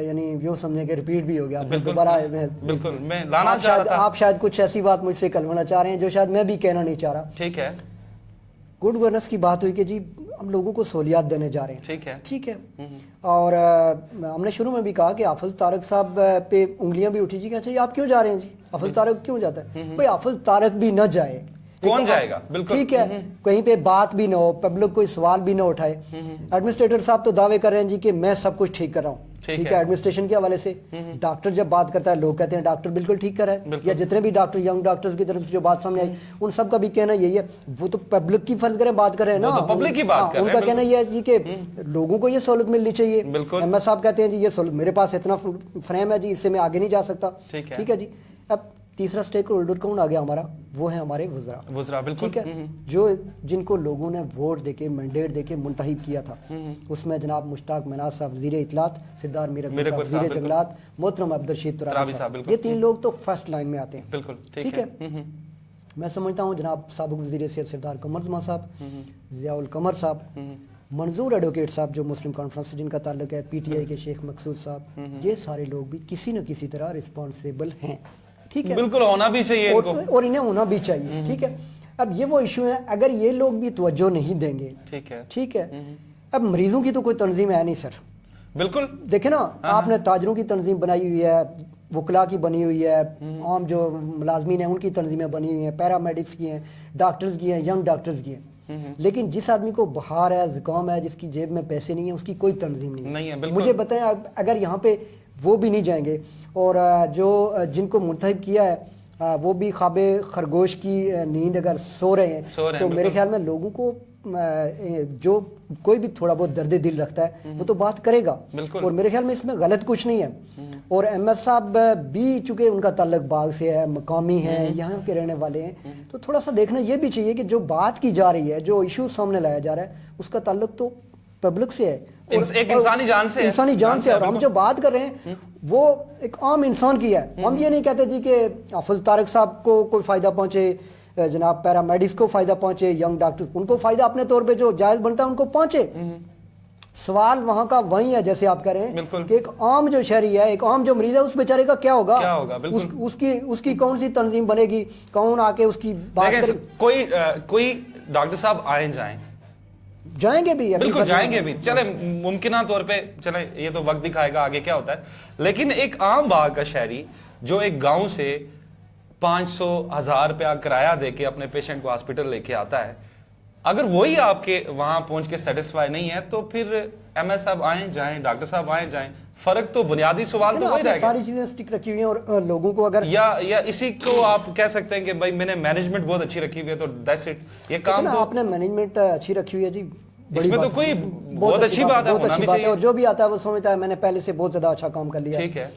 یعنی یوں سمجھیں کہ ریپیٹ بھی ہو گیا. بالکل میں لانا چاہ رہا تھا. آپ شاید کچھ ایسی بات مجھ سے کلوانا چاہ رہے ہیں جو شاید میں بھی کہنا نہیں چاہ رہا. ٹھیک ہے. گڈ گورننس کی بات ہوئی کہ جی ہم لوگوں کو سہولیات دینے جا رہے ہیں. ٹھیک ہے. اور ہم نے شروع میں بھی کہا کہ حافظ طارق صاحب پہ انگلیاں بھی اٹھی جی کہ اچھا یہ آپ کیوں جا رہے ہیں جی, حافظ طارق کیوں جاتا ہے؟ بھائی حافظ طارق بھی نہ جائے, کون جائے گا؟ بالکل ٹھیک ہے, کہیں پہ بات بھی نہ ہو, پبلک کوئی سوال بھی نہ اٹھائے. ایڈمنسٹریٹر صاحب تو دعوے کر رہے ہیں جی کہ میں سب کچھ ٹھیک کر رہا ہوں. ٹھیک ہے, ایڈمنسٹریشن کے حوالے سے. ڈاکٹر جب بات کرتا ہے لوگ کہتے ہیں ڈاکٹر بالکل ٹھیک کر رہا ہے, یا جتنے بھی ڈاکٹر ینگ ڈاکٹرز کی طرف سے جو بات سامنے آئی ان سب کا بھی کہنا یہی ہے. وہ تو پبلک کی فرض کریں بات کر رہے ہیں نا, پبلک کی بات کر رہے ہیں. ان کا کہنا یہ ہے جی کہ لوگوں کو یہ سہولت ملنی چاہیے. ایم ایس صاحب کہتے ہیں جی یہ سہولت میرے پاس اتنا فریم ہے جی, اس سے میں آگے نہیں جا سکتا. ٹھیک ہے جی. اب تیسرا اسٹیک ہولڈر کون آ گیا ہمارا, وہ ہے ہمارے وزراء. بالکل ٹھیک ہے, جو جن کو لوگوں نے ووٹ دے کے مینڈیٹ دے کے منتخب کیا تھا. اس میں جناب مشتاق مناز صاحب وزیر اطلاعات, سردار میر اکبر صاحب وزیر جنگلات, محترم عبدالرشید ترابی صاحب, یہ تین لوگ تو فرسٹ لائن میں آتے ہیں. بالکل ٹھیک ہے. میں سمجھتا ہوں جناب سابق وزیر صحت سردار قمر زمان صاحب, ضیاء القمر صاحب, منظور ایڈوکیٹ صاحب جو مسلم کانفرنس سے جن کا تعلق ہے, پی ٹی آئی کے شیخ مقصود صاحب, یہ سارے لوگ بھی کسی نہ کسی طرح رسپانسیبل ہیں. ٹھیک ہے, بالکل ہونا بھی چاہیے ان کو, اور انہیں ہونا بھی چاہیے. ٹھیک ہے. اب یہ وہ ایشو ہے, اگر یہ لوگ بھی توجہ نہیں دیں گے. ٹھیک ہے. اب مریضوں کی تو کوئی تنظیم ہے نہیں سر. بالکل دیکھیں نا, آپ نے تاجروں کی تنظیم بنائی ہوئی ہے, وکلا کی بنی ہوئی ہے, عام جو ملازمین ہیں ان کی تنظیمیں بنی ہوئی ہیں, پیرامیڈکس کی ہیں, ڈاکٹرز کی ہیں, ینگ ڈاکٹرز کی ہیں. لیکن جس آدمی کو بخار ہے, زکام ہے, جس کی جیب میں پیسے نہیں ہیں, اس کی کوئی تنظیم نہیں ہے. مجھے بتائیں اگر یہاں پہ وہ بھی نہیں جائیں گے, اور جو جن کو منتخب کیا ہے وہ بھی خواب خرگوش کی نیند اگر سو رہے ہیں, تو میرے خیال میں لوگوں کو جو کوئی بھی تھوڑا بہت درد دل رکھتا ہے وہ تو بات کرے گا. اور میرے خیال میں اس میں غلط کچھ نہیں ہے. اور ایم ایس صاحب بھی چونکہ ان کا تعلق باغ سے ہے, مقامی ہیں, یہاں کے رہنے والے ہیں, تو تھوڑا سا دیکھنا یہ بھی چاہیے کہ جو بات کی جا رہی ہے, جو ایشو سامنے لایا جا رہا ہے, اس کا تعلق تو پبلک سے ہے, ایک انسانی جان سے, انسانی جان سے. اور ہم جو بات کر رہے ہیں وہ ایک عام انسان کی ہے. ہم یہ نہیں کہتے جی کہ حافظ طارق صاحب کو کوئی فائدہ پہنچے, جناب پیرامیڈکس کو فائدہ پہنچے, ینگ ڈاکٹر ان کو فائدہ اپنے طور پہ جو جائز بنتا ہے ان کو پہنچے. سوال وہاں کا وہی ہے جیسے آپ کہہ رہے ہیں کہ ایک عام جو شہری ہے, ایک عام جو مریض ہے, اس بیچارے کا کیا ہوگا, اس کی کون سی تنظیم بنے گی, کون آ کے اس کی بات کرے. کوئی ڈاکٹر صاحب آئیں جائیں گے بھی, بالکل جائیں گے بھی, چلے ممکنہ طور پہ چلے, یہ تو وقت دکھائے گا آگے کیا ہوتا ہے. لیکن ایک عام باغ کا شہری جو ایک گاؤں سے 500,000 روپیہ کرایہ دے کے اپنے پیشنٹ کو ہاسپٹل لے کے آتا ہے, اگر وہی آپ کے وہاں پہنچ کے سیٹسفائی نہیں ہے, تو پھر ایم ایس صاحب آئیں جائیں, ڈاکٹر صاحب آئیں جائیں, فرق تو بنیادی سوال تو وہی رہے گا. ساری چیزیں سٹک رکھی ہوئی ہیں, اور لوگوں کو اگر یا اسی کو آپ کہہ سکتے ہیں کہ بھائی میں نے مینجمنٹ بہت اچھی رکھی ہوئی ہے, تو دیٹس اٹ, یہ کام تو آپ نے مینجمنٹ اچھی رکھی ہوئی ہے جی, اس میں تو کوئی بہت اچھی بات ہے, ہونا بھی چاہیے. اور جو بھی آتا ہے وہ سمجھتا ہے میں نے پہلے سے بہت زیادہ اچھا کام کر لیا. ٹھیک ہے.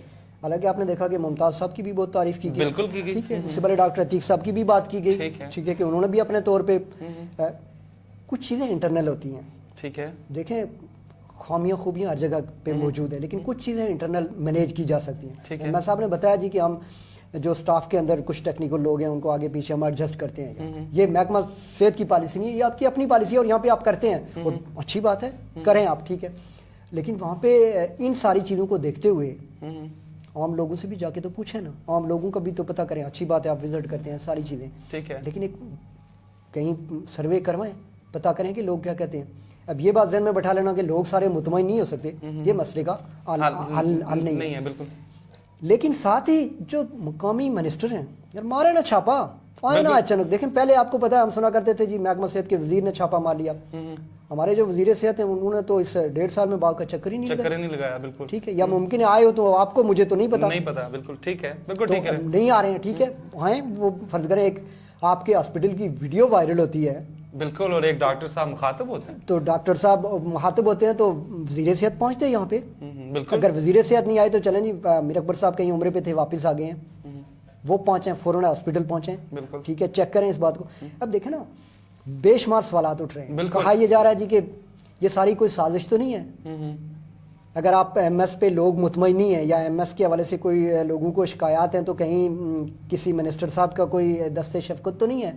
حالانکہ آپ نے دیکھا کہ ممتاز صاحب کی بھی بہت تعریف کی گئی, بالکل کی گئی. ٹھیک ہے. اس سے پہلے ڈاکٹر عتیق صاحب کی بھی بات کی گئی. ٹھیک ہے کہ انہوں نے بھی اپنے طور پہ کچھ چیزیں انٹرنل ہوتی ہیں. ٹھیک ہے. دیکھیں خامیاں خوبیاں ہر جگہ پہ موجود ہیں, لیکن کچھ چیزیں انٹرنل مینیج کی جا سکتی ہیں. میں صاحب نے بتایا جی کہ ہم جو سٹاف کے اندر کچھ ٹیکنیکل لوگ ہیں ان کو آگے پیچھے ہم ایڈجسٹ کرتے ہیں. یہ محکمہ صحت کی پالیسی نہیں ہے, یہ آپ کی اپنی پالیسی ہے, اور یہاں پہ آپ کرتے ہیں, اور اچھی بات ہے, کریں آپ. ٹھیک ہے. لیکن وہاں پہ ان ساری چیزوں کو دیکھتے ہوئے عام لوگوں سے بھی جا کے تو پوچھیں نا, عام لوگوں کا بھی تو پتہ کریں. اچھی بات ہے آپ وزٹ کرتے ہیں, ساری چیزیں ٹھیک ہے, لیکن ایک کہیں سروے کروائیں, پتہ کریں کہ لوگ کیا کہتے ہیں. اب یہ بات ذہن میں بٹھا لینا کہ لوگ سارے مطمئن نہیں ہو سکتے, یہ مسئلے کا حل نہیں ہے. بالکل. لیکن ساتھ ہی جو مقامی منسٹر ہیں یار, مارے نا چھاپا, آئے نا اچانک. دیکھیں پہلے آپ کو پتا ہے ہم سنا کرتے تھے جی محکمہ صحت کے وزیر نے چھاپا مار لیا. ہمارے جو وزیر صحت ہیں انہوں نے تو اس 1.5 سال میں باغ کا چکر ہی نہیں لگایا. بالکل ٹھیک ہے. یا ممکن ہے آئے ہو تو آپ کو, مجھے تو نہیں پتا. بالکل ٹھیک ہے, بالکل ٹھیک ہے, نہیں آ رہے ہیں. ٹھیک ہے. آئیں, وہ فرض کریں ایک آپ کے ہاسپٹل کی ویڈیو وائرل ہوتی ہے, بالکل, اور ایک ڈاکٹر صاحب مخاطب ہوتے ہیں, تو ڈاکٹر صاحب مخاطب ہوتے ہیں تو وزیر صحت پہنچتے ہیں یہاں پہ. اگر وزیر صحت نہیں آئے تو چلیں جی میر اکبر صاحب کہیں عمرے پہ تھے, واپس آ گئے ہیں, وہ پہنچے فوراً ہاسپٹل پہنچے. ٹھیک ہے. چیک کریں اس بات کو. اب دیکھیں نا بے شمار سوالات اٹھ رہے ہیں. کہا یہ جا رہا ہے جی کہ یہ ساری کوئی سازش تو نہیں ہے. اگر آپ ایم ایس پہ لوگ مطمئن نہیں ہیں یا ایم ایس کے حوالے سے کوئی لوگوں کو شکایات ہیں تو کہیں کسی منسٹر صاحب کا کوئی دست شفقت تو نہیں ہے؟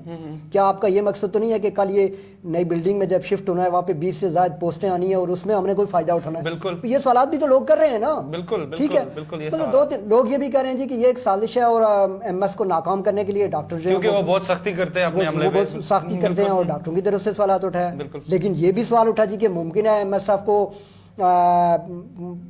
کیا آپ کا یہ مقصد تو نہیں ہے کہ کل یہ نئی بلڈنگ میں جب شفٹ ہونا ہے وہاں پہ 20 سے زائد پوسٹیں آنی ہیں اور اس میں ہم نے کوئی فائدہ اٹھانا ہے؟ بالکل یہ سوالات بھی تو لوگ کر رہے ہیں نا. بالکل ٹھیک ہے. بالکل لوگ یہ بھی کہہ رہے ہیں جی کہ یہ ایک سازش ہے اور ایم ایس کو ناکام کرنے کے لیے ڈاکٹر جو کیونکہ وہ بہت سختی کرتے ہیں اپنے عملے میں، بہت سختی کرتے ہیں اور ڈاکٹروں کی طرف سے سوالات اٹھائے. لیکن یہ بھی سوال اٹھا جی کہ ممکن ہے ایم ایس صاحب کو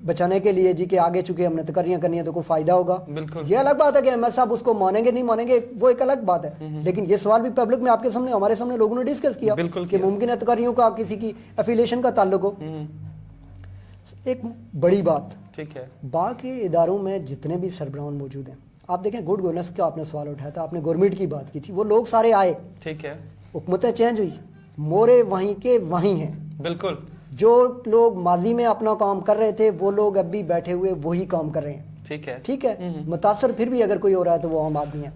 بچانے کے لیے جی کہ آگے چونکہ ہم نے تقرریاں کرنی ہے تو کوئی فائدہ ہوگا. یہ الگ بات ہے کہ ایم ایس صاحب اس کو مانیں گے نہیں مانیں گے، وہ ایک الگ بات ہے. لیکن یہ سوال بھی پبلک میں آپ کے سامنے ہمارے سامنے لوگوں نے ڈسکس کیا کہ ممکن ہے تقرریوں کا کسی کی افیلیشن کا تعلق ہو. ایک بڑی بات، ٹھیک ہے، باقی اداروں میں جتنے بھی سربراہان موجود ہیں، آپ دیکھیں گڈ گورننس کا آپ نے سوال اٹھایا تھا، آپ نے گورنمنٹ کی بات کی تھی، وہ لوگ سارے آئے، ٹھیک ہے، حکومتیں چینج ہوئی، مورے وہیں کے وہیں ہیں. بالکل. جو لوگ ماضی میں اپنا کام کر رہے تھے وہ لوگ اب بھی بیٹھے ہوئے وہی کام کر رہے ہیں. ٹھیک ہے، ٹھیک ہے. متاثر پھر بھی اگر کوئی ہو رہا ہے تو وہ عام آدمی ہے.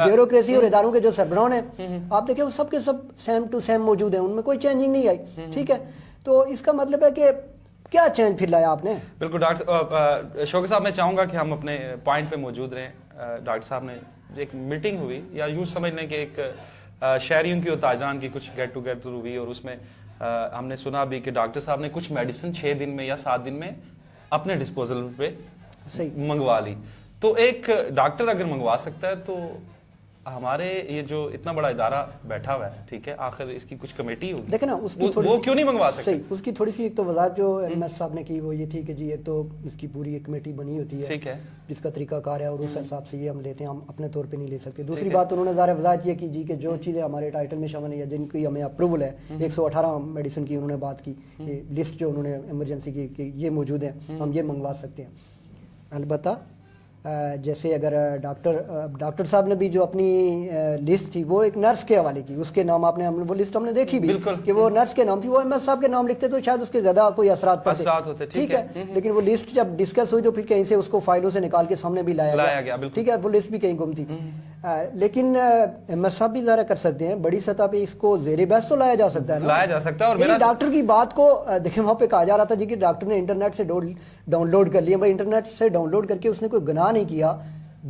بیوروکریسی اور اداروں کے جو سربراہان ہیں آپ دیکھیں وہ سب کے سب سیم ٹو سیم موجود ہیں، ان میں کوئی چینجنگ نہیں آئی. ٹھیک ہے. تو اس کا مطلب ہے کہ کیا چینج پھر لایا آپ نے؟ بالکل ڈاکٹر شوکت صاحب، میں چاہوں گا کہ ہم اپنے پوائنٹ پہ موجود رہیں. ڈاکٹر صاحب نے ایک میٹنگ ہوئی، یا یوں سمجھ لیں کہ ایک شہریوں کی اور تاجران کی کچھ گیٹ ٹوگیدر ہوئی، اور اس میں ہم نے سنا بھی کہ ڈاکٹر صاحب نے کچھ میڈیسن 6 دن میں یا 7 دن میں اپنے ڈسپوزل پہ منگوا لی. تو ایک ڈاکٹر اگر منگوا سکتا ہے تو ہمارے یہ جو اتنا بڑا ادارہ بیٹھا ہوا ہے، ٹھیک ہے، آخر اس کی کچھ کمیٹی ہوگی، دیکھیں نا اس کی وہ کیوں نہیں منگوا سکتے؟ صحیح، اس کی تھوڑی سی ایک تو وضاحت جو ایم ایس صاحب نے کی وہ یہ تھی کہ جی ایک تو اس کی پوری ایک کمیٹی بنی ہوتی ہے، ٹھیک ہے، جس کا طریقہ کار ہے اور اس حساب سے یہ ہم لیتے ہیں، ہم اپنے طور پہ نہیں لے سکتے. دوسری بات انہوں نے ظاہر وضاحت یہ کی جی کہ جو چیزیں ہمارے ٹائٹل میں شامل ہیں یا جن کی ہمیں اپروول ہے، 118 میڈیسن کی انہوں نے بات کی، لسٹ جو انہوں نے ایمرجنسی کی کہ یہ موجود ہیں، ہم یہ منگوا سکتے ہیں. البتہ جیسے اگر ڈاکٹر صاحب نے بھی جو اپنی لسٹ تھی وہ ایک نرس کے حوالے کی، اس کے نام آپ نے وہ لسٹ ہم نے دیکھی بھی کہ وہ نرس کے نام تھی، وہ ایم ایس صاحب کے نام لکھتے تو شاید اس کے زیادہ کوئی اثرات ہوتے. ٹھیک ہے. لیکن وہ لسٹ جب ڈسکس ہوئی تو پھر کہیں سے اس کو فائلوں سے نکال کے سامنے بھی لایا گیا. ٹھیک ہے. وہ لسٹ بھی کہیں گم تھی. لیکن ایم ایس صاحب بھی ظاہر کر سکتے ہیں، بڑی سطح پہ اس کو زیر بحث تو لایا جا سکتا ہے، لایا جا سکتا ہے. اور ڈاکٹر کی بات کو دیکھیں وہاں پہ کہا جا رہا تھا جی کہ ڈاکٹر نے انٹرنیٹ سے ڈاؤن لوڈ کر لیا. بھائی انٹرنیٹ سے ڈاؤن لوڈ کر کے اس نے کوئی گناہ نہیں کیا،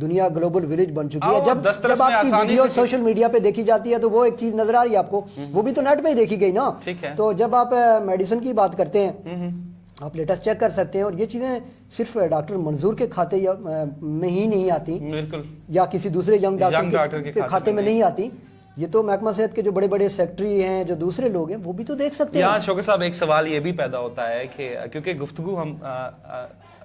دنیا گلوبل ولیج بن چکی ہے. جب آپ کی ویڈیو سوشل میڈیا پہ دیکھی جاتی ہے تو وہ ایک چیز نظر آ رہی ہے آپ کو، وہ بھی تو نیٹ پہ ہی دیکھی گئی نا. تو جب آپ میڈیسن کی بات کرتے ہیں آپ لیٹسٹ چیک کر سکتے ہیں، اور یہ چیزیں صرف ڈاکٹر منظور کے کھاتے میں ہی نہیں آتی، یا کسی دوسرے ینگ ڈاکٹر کے کھاتے میں نہیں آتی. یہ تو محکمہ صحت کے جو بڑے بڑے سیکٹری ہیں، جو دوسرے لوگ ہیں، وہ بھی تو دیکھ سکتے ہیں. یہاں شوکت صاحب ایک سوال یہ بھی پیدا ہوتا ہے کہ کیونکہ گفتگو ہم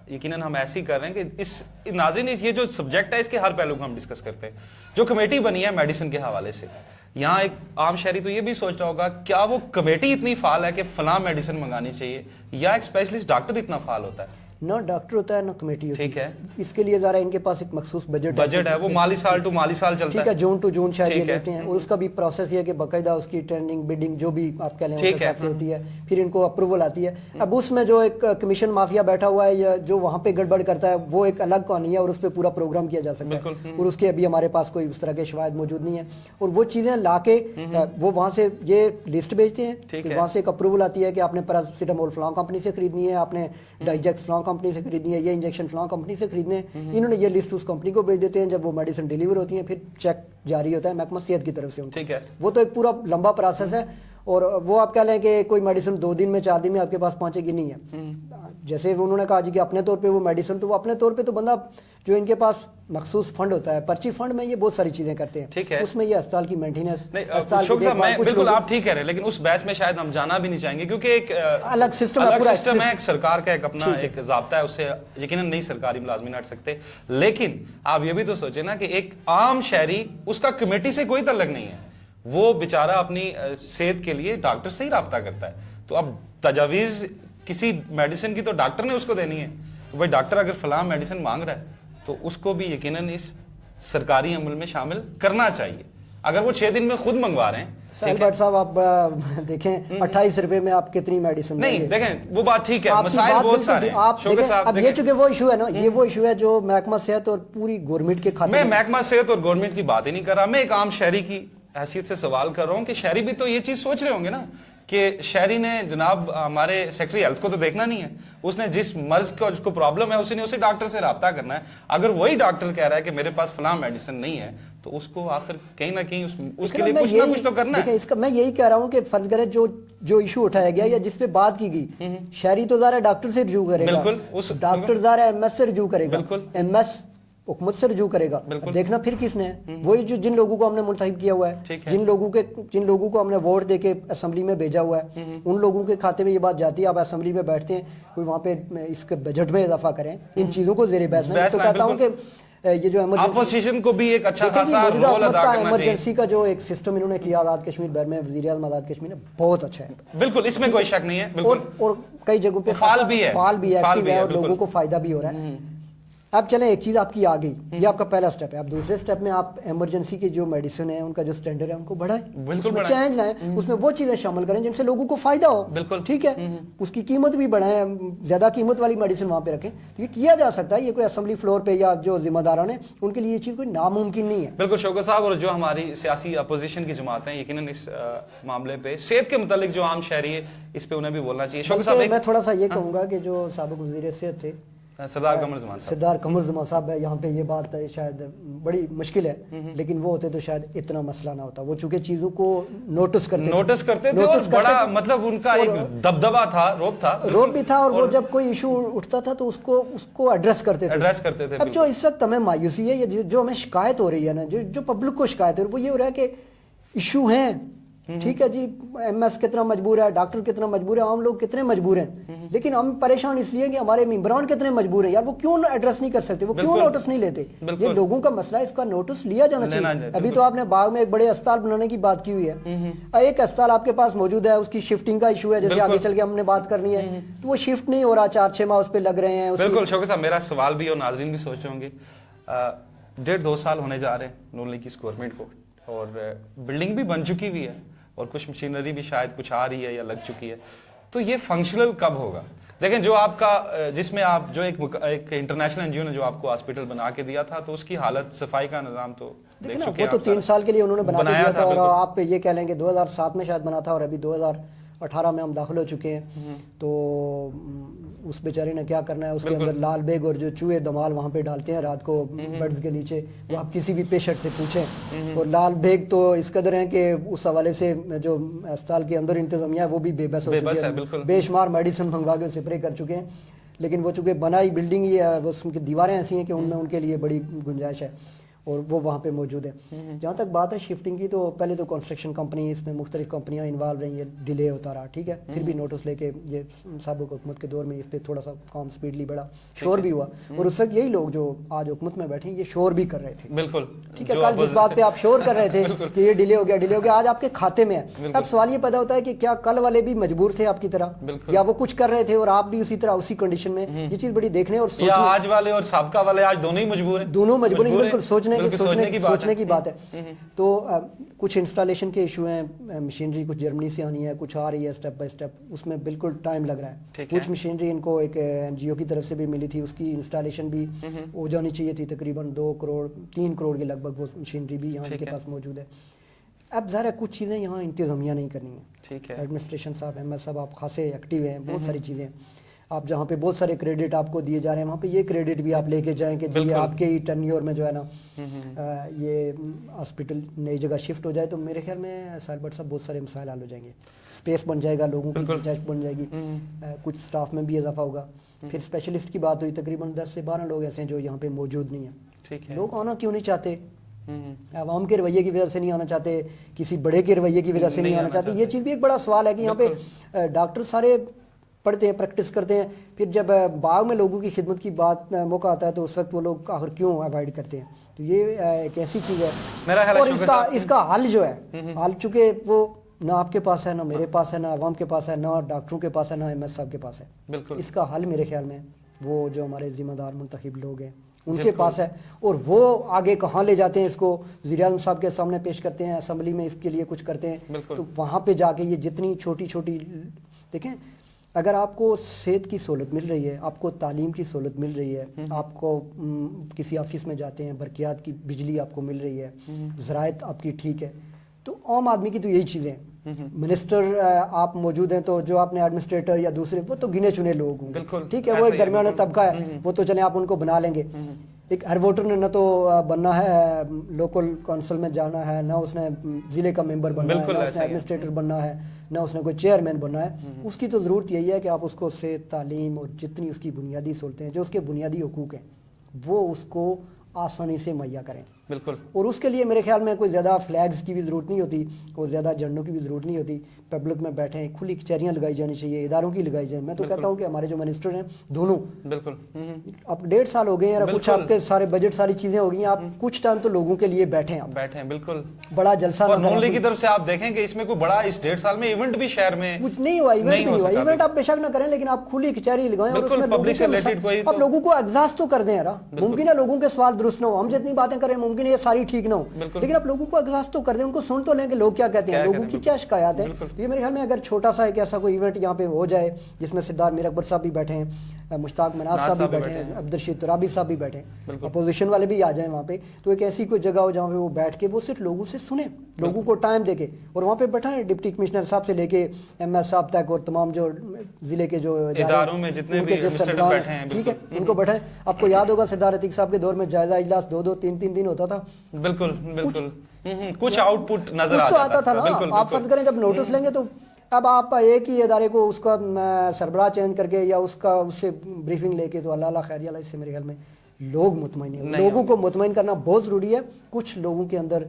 یقیناً ہم ایسی کر رہے ہیں کہ اس ناظرین یہ جو سبجیکٹ ہے اس کے ہر پہلو کو ہم ڈسکس کرتے ہیں. جو کمیٹی بنی ہے میڈیسن کے حوالے سے، یہاں ایک عام شہری تو یہ بھی سوچ رہا ہوگا کیا وہ کمیٹی اتنی فعال ہے کہ فلاں میڈیسن منگانی چاہیے، یا ایک اسپیشلسٹ ڈاکٹر اتنا فعال ہوتا ہے؟ نہ ڈاکٹر ہوتا ہے نہ کمیٹی ہوتی ہے. ٹھیک ہے. اس کے لیے ذرا ان کے پاس ایک مخصوص بجٹ ہے، وہ مالی سال ٹو مالی سال چلتا ہے. ٹھیک ہے. جون ٹو جون شاید یہ لیتے ہیں، اور اس کا بھی پروسیس یہ ہے کہ باقاعدہ اس کی ٹریننگ بڈنگ جو بھی آپ کہہ لیں اس حساب سے ہوتی ہے، پھر ان کو اپروول آتی ہے. اب اس میں جو ایک کمیشن مافیا بیٹھا ہوا ہے یا جو وہاں پہ گڑبڑ کرتا ہے وہ ایک الگ کہانی ہے، اور اس پہ پورا پروگرام کیا جا سکتا ہے، اور اس کے ابھی ہمارے پاس کوئی اس طرح کے شواہد موجود نہیں ہے. اور وہ چیزیں لا کے وہ وہاں سے یہ لسٹ بھیجتے ہیں، وہاں سے ایک اپروول آتی ہے کہ آپ نے پیراسیٹامول فلاں کمپنی سے خریدنی ہے، آپ نے ڈائجیکس فلاں کمپنی سے خریدنی ہے، یہ انجیکشن فلاں کمپنی سے خریدنے. انہوں نے یہ لسٹ اس کمپنی کو بھیج دیتے ہیں. جب وہ میڈیسن ڈیلیور ہوتی ہیں پھر چیک جاری ہوتا ہے محکمہ صحت کی طرف سے. ٹھیک ہے. وہ تو ایک پورا لمبا پروسیس ہے، اور وہ آپ کہہ لیں کہ کوئی میڈیسن 2 دن میں 4 دن میں آپ کے پاس پہنچے گی نہیں ہے. جیسے انہوں نے کہا جی کہ اپنے طور پہ وہ میڈیسن، تو وہ اپنے طور پہ تو بندہ جو ان کے پاس مخصوص فنڈ ہوتا ہے، پرچی فنڈ میں یہ بہت ساری چیزیں کرتے ہیں. ٹھیک ہے. اس میں یہ اسپتال کی مینٹیننس، بالکل آپ ٹھیک کہہ رہے ہیں، لیکن اس بحث میں شاید ہم جانا بھی نہیں چاہیں گے کیونکہ ایک الگ سسٹم ہے، ایک سرکار کا ایک اپنا ایک ضابطہ ہے، اس سے یقیناً نہیں سرکاری ملازمین ہٹ سکتے. لیکن آپ یہ بھی تو سوچیں نا کہ ایک عام شہری، اس کا کمیٹی سے کوئی تعلق نہیں ہے، وہ بیچارہ اپنی صحت کے لیے ڈاکٹر سے ہی رابطہ کرتا ہے. تو اب تجاویز کسی میڈیسن کی تو ڈاکٹر نے اس کو دینی ہے. بھائی ڈاکٹر اگر فلاں میڈیسن مانگ رہا ہے تو اس کو بھی یقیناً اس سرکاری عمل میں شامل کرنا چاہیے. اگر وہ 6 دن میں خود منگوا رہے ہیں. بٹ صاحب آپ دیکھیں 28 روپے میں آپ کتنی میڈیسن نہیں دیکھیں، وہ بات ٹھیک ہے، مسائل بہت سارے ہیں. اب یہ چونکہ وہ ایشو ہے نا، یہ وہ ایشو ہے جو محکمہ صحت اور پوری گورنمنٹ کے کھاتے. میں محکمہ صحت اور گورنمنٹ کی بات ہی نہیں کر رہا، میں ایک عام شہری کی حیثیت سے سوال کر رہا ہوں کہ شہری بھی تو یہ چیز سوچ رہے ہوں گے نا کہ شہری نے جناب ہمارے سیکٹری ہیلتھ کو تو دیکھنا نہیں ہے, اس نے جس مرض کو جس کو پرابلم ہے اسی ڈاکٹر سے رابطہ کرنا ہے. اگر وہی ڈاکٹر کہہ رہا ہے کہ میرے پاس فلاں میڈیسن نہیں ہے تو اس کو آخر کہیں نہ کہیں اس کے لیے کچھ نہ کچھ تو کرنا ہے. اس کا میں یہی کہہ رہا ہوں کہ فرض کرے جو ایشو اٹھایا گیا یا جس پہ بات کی گئی, شہری تو ظاہر ہے ڈاکٹر سے رجوع کرے گا, ڈاکٹر ظاہر ہے ایم ایس سے رجوع کرے گا, ایم ایس حکومت سے رجوع کرے گا. دیکھنا پھر کس نے ہے, وہی جن لوگوں کو ہم نے منتخب کیا ہوا ہے, جن لوگوں کو ہم نے ووٹ دے کے اسمبلی میں بھیجا ہوا ہے, ان لوگوں کے کھاتے میں یہ بات جاتی ہے. آپ اسمبلی میں بیٹھتے ہیں, کوئی وہاں پہ اس کے بجٹ میں اضافہ کریں, ان چیزوں کو زیر بحث میں تو کہتا ہوں کہ یہ جو اپوزیشن کو بھی ایک اچھا خاصا رول ادا کرنا چاہیے. ایمرجنسی کا جو ایک سسٹم انہوں نے کیا آزاد کشمیر بھر میں, وزیر اعظم آزاد کشمیر نے, بہت اچھا ہے. بالکل, اس میں کوئی شک نہیں ہے. بالکل, اور کئی جگہوں پہ فعال بھی ہے, ایکٹیو ہے اور لوگوں کو فائدہ بھی ہو رہا ہے. اب چلیں ایک چیز آپ کی آ گئی, یہ آپ کا پہلا سٹیپ ہے. اب دوسرے سٹیپ میں آپ ایمرجنسی کی جو میڈیسن ہے ان کا جو سٹینڈرڈ ہے ان کو بڑھائیں, چینج لائیں, اس میں وہ چیزیں شامل کریں جن سے لوگوں کو فائدہ ہو. بالکل ٹھیک ہے, اس کی قیمت بھی بڑھائیں, زیادہ قیمت والی میڈیسن وہاں پہ رکھیں. تو یہ کیا جا سکتا ہے, یہ کوئی اسمبلی فلور پہ یا جو ذمہ داران ہیں ان کے لیے یہ چیز کوئی ناممکن نہیں ہے. بالکل شوکت صاحب, اور جو ہماری سیاسی اپوزیشن کی جماعتیں ہیں یقیناً اس معاملے پہ صحت کے متعلق جو عام شہری ہے اس پہ انہیں بھی بولنا چاہیے. شوکت صاحب, میں تھوڑا سا یہ کہوں گا کہ جو سابق وزیر صحت تھے سردار قمر زمان صاحب ہے, یہاں پہ یہ بات شاید بڑی مشکل ہے, لیکن وہ ہوتے تو شاید اتنا مسئلہ نہ ہوتا. وہ چونکہ چیزوں کو نوٹس کرتے تھے اور بڑا مطلب ان کا ایک دبدبا تھا, روب بھی تھا, اور وہ جب کوئی ایشو اٹھتا تھا تو اس کو ایڈریس کرتے تھے. اب جو اس وقت ہمیں مایوسی ہے, یا جو ہمیں شکایت ہو رہی ہے نا, جو پبلک کو شکایت ہے, وہ یہ ہو رہا ہے کہ ایشو ہیں, ٹھیک ہے جی, ایم ایس کتنا مجبور ہے, ڈاکٹر کتنا مجبور ہے, عام لوگ کتنے مجبور ہیں, لیکن ہم پریشان اس لیے کہ ہمارے ممبران کتنے مجبور ہیں. یار وہ کیوں ایڈریس نہیں کر سکتے, وہ کیوں نوٹس نہیں لیتے؟ یہ لوگوں کا مسئلہ ہے, اس کا نوٹس لیا جانا چاہیے. ابھی تو آپ نے باغ میں ایک بڑے اسپتال بنانے کی بات کی ہوئی ہے, ایک اسپتال آپ کے پاس موجود ہے, اس کی شفٹنگ کا ایشو ہے, جیسے آگے چل کے ہم نے بات کرنی ہے, تو وہ شفٹ نہیں ہو رہا, 4-6 ماہ اس پہ لگ رہے ہیں. بالکل شوکت صاحب, میرا سوال بھی اور ناظرین بھی سوچ رہے ہوں گے, 1.5-2 سال ہونے جا رہے ہیں نون لیگ کی اس گورنمنٹ کو, اور بلڈنگ بھی بن چکی ہوئی ہے اور کچھ مشینری بھی شاید کچھ آ رہی ہے یا لگ چکی ہے, تو یہ فنکشنل کب ہوگا؟ دیکھیں جو آپ کا جس میں آپ جو ایک انٹرنیشنل این جی او نے جو آپ کو ہاسپٹل بنا کے دیا تھا, تو اس کی حالت صفائی کا نظام تو دیکھ چکے ہیں. وہ تو 3 سال کے لیے انہوں نے بنا دیا تھا, اور آپ یہ کہہ لیں کہ 2007 میں شاید بنا تھا, اور ابھی 2018 میں ہم داخل ہو چکے ہیں. تو اس بیچارے نے کیا کرنا ہے, اس کے اندر لال بیگ اور جو چوہے دمال وہاں پہ ڈالتے ہیں رات کو بیڈز کے نیچے, وہ آپ کسی بھی پیشنٹ سے پوچھیں, اور لال بیگ تو اس قدر ہیں کہ اس حوالے سے جو اسپتال کے اندر انتظامیہ ہے وہ بھی بے بس ہو چکی ہے, بے شمار میڈیسن منگوا کے اسپرے کر چکے ہیں. لیکن وہ چونکہ بنائی بلڈنگ ہی ہے, وہ اس کی دیواریں ایسی ہیں کہ ان میں ان کے لیے بڑی گنجائش ہے, اور وہ وہاں پہ موجود ہے. جہاں تک بات ہے شفٹنگ کی, تو پہلے تو کنسٹرکشن کمپنی, اس میں مختلف کمپنیاں انوالو رہی ہیں, ڈیلے ہوتا رہا, ٹھیک ہے, پھر بھی نوٹس لے کے یہ سابق حکومت کے دور میں اس پہ تھوڑا سا کام سپیڈلی بڑھا, شور بھی ہوا, اور اس وقت یہی لوگ جو آج حکومت میں بیٹھے ہیں یہ شور بھی کر رہے تھے. بالکل ٹھیک ہے, کل جس بات پہ آپ شور کر رہے تھے کہ یہ ڈیلے ہو گیا, آج آپ کے کھاتے میں ہے. اب سوال یہ پیدا ہوتا ہے کہ کیا کل والے بھی مجبور تھے آپ کی طرح, یا وہ کچھ کر رہے تھے اور آپ بھی اسی طرح اسی کنڈیشن میں؟ یہ چیز بڑی دیکھنے اور آج والے اور سابقہ والے آج دونوں ہی مجبور ہیں, دونوں مجبور ہیں. بالکل سوچنے کی بات ہے. تو کچھ انسٹالیشن کے ایشو ہیں, مشینری کچھ جرمنی سے آنی ہے, کچھ آ رہی ہے اسٹیپ بائی اسٹیپ, اس میں بالکل ٹائم لگ رہا ہے. کچھ مشینری ان کو ایک این جی او کی طرف سے بھی ملی تھی, اس کی انسٹالیشن بھی ہو جانی چاہیے تھی. تقریباً 3 کروڑ کے لگ بھگ وہ مشینری بھی یہاں کے پاس موجود ہے. اب ظاہر ہے کچھ چیزیں یہاں انتظامیہ نہیں کرنی ہیں. ایڈمنسٹریشن صاحب, ایم ایس صاحب آپ خاصے ایکٹیو ہیں, بہت ساری چیزیں آپ جہاں پہ بہت سارے کریڈٹ آپ کو دیے جا رہے ہیں, وہاں پہ یہ کریڈٹ بھی آپ لے کے جائیں کہ جی آپ کے ہی ٹرنیور میں جو ہے نا یہ ہاسپٹل نئی جگہ شفٹ ہو جائے, تو میرے خیال میں ساحل بٹ صاحب بہت سارے مسائل حل ہو جائیں گے. اسپیس بن جائے گا, لوگوں کی گنجائش بن جائے گی, کچھ اسٹاف میں بھی اضافہ ہوگا. پھر اسپیشلسٹ کی بات ہوئی, تقریباً 10 سے 12 لوگ ایسے ہیں جو یہاں پہ موجود نہیں ہیں. لوگ آنا کیوں نہیں چاہتے؟ عوام کے رویے کی وجہ سے نہیں آنا چاہتے, کسی بڑے کے رویے کی وجہ سے نہیں آنا چاہتے. یہ چیز بھی ایک بڑا سوال ہے کہ یہاں پہ ڈاکٹر سارے پڑھتے ہیں, پریکٹس کرتے ہیں, پھر جب باغ میں لوگوں کی خدمت کی بات موقع آتا ہے تو اس وقت وہ لوگ آخر کیوں اوائڈ کرتے ہیں. تو یہ ایک ایسی چیز ہے, اور اس کا حل جو ہے, حل چونکہ وہ نہ آپ کے پاس ہے, نہ میرے پاس ہے, نہ عوام کے پاس ہے, نہ ڈاکٹروں کے پاس ہے, نہ ایم ایس صاحب کے پاس ہے. اس کا حل میرے خیال میں وہ جو ہمارے ذمہ دار منتخب لوگ ہیں ان کے پاس ہے, اور وہ آگے کہاں لے جاتے ہیں اس کو, وزیر اعظم صاحب کے سامنے پیش کرتے ہیں, اسمبلی میں اس کے لیے کچھ کرتے ہیں. تو وہاں پہ جا کے یہ جتنی چھوٹی دیکھیں, اگر آپ کو صحت کی سہولت مل رہی ہے, آپ کو تعلیم کی سہولت مل رہی ہے, آپ کو کسی آفس میں جاتے ہیں برقیات کی بجلی آپ کو مل رہی ہے, ذرائع آپ کی ٹھیک ہے, تو عام آدمی کی تو یہی چیزیں ہیں. منسٹر آپ موجود ہیں تو جو آپ نے ایڈمنسٹریٹر یا دوسرے وہ تو گنے چنے لوگ ہوں گے, ٹھیک ہے, وہ ایک درمیانا طبقہ ہے, وہ تو چلیں آپ ان کو بنا لیں گے. ایک ہر ووٹر نے نہ تو بننا ہے لوکل کونسل میں جانا ہے, نہ اس نے ضلع کا ممبر بننا ہے, نہ اس نے ایڈمنسٹریٹر بننا ہے, نہ اس نے کوئی چیئرمین بننا ہے. اس کی تو ضرورت یہی ہے کہ آپ اس کو صحت, تعلیم اور جتنی اس کی بنیادی سہولتیں ہیں, جو اس کے بنیادی حقوق ہیں, وہ اس کو آسانی سے مہیا کریں. بالکل. اور اس کے لیے میرے خیال میں کوئی زیادہ فلیگز کی بھی ضرورت نہیں ہوتی, کوئی زیادہ جھنڈوں کی بھی ضرورت نہیں ہوتی. پبلک میں بیٹھیں, کھلی کچہریاں لگائی جانی چاہیے, اداروں کی لگائی جائیں. میں تو کہتا ہوں کہ ہمارے جو منسٹر ہیں دونوں, بالکل, اب 1.5 سال ہو گئے ہیں, کچھ آپ کے سارے بجٹ ساری چیزیں ہو گئی ہیں, آپ کچھ ٹائم تو لوگوں کے لیے بیٹھیں, آپ بیٹھیں. بالکل, بڑا جلسہ اور نون لیگ کی طرف سے آپ دیکھیں کہ اس میں کوئی بڑا اس 1.5 سال میں ایونٹ بھی شہر میں کچھ نہیں ہوا. ایونٹ آپ بے شک نہ کریں, لیکن آپ کھلی کچہری لگائیں اور اس میں آپ لوگوں کو ایگزاسٹ تو کر دیں. ممکن ہے لوگوں کے سوال درست نہ ہو, ہم جتنی باتیں کریں ممکن ہے یہ ساری ٹھیک نہ ہو, لیکن آپ لوگوں کو ایگزاسٹ تو کر دیں, ان کو سن تو لیں کہ لوگ کیا کہتے ہیں, لوگوں کی کیا شکایات ہیں. یہ میرے خیال میں اگر چھوٹا سا ایک ایسا کوئی ایونٹ یہاں پہ ہو جائے جس میں سردار میر اکبر صاحب بھی بیٹھے ہیں, مشتاق مناز صاحب بھی بیٹھے ہیں, عبدالرشید ترابی صاحب بھی بیٹھے ہیں, اپوزیشن والے بھی آ جائیں وہاں پہ, تو ایک ایسی کوئی جگہ ہو جہاں پہ وہ بیٹھ کے وہ صرف لوگوں سے سنیں, لوگوں کو ٹائم دے کے, اور وہاں پہ بیٹھائیں ڈپٹی کمشنر صاحب سے لے کے ایم ایس صاحب تک, اور تمام جو ضلع کے جو اداروں میں جتنے بھی ایڈمنسٹریٹر بیٹھے ہیں, ٹھیک ہے, ان کو بیٹھائیں. آپ کو یاد ہوگا سردار عتیق صاحب کے دور میں جائزہ اجلاس 2-2, 3-3 دن ہوتا تھا. بالکل بالکل, کچھ آؤٹ پٹ نظر آتا تھا نا. آپ فرض کریں جب نوٹس لیں گے تو اب آپ ایک ہی ادارے کو اس کا سربراہ چینج کر کے یا اس سے بریفنگ لے کے, تو اللہ خیریہ اللہ, اس سے میرے خیال میں لوگ مطمئن ہیں. لوگوں کو مطمئن کرنا بہت ضروری ہے. کچھ لوگوں کے اندر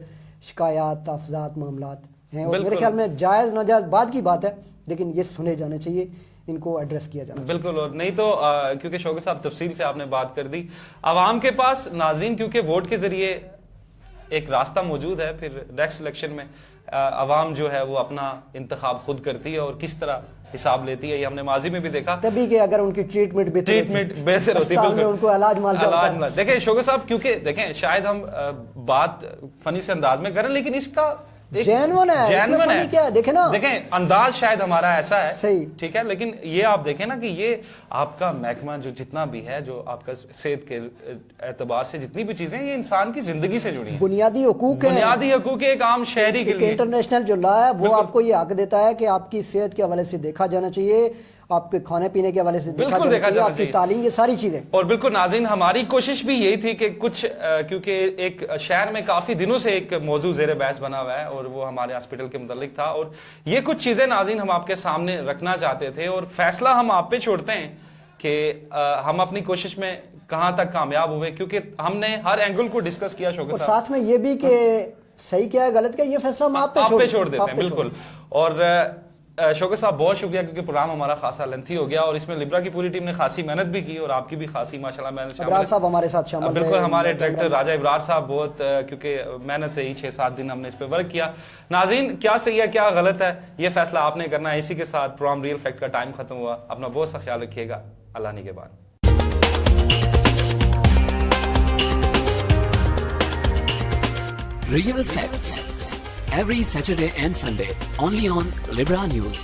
شکایات, تحفظات, معاملات ہیں, اور میرے خیال میں جائز ناجائز بعد کی بات ہے, لیکن یہ سنے جانے چاہیے, ان کو ایڈریس کیا جانا. بالکل, اور نہیں تو کیونکہ شوکت صاحب تفصیل سے آپ نے بات کر دی, عوام کے پاس ناظرین کیونکہ ووٹ کے ذریعے ایک راستہ موجود ہے, پھر نیکسٹ الیکشن میں عوام جو ہے وہ اپنا انتخاب خود کرتی ہے اور کس طرح حساب لیتی ہے, یہ ہم نے ماضی میں بھی دیکھا. تبھی کہ اگر ان کی ٹریٹمنٹ بہتر ہوتی ہے, ان کو علاج مال. دیکھیں شوکت صاحب, کیونکہ دیکھیں شاید ہم بات فنی سے انداز میں کریں, لیکن اس کا جینون ہے, دیکھیں انداز شاید ہمارا ایسا ہے, صحیح, ٹھیک ہے, لیکن یہ آپ دیکھیں نا کہ یہ آپ کا محکمہ جو جتنا بھی ہے, جو آپ کا صحت کے اعتبار سے جتنی بھی چیزیں, یہ انسان کی زندگی سے جڑی ہیں, بنیادی حقوق ہیں, بنیادی حقوق ایک عام شہری کے لیے. انٹرنیشنل جو لا ہے وہ آپ کو یہ حق دیتا ہے کہ آپ کی صحت کے حوالے سے دیکھا جانا چاہیے, آپ کے کھانے پینے کے حوالے سے دیکھا جانا چاہیے, آپ کی تعلیم, یہ ساری چیزیں. اور بالکل ناظرین, ہماری کوشش بھی یہی تھی کہ کچھ, کیونکہ ایک شہر میں کافی دنوں سے ایک موضوع زیر بحث بنا ہوا ہے اور وہ ہمارے ہاسپٹل کے متعلق تھا, اور یہ کچھ چیزیں ناظرین ہم آپ کے سامنے رکھنا چاہتے تھے, اور فیصلہ ہم آپ پہ چھوڑتے ہیں کہ ہم اپنی کوشش میں کہاں تک کامیاب ہوئے, کیونکہ ہم نے ہر اینگل کو ڈسکس کیا. شوکت صاحب, ساتھ میں یہ بھی کہ صحیح کیا ہے غلط کیا, یہ فیصلہ ہم آپ پہ چھوڑ دیتے ہیں. بالکل. اور شوکت صاحب بہت شکریہ, کیونکہ پروگرام ہمارا خاصا لینتھی ہو گیا, اور اس میں لبرا کی پوری ٹیم نے خاصی محنت بھی کی, اور آپ کی بھی خاصی ماشاءاللہ محنت شامل ہے. صاحب ہمارے ساتھ شامل, بالکل, ہمارے ڈائریکٹر راجہ ابرار صاحب, بہت کیونکہ محنت رہی, 6-7 دن ہم نے اس پہ ورک کیا. ناظرین, کیا صحیح ہے کیا غلط ہے, یہ فیصلہ آپ نے کرنا ہے. اسی کے ساتھ پروگرام ریئل فیکٹ کا ٹائم ختم ہوا. اپنا بہت سا خیال رکھیے گا. اللہ نگہبان. Real Facts every Saturday and Sunday only on Libra News.